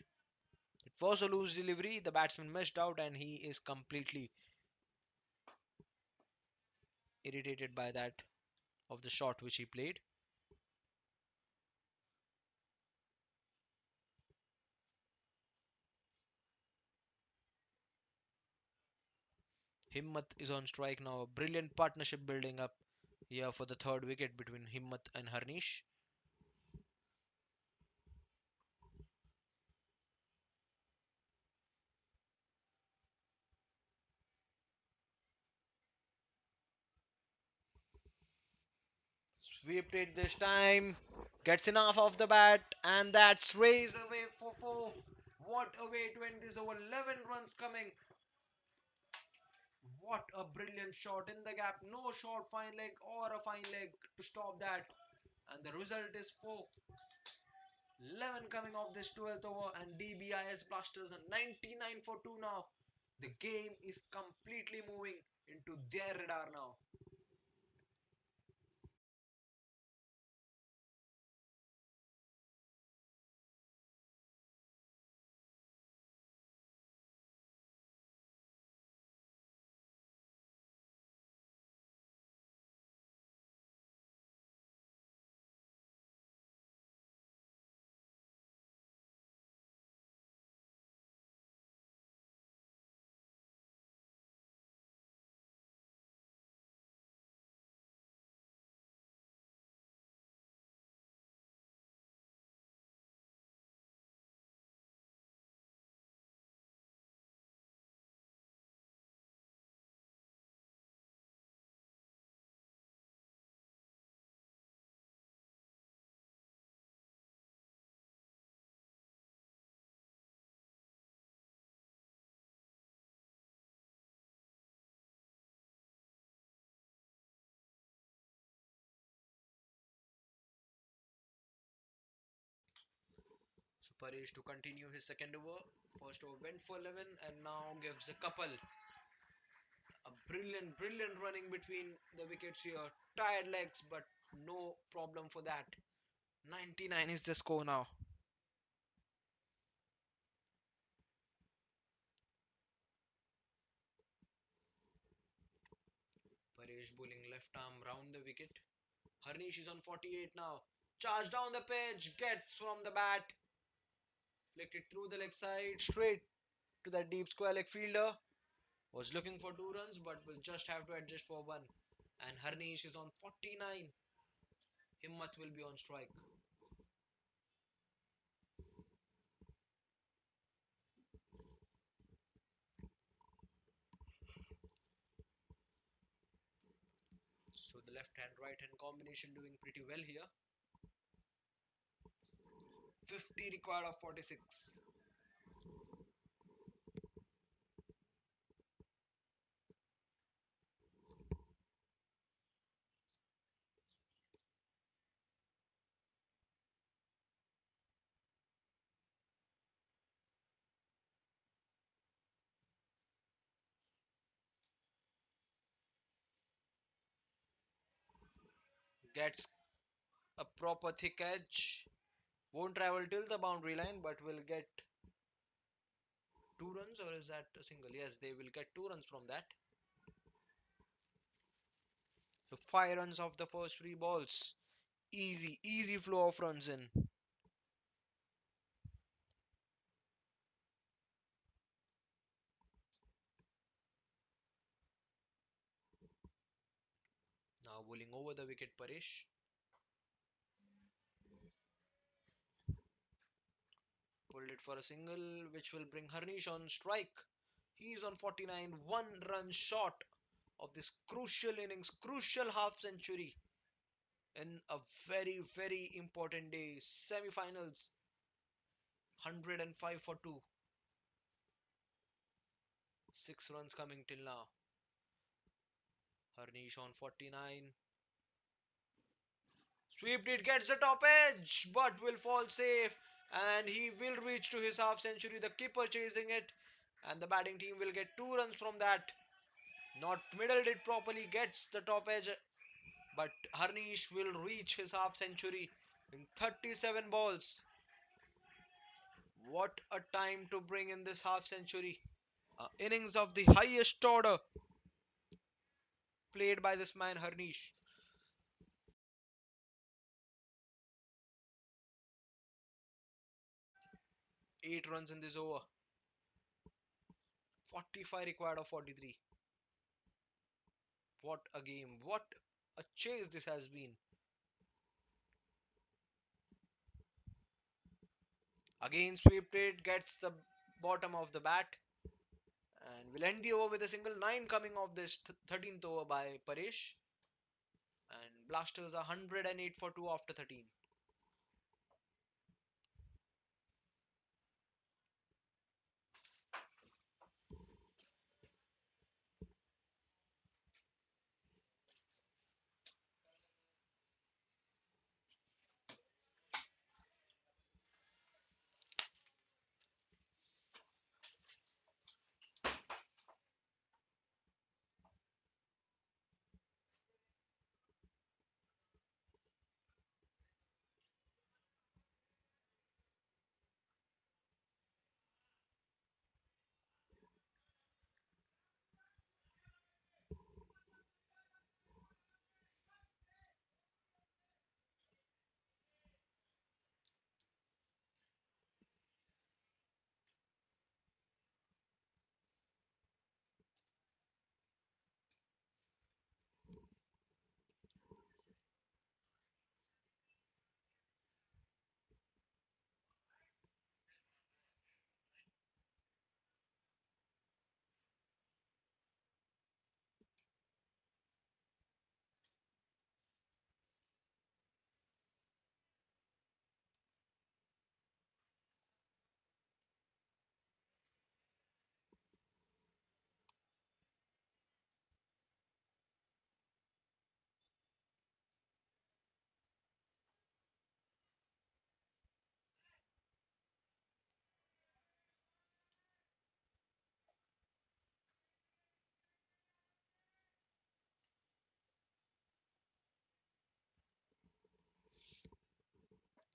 It was a loose delivery. The batsman missed out, and he is completely irritated by that of the shot which he played. Himmat is on strike now. A brilliant partnership building up here for the third wicket between Himmat and Harnish. Swept it this time. Gets enough of the bat, and that's raised away for four. What a way to end this over. 11 runs coming. What a brilliant shot in the gap. No short fine leg or a fine leg to stop that. And the result is 4. 11 coming off this 12th over, and Dbis Blasters are 99 for 2 now. The game is completely moving into their radar now. So Paresh to continue his second over. First over went for 11 and now gives a couple. A brilliant running between the wickets here. Tired legs, but no problem for that. 99 is the score now. Paresh bowling left arm round the wicket. Harnish is on 48 now. Charge down the pitch, gets from the bat. Flicked it through the leg side, straight to that deep square leg fielder. Was looking for 2 runs, but will just have to adjust for 1. And Harnish is on 49. Himmat will be on strike. So the left hand right hand combination doing pretty well here. 50 required of 46. Gets a proper thick edge. Won't travel till the boundary line, but will get 2 runs, or is that a single? Yes, they will get 2 runs from that. So 5 runs off the first 3 balls. Easy, easy flow of runs in. Now bowling over the wicket, Paresh. Pulled it for a single, which will bring Harnish on strike. He is on 49, 1 run short of this crucial innings, crucial half century in a very, very important day. Semi-finals, 105 for 2. 6 runs coming till now. Harnish on 49. Sweep it, gets the top edge, but will fall safe. And he will reach to his half century. The keeper chasing it. And the batting team will get 2 runs from that. Not middled it properly, gets the top edge. But Harnish will reach his half century in 37 balls. What a time to bring in this half century. Innings of the highest order played by this man Harnish. 8 runs in this over. 45 required of 43. What a game. What a chase this has been. Again swept it, gets the bottom of the bat. And will end the over with a single 9 coming off this 13th over by Paresh. And Blasters are 108 for 2 after 13.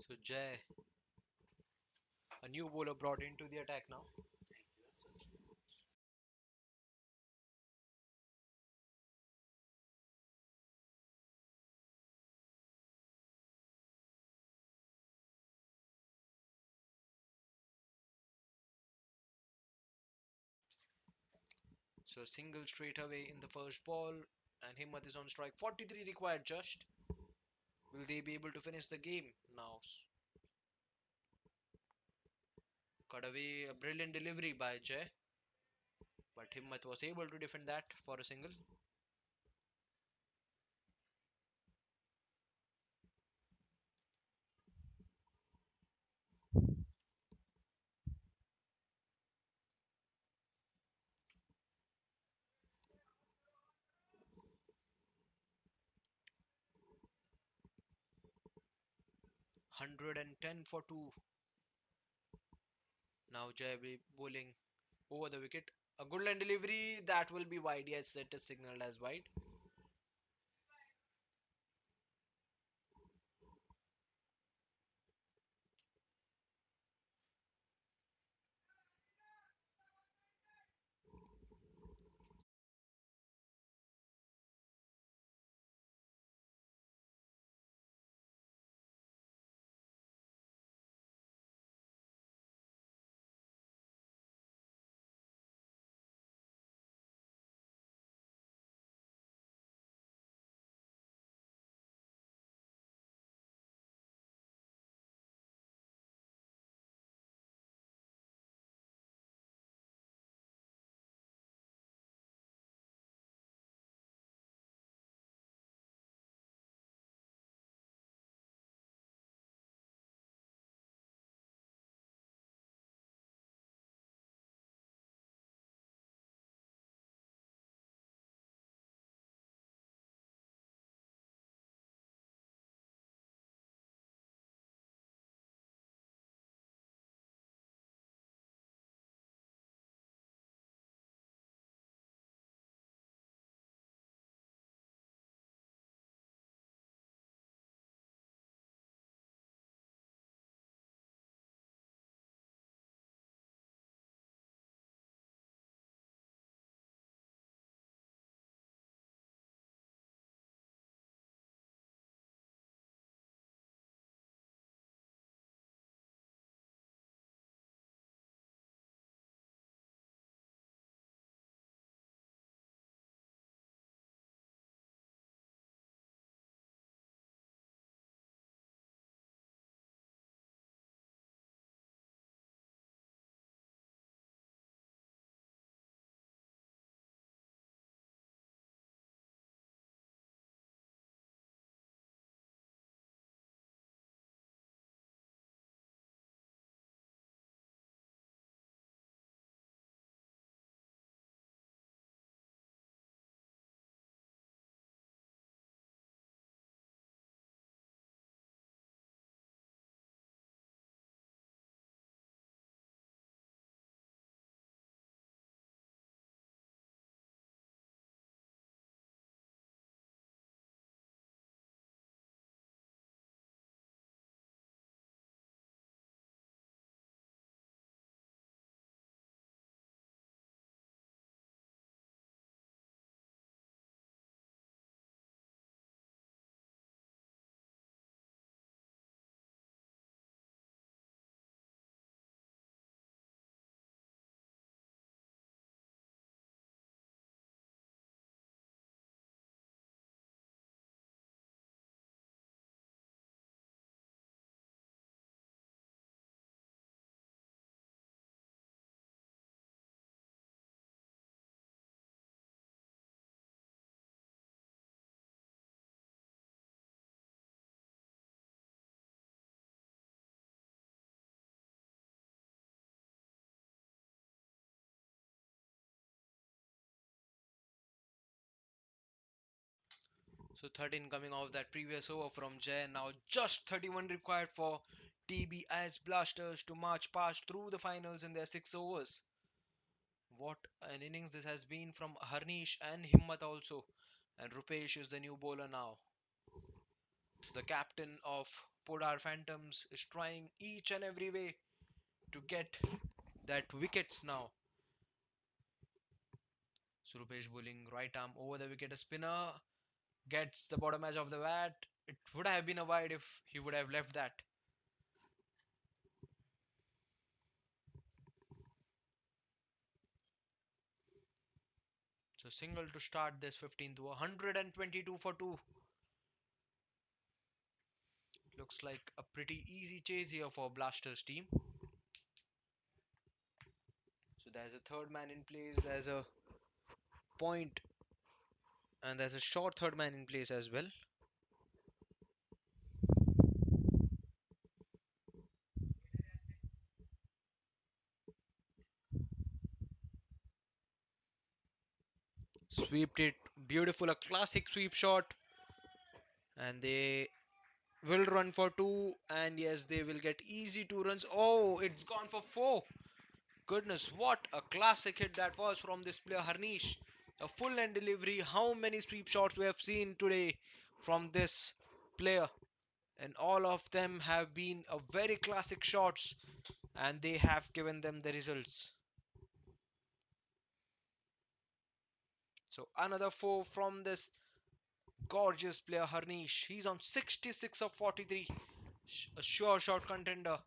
So Jay, a new bowler brought into the attack now. So single straight away in the first ball, and Himmat is on strike. 43 required just. Will they be able to finish the game now? Cut away a brilliant delivery by Jay, but Himmat was able to defend that for a single. 110 for 2. Now Jay bowling over the wicket. A good line delivery that will be wide. Yes, it is signaled as wide. 13 coming off that previous over from Jay. Now just 31 required for Dbis Blasters to march past through the finals in their 6 overs. What an innings this has been from Harnish and Himmat also. And Rupesh is the new bowler now. The captain of Poddar Phantoms is trying each and every way to get that wickets now. So Rupesh bowling right arm over the wicket. A spinner gets the bottom edge of the bat. It would have been a wide if he would have left that. So single to start this 15th over. 122 for 2. looks like a pretty easy chase here for Blasters team. So there's a third man in place, there's a point, and there's a short third man in place as well. Sweeped it, beautiful, a classic sweep shot, and they will run for two, and yes, they will get easy two runs. Oh, it's gone for four. Goodness, what a classic hit that was from this player Harnish. A full end delivery. How many sweep shots we have seen today from this player? And all of them have been a very classic shots, and they have given them the results. So another four from this gorgeous player Harnish. He's on 66 of 43. A sure shot contender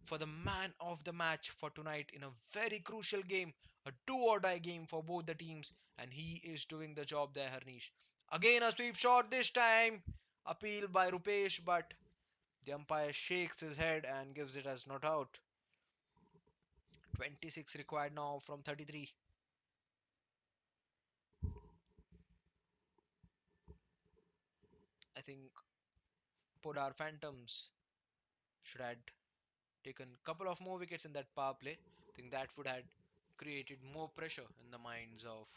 for the man of the match for tonight in a very crucial game, a do or die game for both the teams, and he is doing the job there, Harnish. Again, a sweep shot this time, appeal by Rupesh, but the umpire shakes his head and gives it as not out. 26 required now from 33. I think Poddar Phantoms should have taken a couple of more wickets in that power play. I think that would have created more pressure in the minds of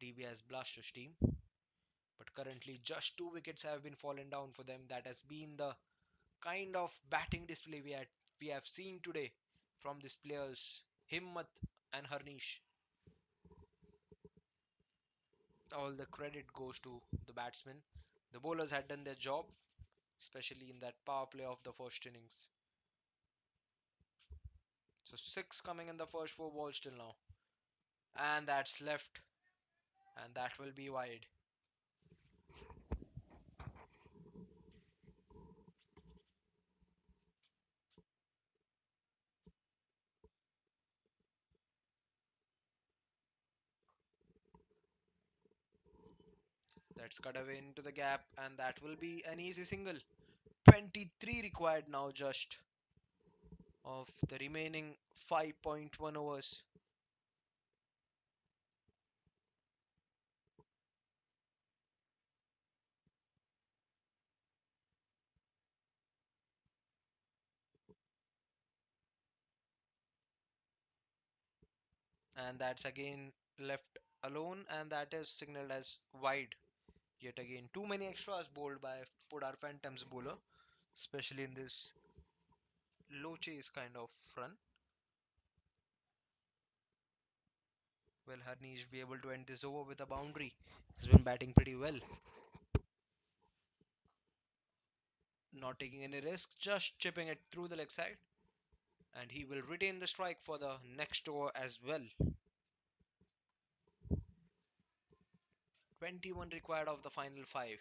Dbis Blasters team. But currently just two wickets have been fallen down for them. That has been the kind of batting display we have seen today from these players, Himmat and Harnish. All the credit goes to the batsmen. The bowlers had done their job, especially in that power play of the first innings. So six coming in the first four balls till now, and that's left, and that will be wide. That's cut away into the gap, and that will be an easy single. 23 required now just of the remaining 5.1 overs. And that's again left alone, and that is signaled as wide. Yet again, too many extras bowled by Podar Phantom's bowler, especially in this low chase kind of run. Will Harnish be able to end this over with a boundary? He's been batting pretty well, not taking any risk, just chipping it through the leg side, and he will retain the strike for the next over as well. 21 required of the final five.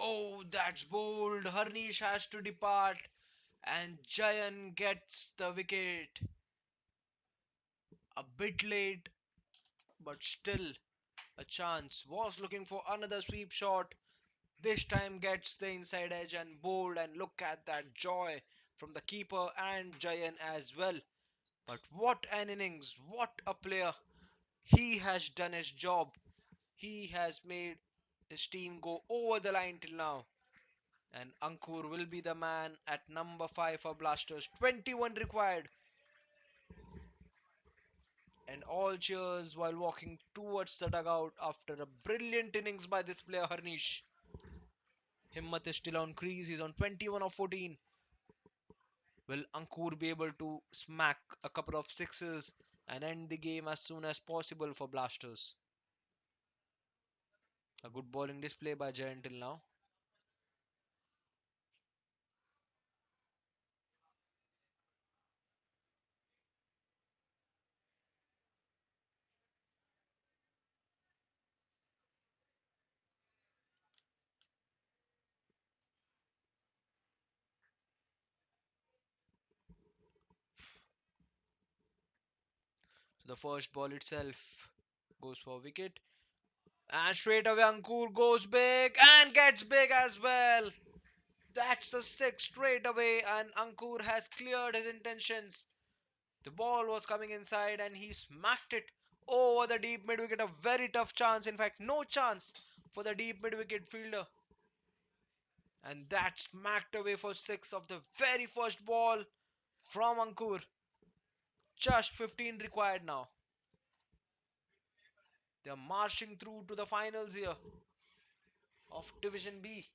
Oh, that's bold. Harnish has to depart, and Jayan gets the wicket. A bit late, but still a chance. Was looking for another sweep shot. This time gets the inside edge and bowled, and look at that joy from the keeper and Jayan as well. But what an innings, what a player. He has done his job. He has made his team go over the line till now. And Ankur will be the man at number 5 for Blasters. 21 required. And all cheers while walking towards the dugout after a brilliant innings by this player Harnish. Himmat is still on crease. He's on 21 of 14. Will Ankur be able to smack a couple of sixes and end the game as soon as possible for Blasters? A good bowling display by Jay until now. So the first ball itself goes for wicket. And straight away Ankur goes big and gets big as well. That's a six straight away, and Ankur has cleared his intentions. The ball was coming inside and he smacked it over the deep mid wicket. A very tough chance, in fact, no chance for the deep mid wicket fielder. And that smacked away for six of the very first ball from Ankur. Just 15 required now. They're marching through to the finals here of Division B.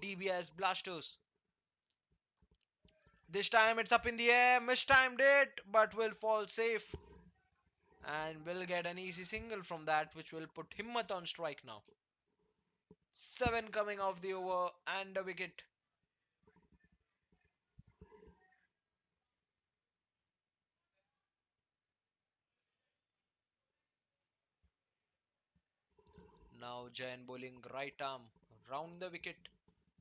Dbis Blasters. This time it's up in the air, mistimed it, but will fall safe. And will get an easy single from that, which will put Himmat on strike now. 7 coming off the over and a wicket. Now Jain bowling right arm round the wicket,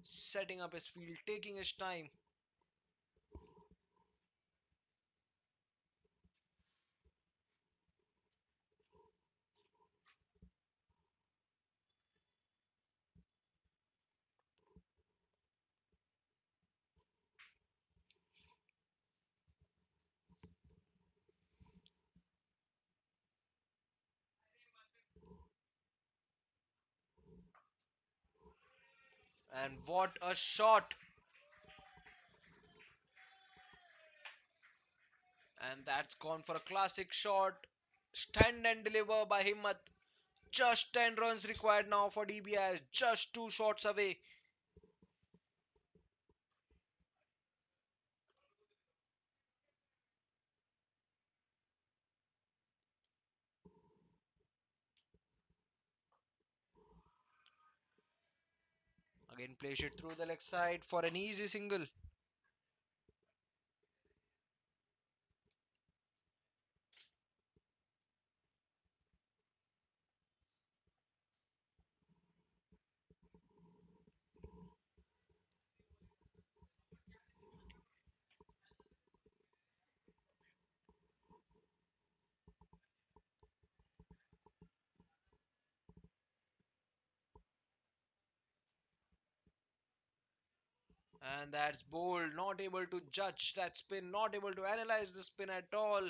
setting up his field, taking his time. And what a shot! And that's gone for a classic shot. Stand and deliver by Himmat. Just 10 runs required now for DBI. Just 2 shots away. Again, place it through the leg side for an easy single. And that's bold, not able to judge that spin, not able to analyze the spin at all.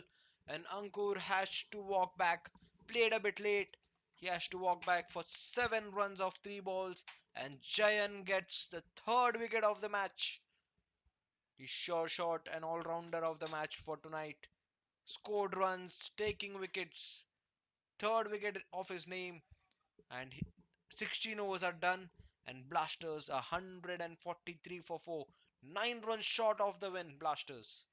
And Ankur has to walk back, played a bit late. He has to walk back for 7 runs of 3 balls. And Jayan gets the third wicket of the match. He's sure shot an all-rounder of the match for tonight. Scored runs, taking wickets, third wicket of his name, and 16 overs are done. And Blasters 143 for 4, 9 runs short of the win. Blasters.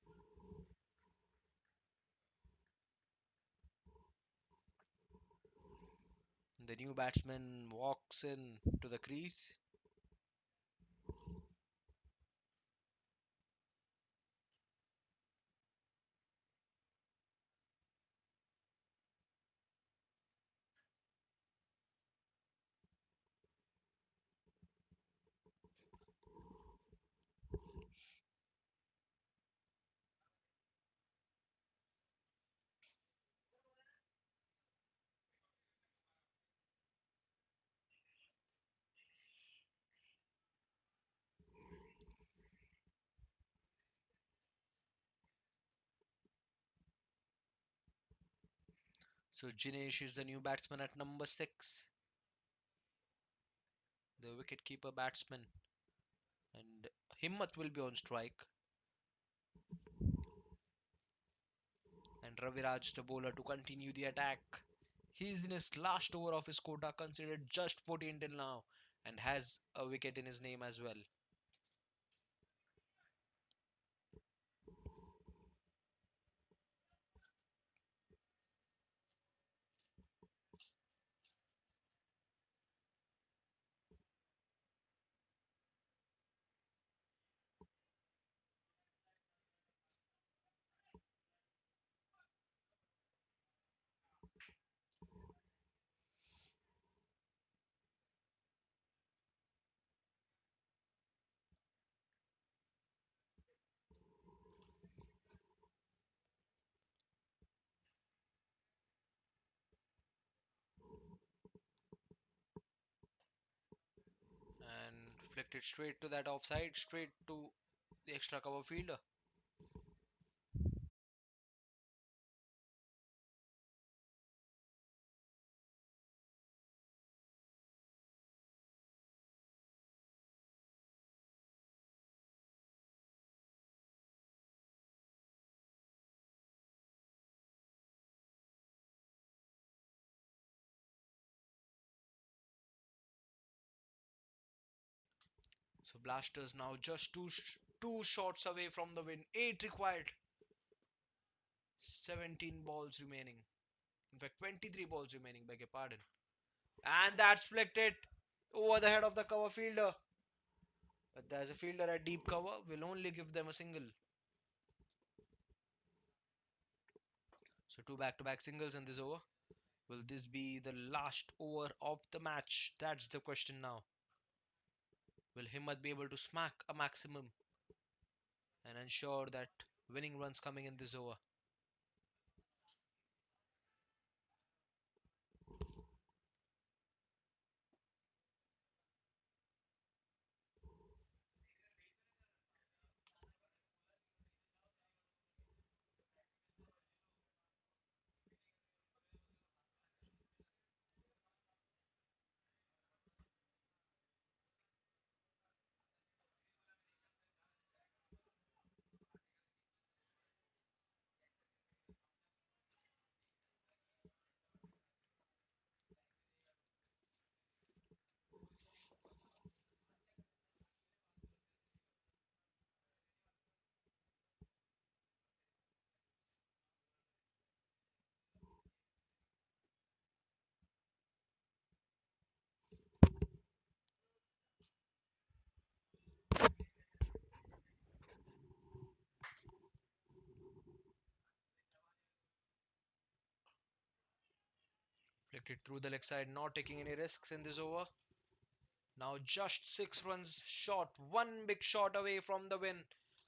The new batsman walks in to the crease. So Jinesh is the new batsman at number 6, the wicket-keeper batsman, and Himmat will be on strike, and Raviraj the bowler to continue the attack. He's in his last over of his quota, considered just 14 till now, and has a wicket in his name as well. And flicked it straight to that offside, straight to the extra cover fielder. So Blasters now just two shots away from the win. 8 required. 17 balls remaining. In fact, 23 balls remaining, beg your pardon. And that's flicked it over the head of the cover fielder. But there's a fielder at deep cover. Will only give them a single. So two back-to-back singles in this over. Will this be the last over of the match? That's the question now. Will Himmat be able to smack a maximum and ensure that winning runs coming in this over? Flicked it through the leg side, not taking any risks in this over. Now just 6 runs short, one big shot away from the win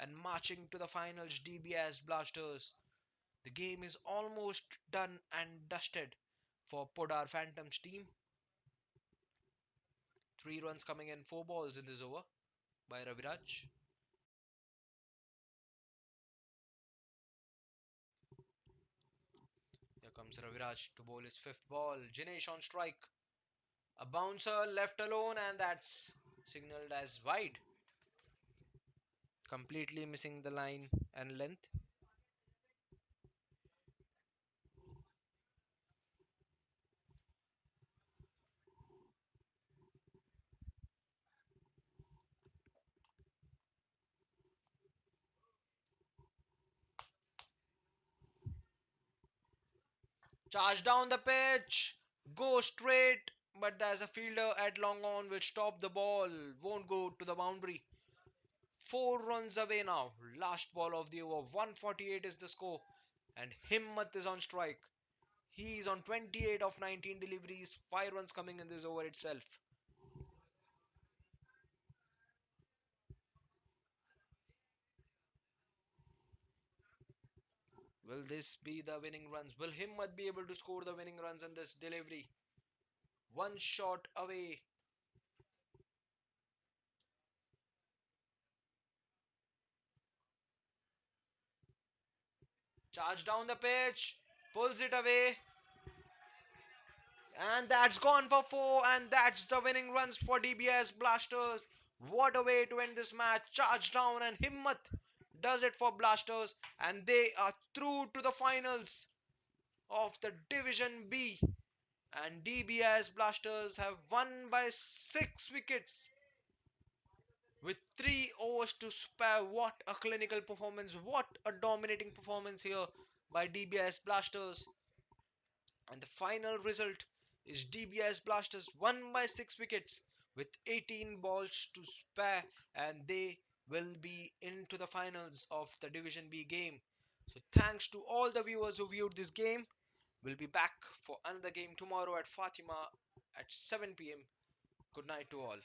and marching to the finals. Dbis Blasters. The game is almost done and dusted for Poddar Phantoms team. 3 runs coming in, 4 balls in this over by Raviraj. Here comes Raviraj to bowl his fifth ball. Jinesh on strike. A bouncer left alone, and that's signaled as wide. Completely missing the line and length. Charge down the pitch. Go straight. But there's a fielder at long on will stop the ball. Won't go to the boundary. 4 runs away now. Last ball of the over. 148 is the score. And Himmat is on strike. He is on 28 of 19 deliveries. 5 runs coming in this over itself. Will this be the winning runs? Will Himmat be able to score the winning runs in this delivery? One shot away. Charge down the pitch. Pulls it away. And that's gone for four, and that's the winning runs for DBS Blasters. What a way to end this match. Charge down, and Himmat does it for Blasters, and they are through to the finals of the Division B. And DBS Blasters have won by 6 wickets with 3 overs to spare. What a clinical performance! What a dominating performance here by DBS Blasters. And the final result is DBS Blasters won by 6 wickets with 18 balls to spare, and they will be into the finals of the Division B game. So thanks to all the viewers who viewed this game. We'll be back for another game tomorrow at Fatima at 7 p.m. Good night to all.